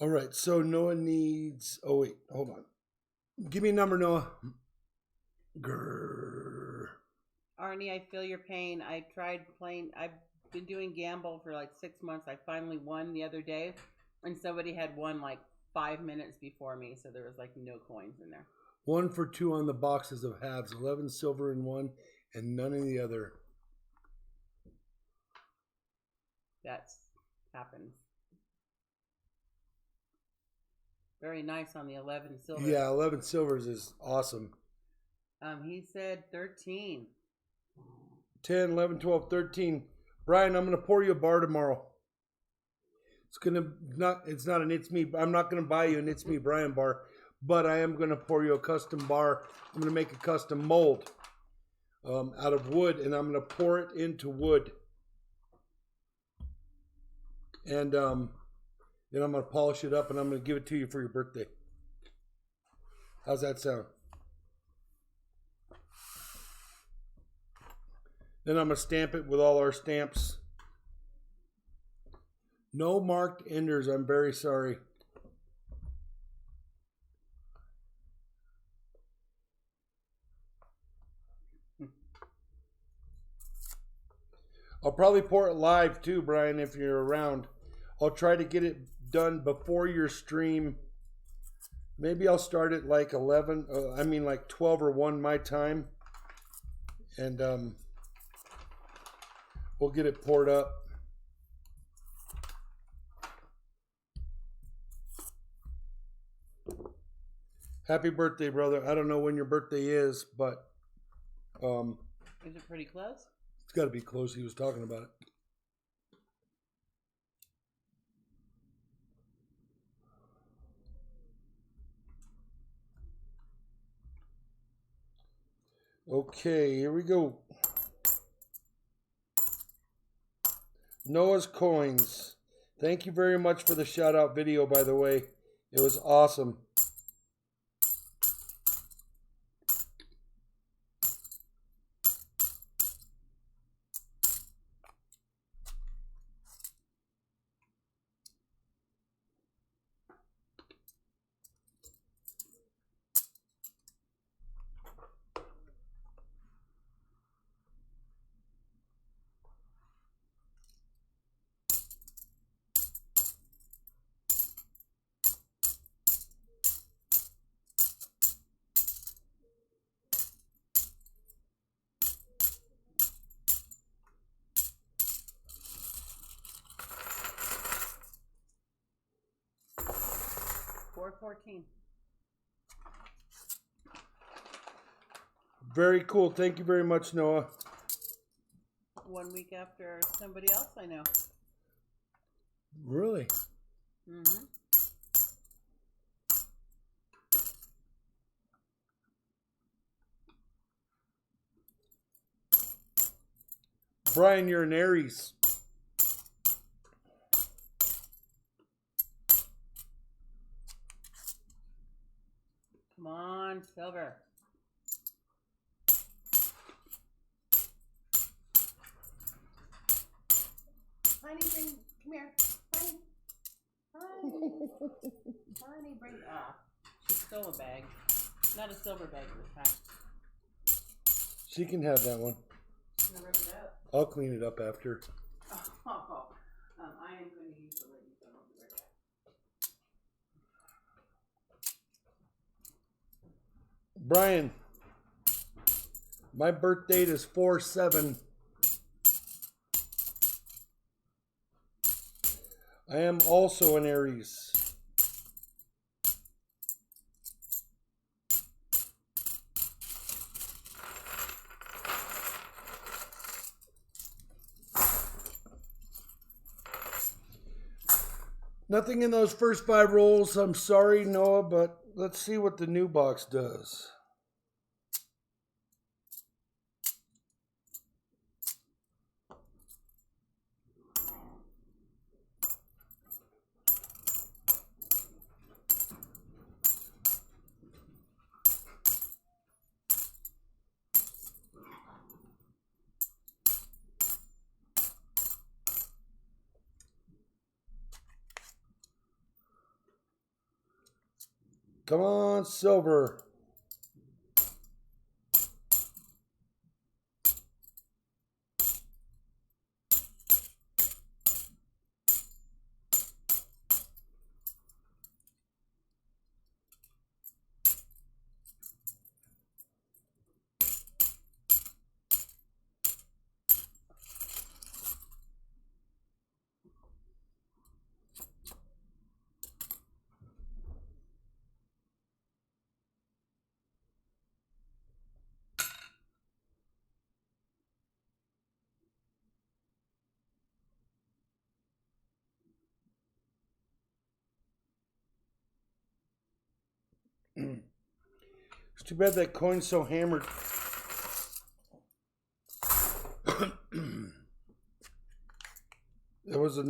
All right, so Noah needs... Oh, wait, hold on. Give me a number, Noah. Grrr. Arnie, I feel your pain. I tried playing... I've been doing Gamble for like 6 months. I finally won the other day, and somebody had won like 5 minutes before me, so there was like no coins in there. 1 for 2 on the boxes of halves. 11 silver in one, and none in the other. That's happens. Very nice on the 11 silver. Yeah, 11 silvers is awesome. He said 13. 10, 11, 12, 13. Brian, I'm going to pour you a bar tomorrow. It's not an It's Me. I'm not going to buy you an It's Me Brian bar, but I am going to pour you a custom bar. I'm going to make a custom mold out of wood, and I'm going to pour it into wood. And then I'm going to polish it up, and I'm going to give it to you for your birthday. How's that sound? Then I'm going to stamp it with all our stamps. No marked enders. I'm very sorry. I'll probably pour it live too, Brian, if you're around. I'll try to get it done before your stream. Maybe I'll start at like 12 or 1 my time. And we'll get it poured up. Happy birthday, brother. I don't know when your birthday is, but is it pretty close? It's got to be close. He was talking about it. Okay, here we go. Noah's Coins. Thank you very much for the shout out video, by the way. It was awesome. $4.14. Very cool. Thank you very much, Noah. 1 week after somebody else I know. Really? Mm-hmm. Brian, you're an Aries. Come on, silver. Honey, come here. Honey. Honey, bring, she stole a bag. Not a silver bag this time. She can have that one. I'm gonna rip it out. I'll clean it up after. I am going to use the lady, so I'll be right back. Brian, my birth date is 4/7. I am also an Aries. Nothing in those first 5 rolls. I'm sorry, Noah, but let's see what the new box does. Come on, silver. It's too bad that coin's so hammered. That was a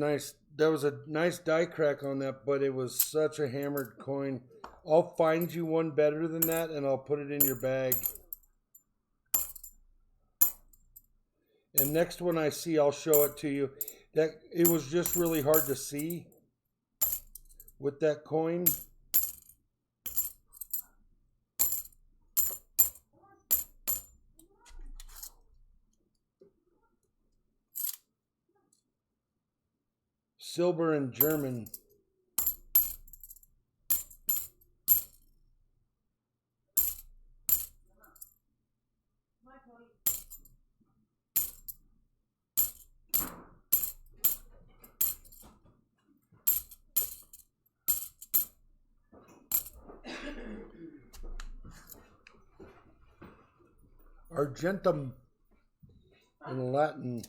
nice die crack on that, but it was such a hammered coin. I'll find you one better than that and I'll put it in your bag. And next one I see, I'll show it to you. That it was just really hard to see with that coin. Silver and German. Argentum in Latin.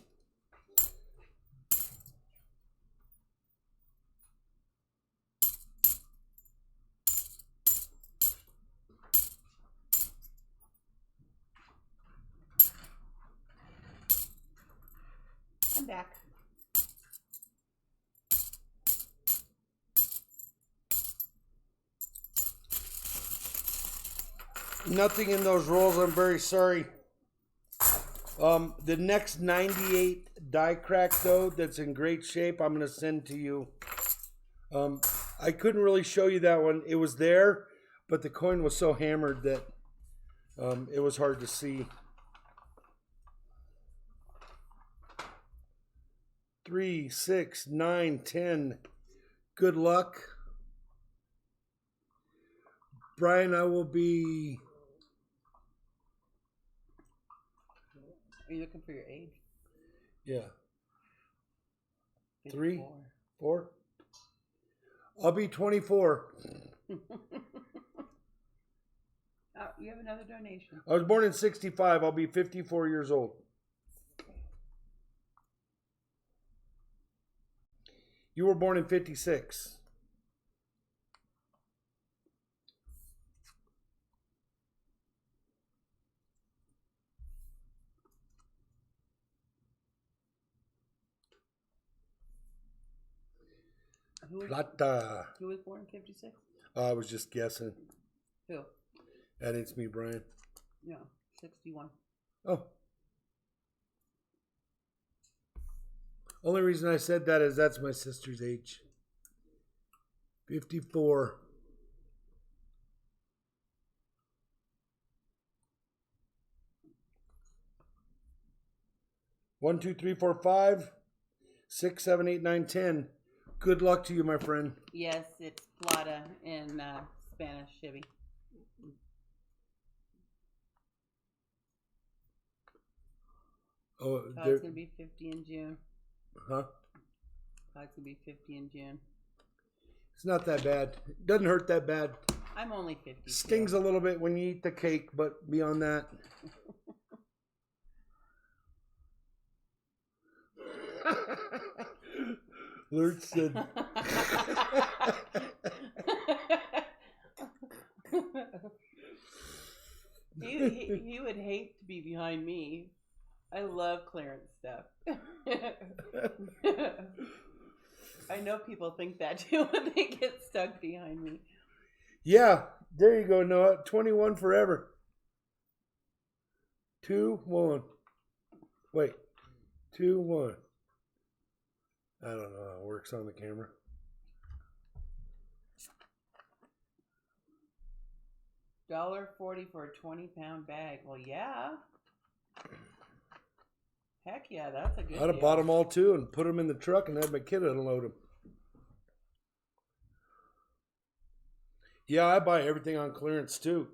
I'm back. Nothing in those rolls. I'm very sorry. The next 98 die crack though, that's in great shape, I'm gonna send to you. I couldn't really show you that one. It was there, but the coin was so hammered that it was hard to see. 3, 6, 9, 10. Good luck. Brian, I will be... Are you looking for your age? Yeah. 54. 3, 4. I'll be 24. You have another donation. I was born in 65. I'll be 54 years old. You were born in 56. Plata. Who was born in 56? I was just guessing. Who? That ain't me, Brian. No, 61. Oh. Only reason I said that is that's my sister's age. 54. One, 2, 3, 4, 5, 6, 7, 8, 9, 10. Good luck to you, my friend. Yes, it's plata in Spanish, Chevy. Oh, Todd's going to be 50 in June. Huh? Todd's going to be 50 in June. It's not that bad. It doesn't hurt that bad. I'm only 50. Stings a little bit when you eat the cake, but beyond that. Lurch said, He would hate to be behind me. I love clearance stuff. I know people think that too when they get stuck behind me. Yeah, there you go, Noah. 21 forever. 2, 1. Wait. 2, 1. I don't know how it works on the camera. $1.40 for a 20-pound bag. Well, yeah. Heck yeah, that's a good I'd have bought them all too and put them in the truck and had my kid unload them. Yeah, I buy everything on clearance too.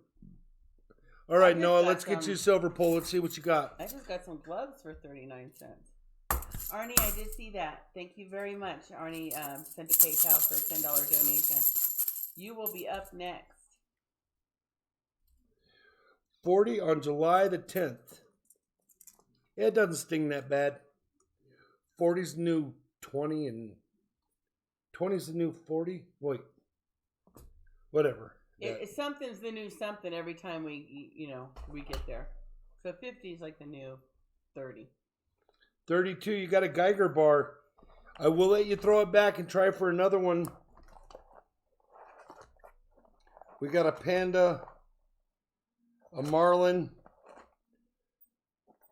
All right, Noah, let's get you a silver pole. Let's see what you got. I just got some gloves for 39 cents. Arnie, I did see that. Thank you very much. Arnie sent a PayPal for a $10 donation. You will be up next. 40 on July the 10th. Yeah, it doesn't sting that bad. 40's the new 20 and 20's the new 40. Wait. Whatever. Something's the new something every time we get there. So 50 is like the new 30. 32, you got a Geiger bar. I will let you throw it back and try for another one. We got a panda, a marlin,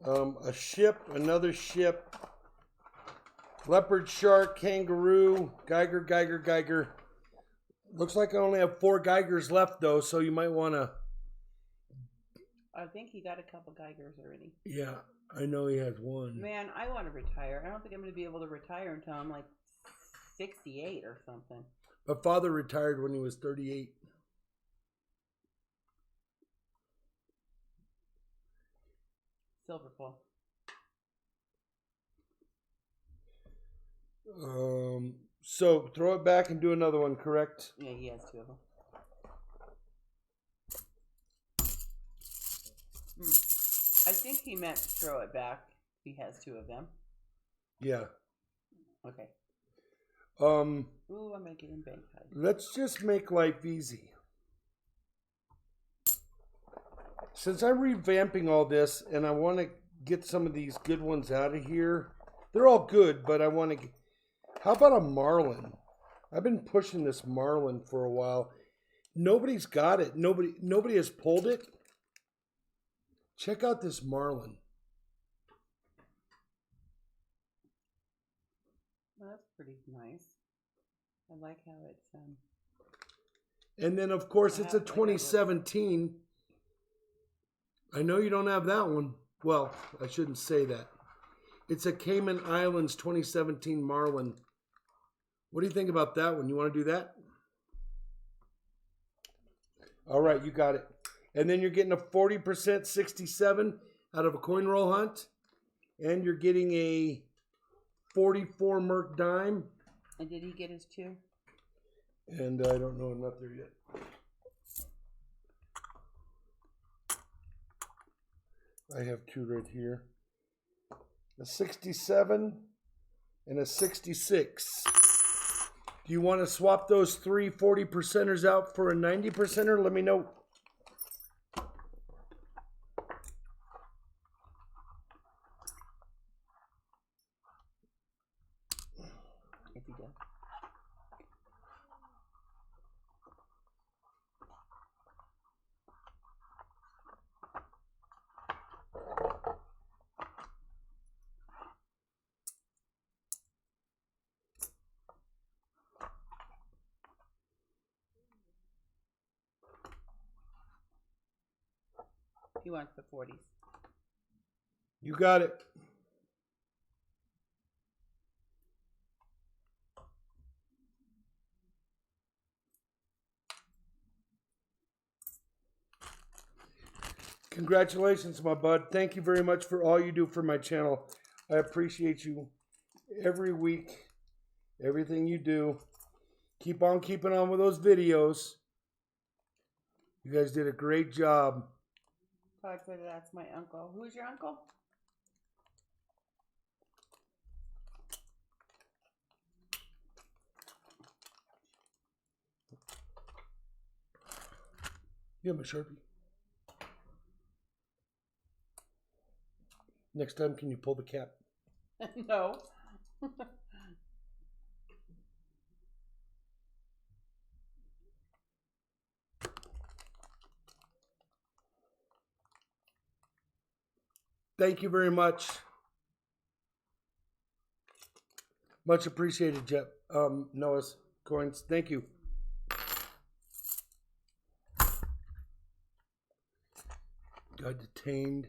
a ship, another ship, leopard, shark, kangaroo, Geiger. Looks like I only have 4 Geigers left though, so you might want to. I think he got a couple Geigers already. Yeah, I know he has one. Man, I want to retire. I don't think I'm going to be able to retire until I'm like 68 or something. My father retired when he was 38. Silver pole. So throw it back and do another one, correct? Yeah, he has 2 of them. I think he meant throw it back. He has 2 of them. Yeah. Okay. Ooh, I'm gonna get in bank high. Let's just make life easy. Since I'm revamping all this and I want to get some of these good ones out of here. They're all good, but I want to. How about a marlin? I've been pushing this marlin for a while. Nobody's got it. Nobody has pulled it. Check out this marlin. Well, that's pretty nice. I like how it's And then of course it's a 2017. I know you don't have that one. Well, I shouldn't say that. It's a Cayman Islands 2017 marlin. What do you think about that one? You want to do that? All right, you got it. And then you're getting a 40% 67 out of a coin roll hunt. And you're getting a 44 Merc dime. And did he get his 2? And I don't know, I'm not there yet. I have 2 right here. A 67 and a 66. Do you want to swap those 3 40%ers out for a 90%er? Let me know. If he does. He wants the 40s. You got it. Congratulations, my bud. Thank you very much for all you do for my channel. I appreciate you every week. Everything you do. Keep on keeping on with those videos. You guys did a great job. Todd said that's my uncle. Who's your uncle? You have a Sharpie. Next time, can you pull the cap? No. Thank you very much. Much appreciated, Jeff. Noah's coins. Thank you. Got detained.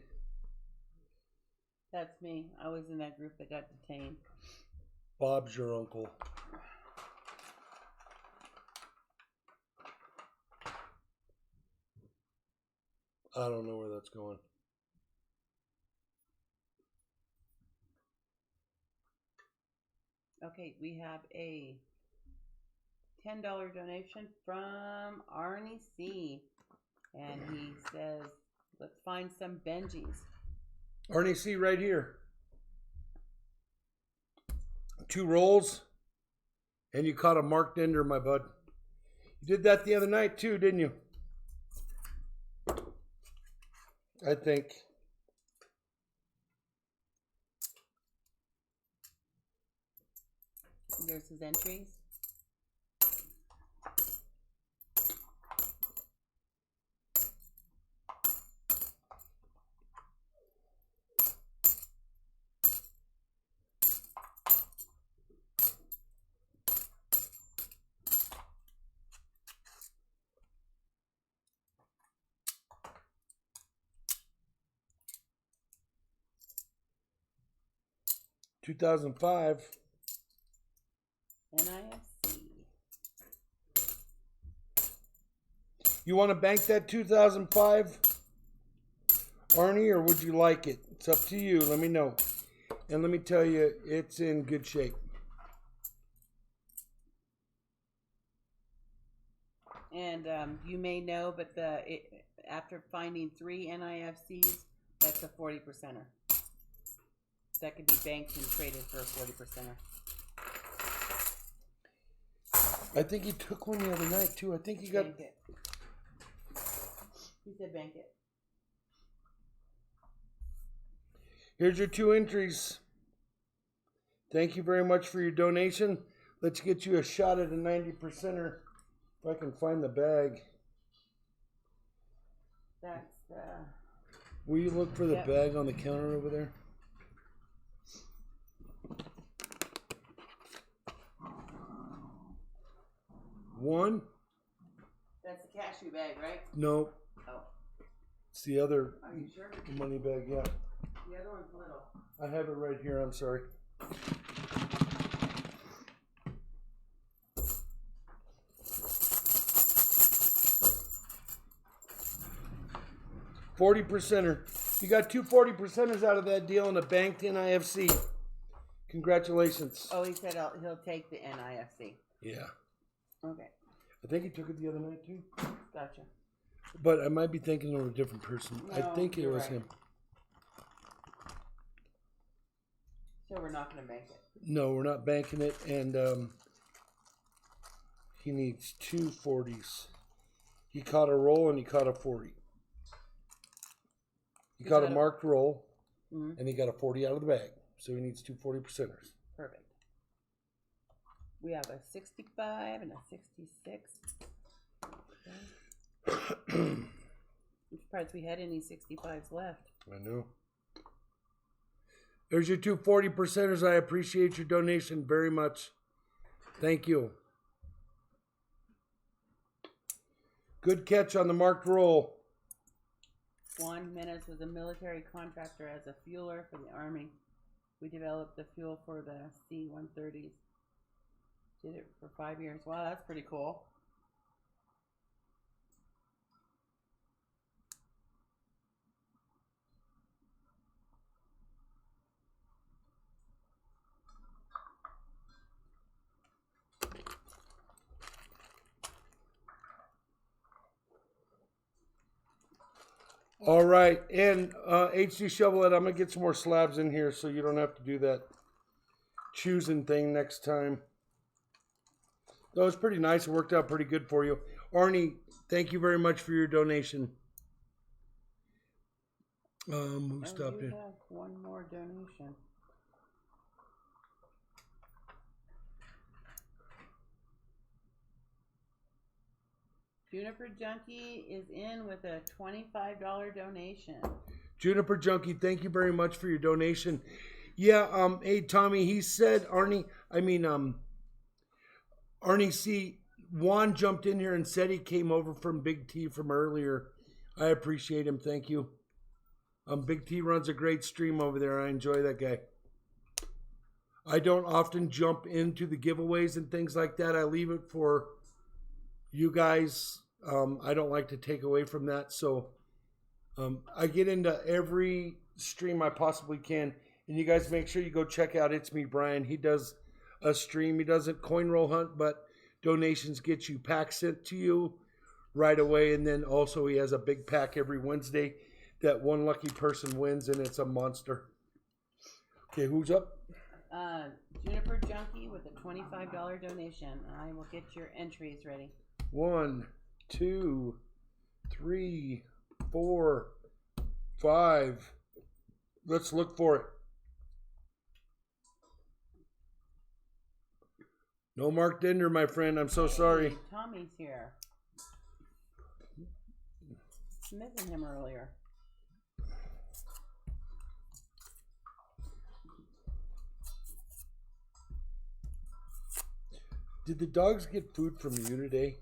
That's me. I was in that group that got detained. Bob's your uncle. I don't know where that's going. Okay, we have a $10 donation from Arnie C. And he says, let's find some Benjis. Arnie C right here. 2 rolls. And you caught a marked ender, my bud. You did that the other night too, didn't you? I think. There's his entries. $2,005. NIFC. You want to bank that $2,005, Arnie, or would you like it? It's up to you. Let me know. And let me tell you, it's in good shape. And you may know, but after finding 3 NIFCs, that's a 40%er. That could be banked and traded for a 40%er. I think he took one the other night too. I think he got. Bank it. He said bank it. Here's your 2 entries. Thank you very much for your donation. Let's get you a shot at a 90%er. If I can find the bag. That's Will you look for the bag on the counter over there? One? That's the cashew bag, right? No. Oh. It's the other Are you sure? money bag, yeah. The other one's little. I have it right here, I'm sorry. $40%er. You got 2 40%ers out of that deal in a banked NIFC. Congratulations. Oh, he said he'll take the NIFC. Yeah. Okay. I think he took it the other night too. Gotcha. But I might be thinking of a different person. No, I think it was right. him. So we're not going to bank it. No, we're not banking it. And he needs 2 40s. He caught a roll and he caught a 40. He caught a marked roll and he got a 40 out of the bag. So he needs 2 40%ers. Perfect. We have a 65 and a 66. Okay. I'm surprised we had any 65s left. I know. There's your 2 40%ers. I appreciate your donation very much. Thank you. Good catch on the marked roll. Juan Menace was a military contractor as a fueler for the Army. We developed the fuel for the C-130s. Did it for 5 years. Wow, that's pretty cool. All right, and HD Shovelette, I'm going to get some more slabs in here so you don't have to do that choosing thing next time. That was pretty nice. It worked out pretty good for you. Arnie, thank you very much for your donation. Who stopped you it? have one more donation. Juniper Junkie is in with a $25 donation. Juniper Junkie, thank you very much for your donation. Yeah, hey Tommy, he said Arnie C. Juan jumped in here and said he came over from Big T from earlier. I appreciate him, thank you. Big T runs a great stream over there. I enjoy that guy. I don't often jump into the giveaways and things like that. I leave it for you guys. I don't like to take away from that. So I get into every stream I possibly can. And you guys make sure you go check out It's Me Brian. He does a stream. He doesn't coin roll hunt, but donations get you packs sent to you right away. And then also he has a big pack every Wednesday that one lucky person wins, and it's a monster. Okay, who's up? Juniper Junkie with a $25 donation. I will get your entries ready. 1, 2, 3, 4, 5. Let's look for it. No Mark Dender, my friend. I'm so sorry. Tommy's here. Missing him earlier. Did the dogs get food from you today?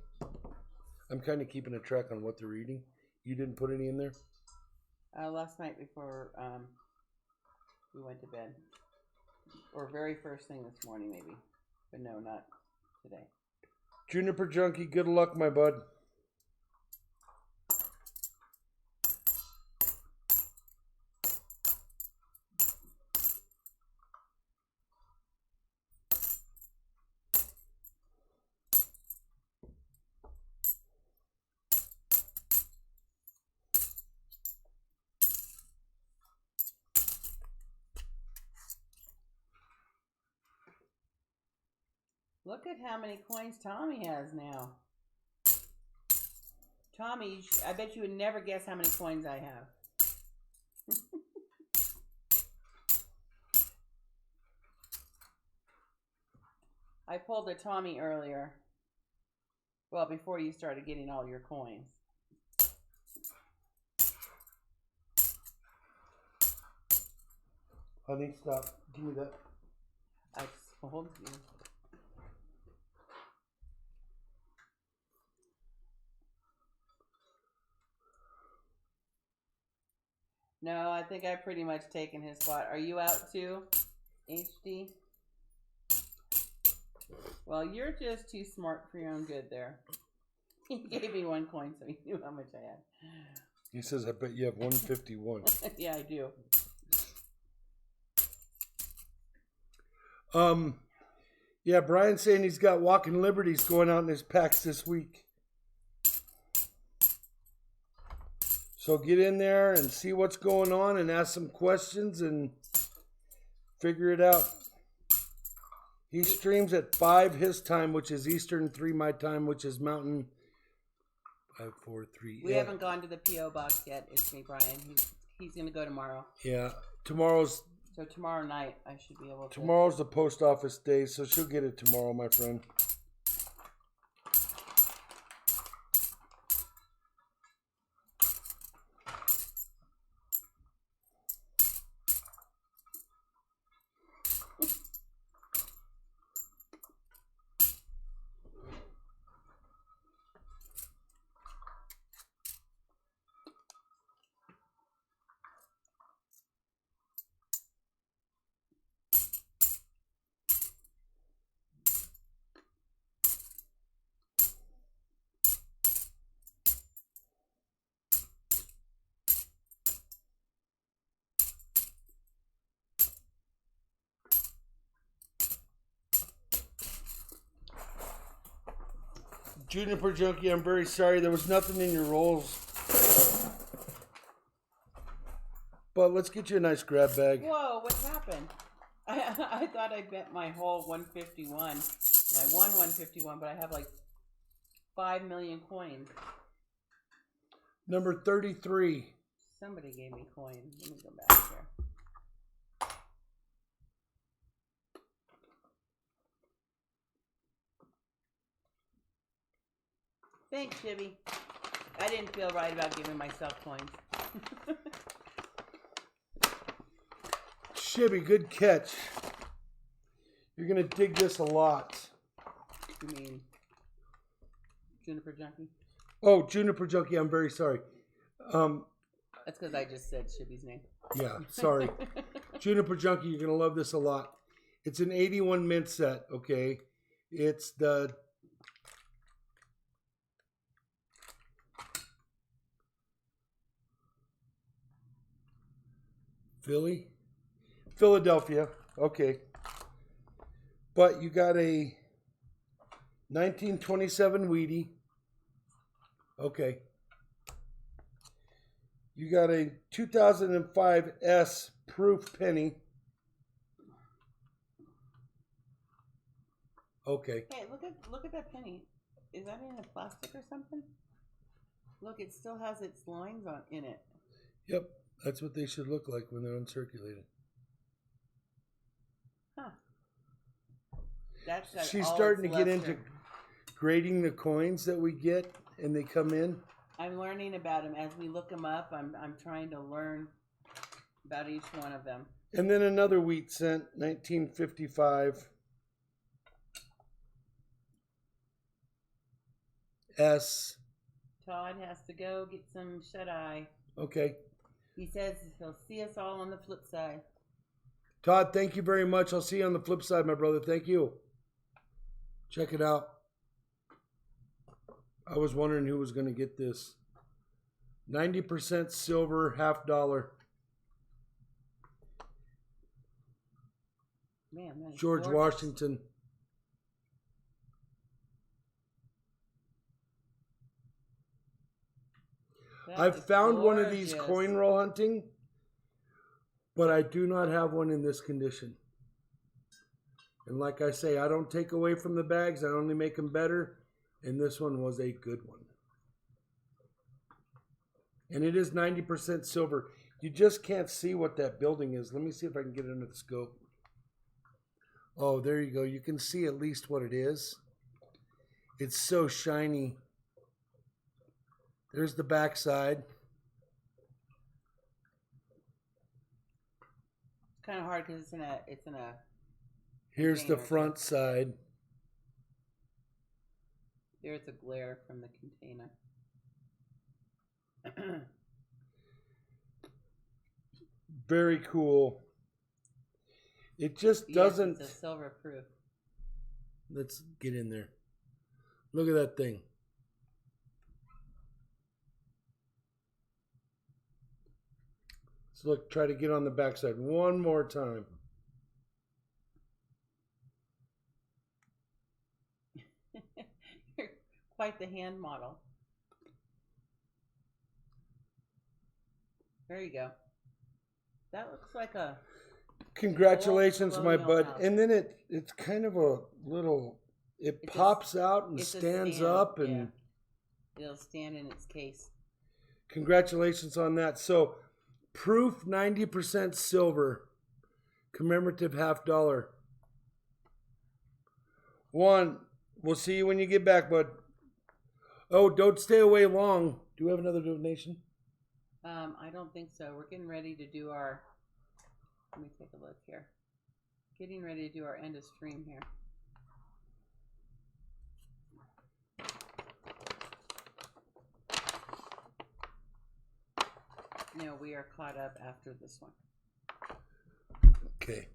I'm kind of keeping a track on what they're eating. You didn't put any in there? Last night before we went to bed. Or very first thing this morning, maybe. But no, not today. Juniper Junkie, good luck, my bud. Look at how many coins Tommy has now. Tommy, I bet you would never guess how many coins I have. I pulled a Tommy earlier. Well, before you started getting all your coins. Honey, stop. Give me that. I told you. No, I think I've pretty much taken his spot. Are you out too, HD? Well, you're just too smart for your own good there. He gave me 1 coin, so he knew how much I had. He says, I bet you have 151. Yeah, I do. Yeah, Brian's saying he's got Walking Liberties going out in his packs this week. So get in there and see what's going on and ask some questions and figure it out. He streams at 5 his time, which is Eastern, 3 my time, which is Mountain. 5, 4, 3. We haven't gone to the P.O. box yet. It's me, Brian. He's going to go tomorrow. Yeah, tomorrow's... So tomorrow night, I should be able to... Tomorrow's the post office day, so she'll get it tomorrow, my friend. Juniper Junkie, I'm very sorry. There was nothing in your rolls. But let's get you a nice grab bag. Whoa, what happened? I thought I bet my whole 151. And I won 151, but I have like 5 million coins. Number 33. Somebody gave me coins. Let me go back here. Thanks, Shibby. I didn't feel right about giving myself coins. Shibby, good catch. You're going to dig this a lot. You mean Juniper Junkie? Oh, Juniper Junkie, I'm very sorry. That's because I just said Shibby's name. Yeah, sorry. Juniper Junkie, you're going to love this a lot. It's an 81 mint set, okay? It's the... Philadelphia, okay. But you got a 1927 Wheatie. Okay. You got a 2005 S Proof Penny. Okay. Hey, look at that penny. Is that in a plastic or something? Look, it still has its lines in it. Yep, that's what they should look like when they're uncirculated. Huh. That's She's starting to get into grading the coins that we get and they come in. I'm learning about them as we look them up. I'm trying to learn about each one of them. And then another wheat cent, 1955 S. Todd has to go get some shut-eye. Okay. He says he'll see us all on the flip side. Todd, thank you very much. I'll see you on the flip side, my brother. Thank you. Check it out. I was wondering who was going to get this. 90% silver, $50. Man, George gorgeous. Washington. I've found one of these coin roll hunting, but I do not have one in this condition. And like I say, I don't take away from the bags. I only make them better. And this one was a good one. And it is 90% silver. You just can't see what that building is. Let me see if I can get it under the scope. Oh, there you go. You can see at least what it is. It's so shiny. There's the back side. It's kind of hard because it's in a. Here's the front side. There's a glare from the container. Very cool. It just doesn't. It's a silver proof. Let's get in there. Look at that thing. So look, try to get on the backside one more time. You're quite the hand model. There you go. That looks like a... Congratulations, my bud. house. And then it's kind of a little... It pops out and stands up. And yeah. It'll stand in its case. Congratulations on that. So, proof 90% silver. Commemorative $50. Juan, we'll see you when you get back, bud. Oh, don't stay away long. Do we have another donation? I don't think so. We're getting ready to do our... Let me take a look here. Getting ready to do our end of stream here. No, we are caught up after this one. Okay.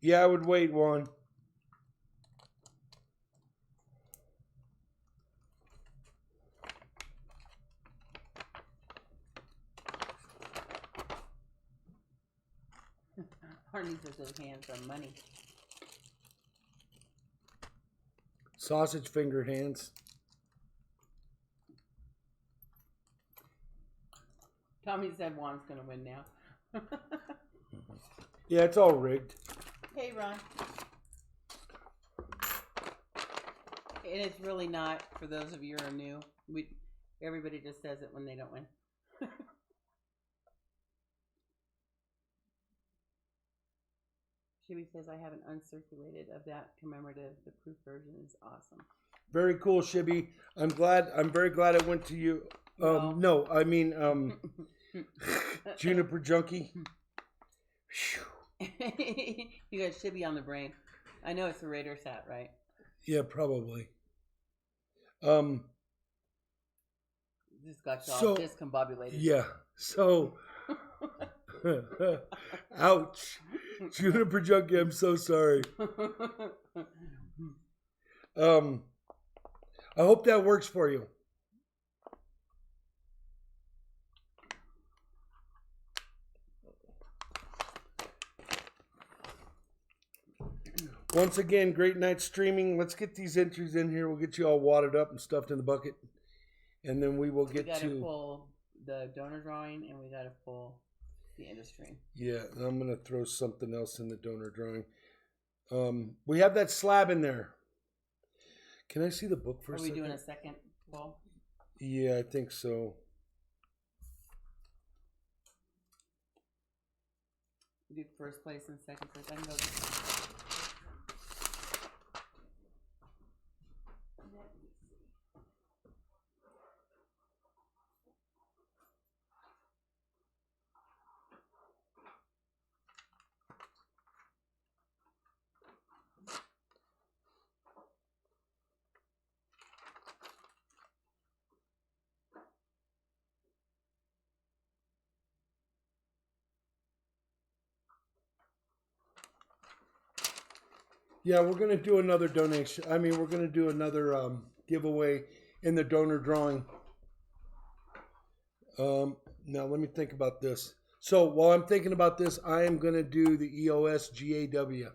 Yeah, I would wait, Juan. Barney says his hands are money. Sausage finger hands. Tommy said Juan's going to win now. Yeah, it's all rigged. Hey, Ron. And it's really not, for those of you who are new. Everybody just says it when they don't win. Shibby says, I have an uncirculated of that commemorative. The proof version is awesome. Very cool, Shibby. I'm very glad it went to you. No, I mean, Juniper Junkie. You got Shibby on the brain. I know it's the Raiders hat, right? Yeah, probably. Just got you all discombobulated. Yeah. So, ouch. Juniper Junkie, I'm so sorry. I hope that works for you. Once again, great night streaming. Let's get these entries in here. We'll get you all wadded up and stuffed in the bucket. And then we will get we gotta pull the donor drawing, and we got to pull the industry. Yeah, and I'm going to throw something else in the donor drawing. We have that slab in there. Can I see the book for a second? Are we doing a second pull? Yeah, I think so. Do first place and second place. I can go. Yeah, we're going to do another donation. I mean, we're going to do another giveaway in the donor drawing. Now, let me think about this. So, while I'm thinking about this, I am going to do the EOS GAW.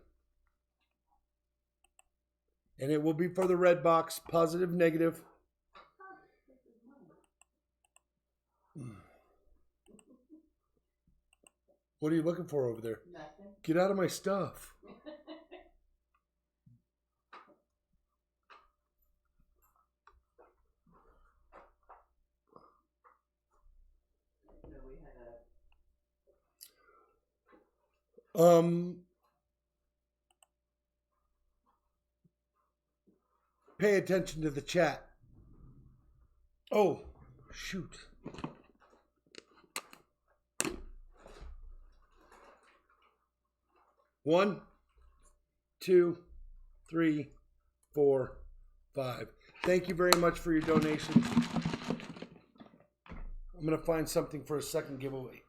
And it will be for the red box, positive, negative. What are you looking for over there? Nothing. Get out of my stuff. Pay attention to the chat. Oh, shoot. One, 2, 3, 4, 5. Thank you very much for your donation. I'm going to find something for a second giveaway.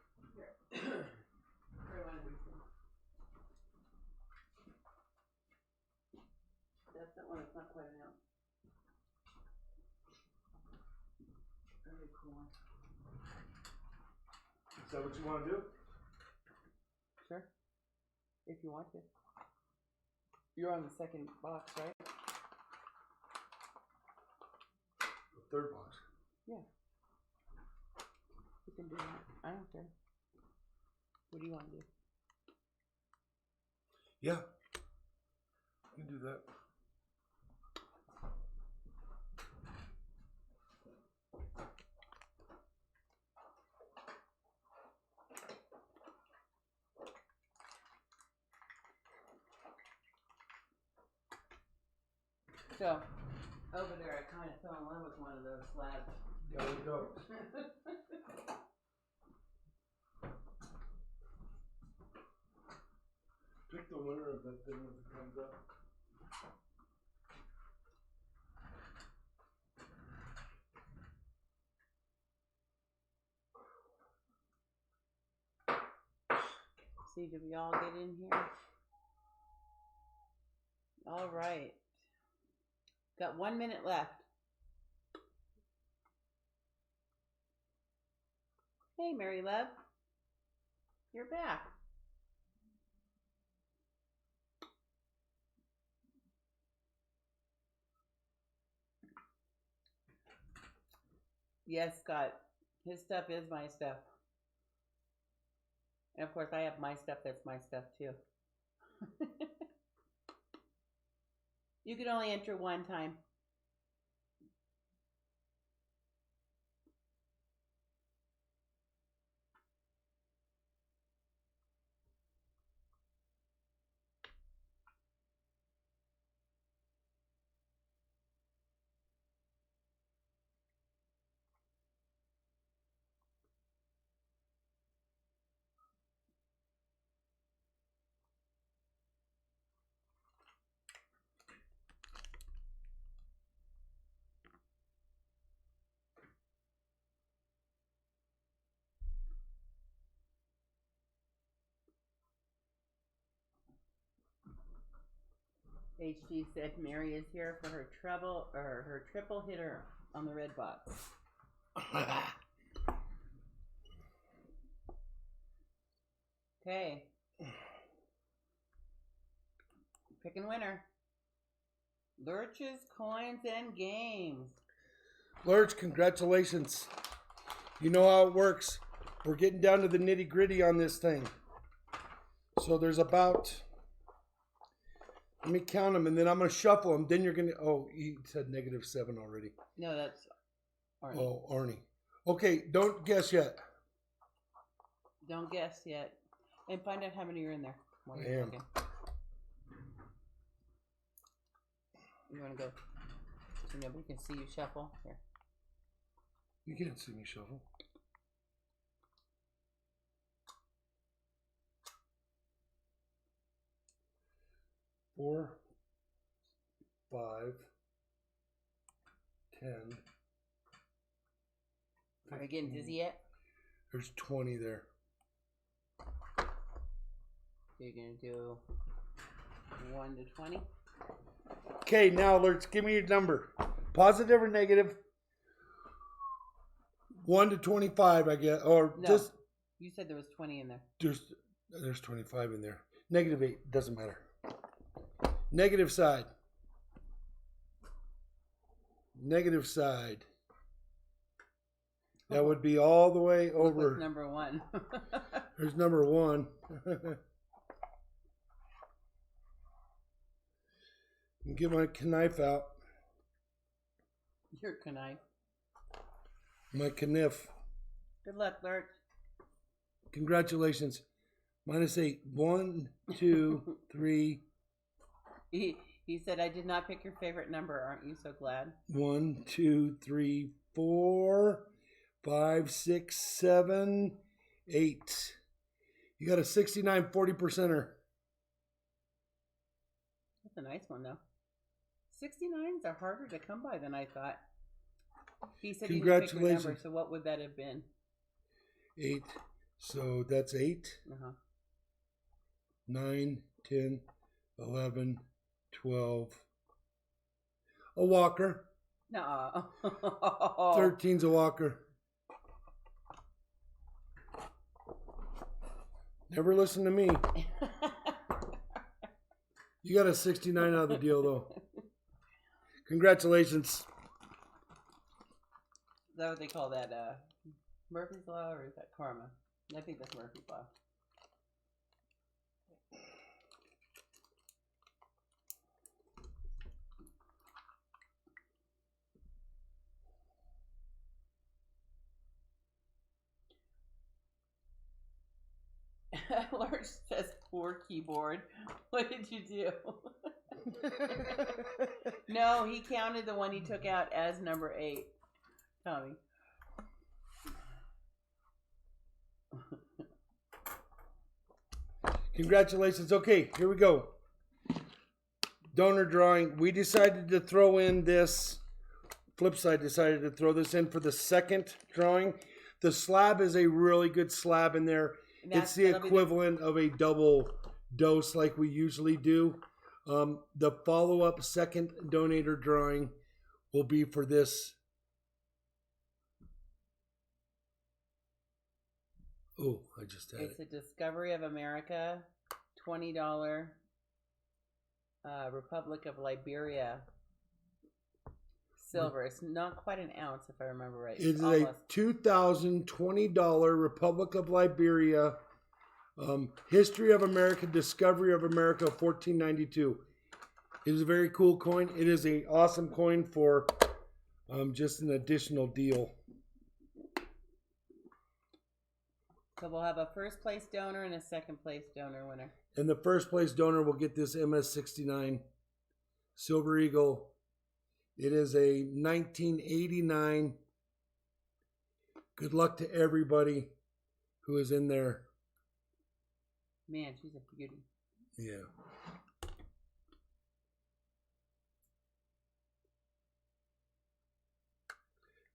That's that one. It's not quite an ounce. Very cool. Is that what you want to do? Sure. If you want to. You're on the second box, right? The third box. Yeah. You can do that. I don't care. What do you want to do? Yeah. You can do that. So, over there, I kind of fell in love with one of those slabs. There we go. Pick the winner of that thing when it comes up. See, did we all get in here? All right. Got 1 minute left. Hey, Mary Love. You're back. Yes, Scott. His stuff is my stuff. And of course, I have my stuff that's my stuff too. You can only enter one time. HG said Mary is here for her treble or her triple hitter on the red box. Okay. Picking winner. Lurches, coins, and games. Lurch, congratulations. You know how it works. We're getting down to the nitty gritty on this thing. So there's about, let me count them, and then I'm going to shuffle them. Then you're going to, oh, he said -7 already. No, that's Arnie. Oh, Arnie. Okay, don't guess yet. Don't guess yet. And find out how many are in there. I am. You want to go so nobody can see you shuffle? Here. You can't see me shuffle. Four, 5, 10. Are you getting dizzy yet? There's 20 there. You're going to do 1 to 20. Okay, now let's give me your number. Positive or negative? 1 to 25, I guess. Or No, just you said there was 20 in there. there's 25 in there. -8, doesn't matter. Negative side. Negative side. That would be all the way over. Look, number 1. There's number 1. Get my knife out. Your knife. My kniff. Good luck, Lurch. Congratulations. -8. 1, 2, 3. He said, I did not pick your favorite number. Aren't you so glad? 1, 2, 3, 4, 5, 6, 7, 8. You got a 69 40%er. That's a nice one, though. 69s are harder to come by than I thought. He said he didn't pick your number, so what would that have been? 8. So that's 8. 9, 10, 11, 12. A walker. No. 13's a walker. Never listen to me. You got a 69 out of the deal, though. Congratulations. Is that what they call that? Murphy's Law, or is that karma? I think that's Murphy's Law. Large says, poor keyboard. What did you do? No, he counted the one he took out as number 8. Tommy. Congratulations. Okay, here we go. Donor drawing. We decided to throw in this. Flip side decided to throw this in for the second drawing. The slab is a really good slab in there. It's the equivalent of a double dose like we usually do. The follow-up second donator drawing will be for this. Oh, I just had It's a Discovery of America, $20 Republic of Liberia silver. It's not quite an ounce, if I remember right. It's a $2,020 Republic of Liberia History of America, Discovery of America, 1492. It is a very cool coin. It is an awesome coin for just an additional deal. So we'll have a first place donor and a second place donor winner. And the first place donor will get this MS69 Silver Eagle. It is a 1989. Good luck to everybody who is in there. Man, she's a beauty. Yeah.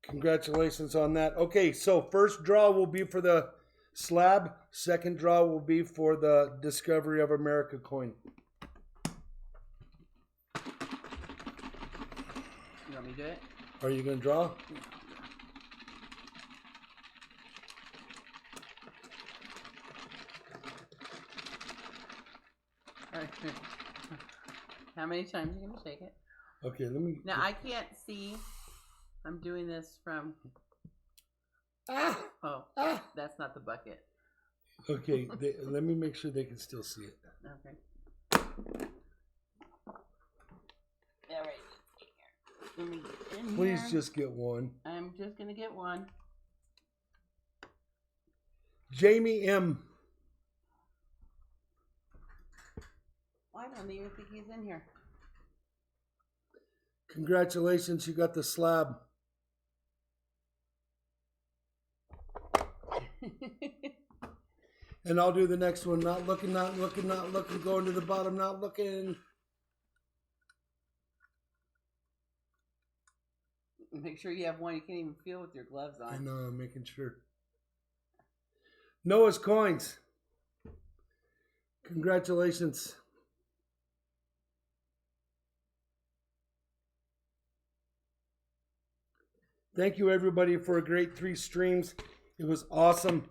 Congratulations on that. Okay, so first draw will be for the slab. Second draw will be for the Discovery of America coin. You want me to do it? Are you going to draw? All right. How many times are you going to shake it? Okay, let me... Now, I can't see. I'm doing this from... Oh, that's not the bucket. Okay, let me make sure they can still see it. Okay. All right. Let me get in Please here. just get one. I'm just going to get one. Jamie M. I don't even think he's in here. Congratulations, you got the slab. And I'll do the next one. Not looking, not looking, not looking. Going to the bottom, not looking. Make sure you have one you can't even feel with your gloves on. I know, I'm making sure. Noah's coins. Congratulations. Thank you, everybody, for a great 3 streams. It was awesome.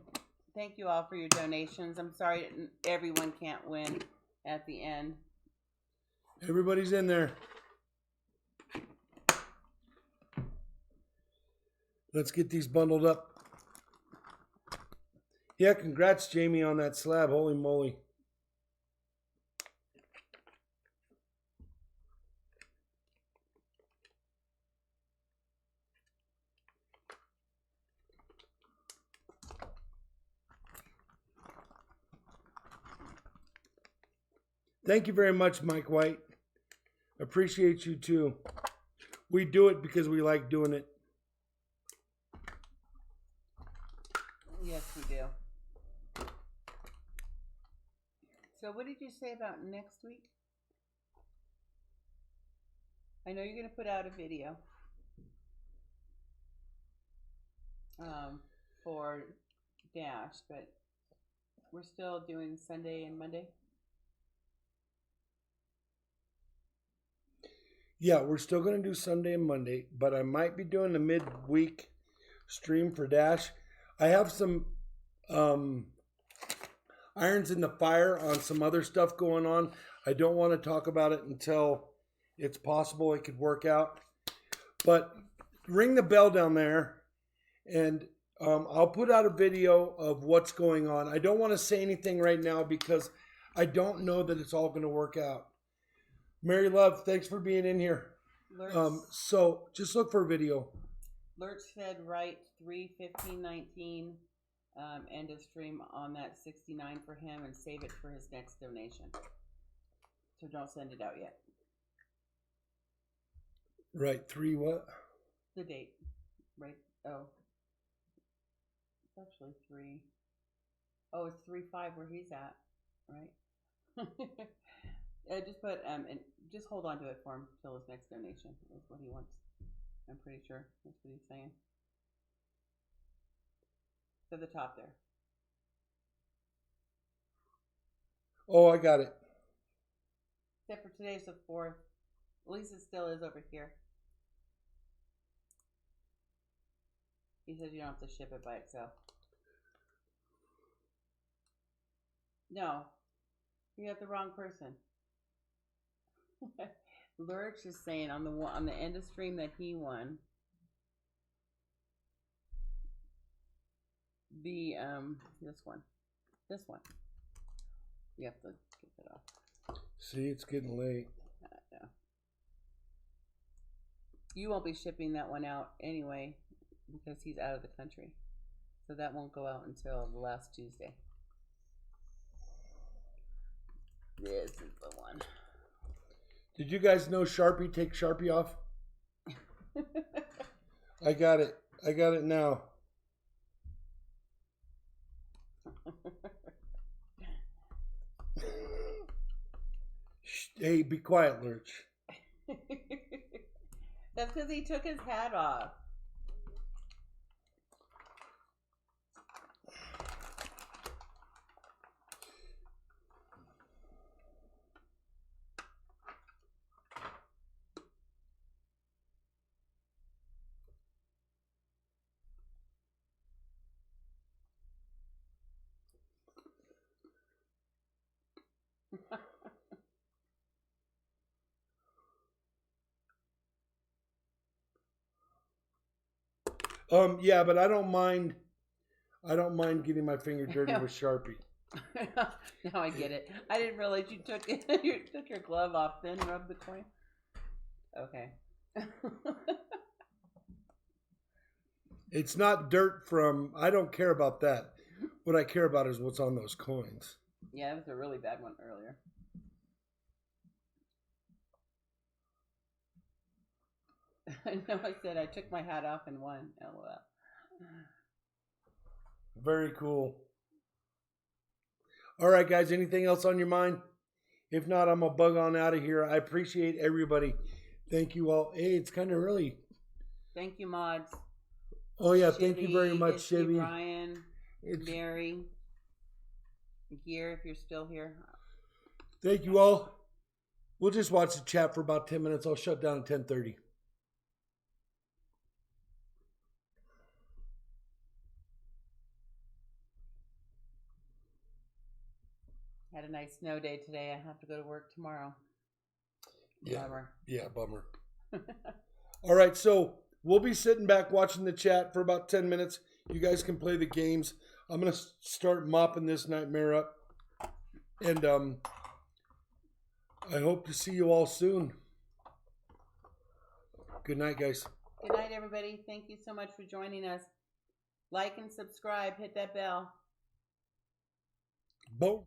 Thank you all for your donations. I'm sorry everyone can't win at the end. Everybody's in there. Let's get these bundled up. Yeah, congrats, Jamie, on that slab. Holy moly. Thank you very much, Mike White. Appreciate you too. We do it because we like doing it. Yes, we do. So what did you say about next week? I know you're going to put out a video for Dash, but we're still doing Sunday and Monday. Yeah, we're still going to do Sunday and Monday, but I might be doing a midweek stream for Dash. I have some irons in the fire on some other stuff going on. I don't want to talk about it until it's possible it could work out. But ring the bell down there, and I'll put out a video of what's going on. I don't want to say anything right now because I don't know that it's all going to work out. Mary Love, thanks for being in here. So just look for a video. Lurch said right 3/15/19 end of stream on that 69 for him and save it for his next donation. So don't send it out yet. Right, 3 what? The date. Right. Oh. It's actually 3. Oh, it's 3/5 where he's at. Right. Just put and just hold on to it for him till his next donation is what he wants. I'm pretty sure that's what he's saying. To the top there. Oh, I got it. Except for today's the 4th. At least it still is over here. He says you don't have to ship it by itself. No, you got the wrong person. Lurch is saying on the end of stream that he won. The this one. You have to get that off. See, it's getting late. Yeah. You won't be shipping that one out anyway because he's out of the country. So that won't go out until the last Tuesday. This is the one. Did you guys know Sharpie? Take Sharpie off. I got it. I got it now. Hey, be quiet, Lurch. That's because he took his hat off. Yeah, but I don't mind getting my finger dirty with Sharpie. Now I get it. I didn't realize you took your glove off, then rubbed the coin. Okay. It's not dirt from. I don't care about that. What I care about is what's on those coins. Yeah, that was a really bad one earlier. I know I said I took my hat off and won. LOL. Very cool. All right, guys. Anything else on your mind? If not, I'm gonna bug on out of here. I appreciate everybody. Thank you all. Hey, it's kind of early. Thank you, mods. Oh yeah, Shibby, thank you very much, Shibby. Ryan, Mary, Gear, if you're still here. Thank you all. We'll just watch the chat for about 10 minutes. I'll shut down at 10:30. Had a nice snow day today. I have to go to work tomorrow. Yeah. Bummer. Yeah, bummer. All right, so we'll be sitting back watching the chat for about 10 minutes. You guys can play the games. I'm going to start mopping this nightmare up. And I hope to see you all soon. Good night, guys. Good night, everybody. Thank you so much for joining us. Like and subscribe. Hit that bell. Boom.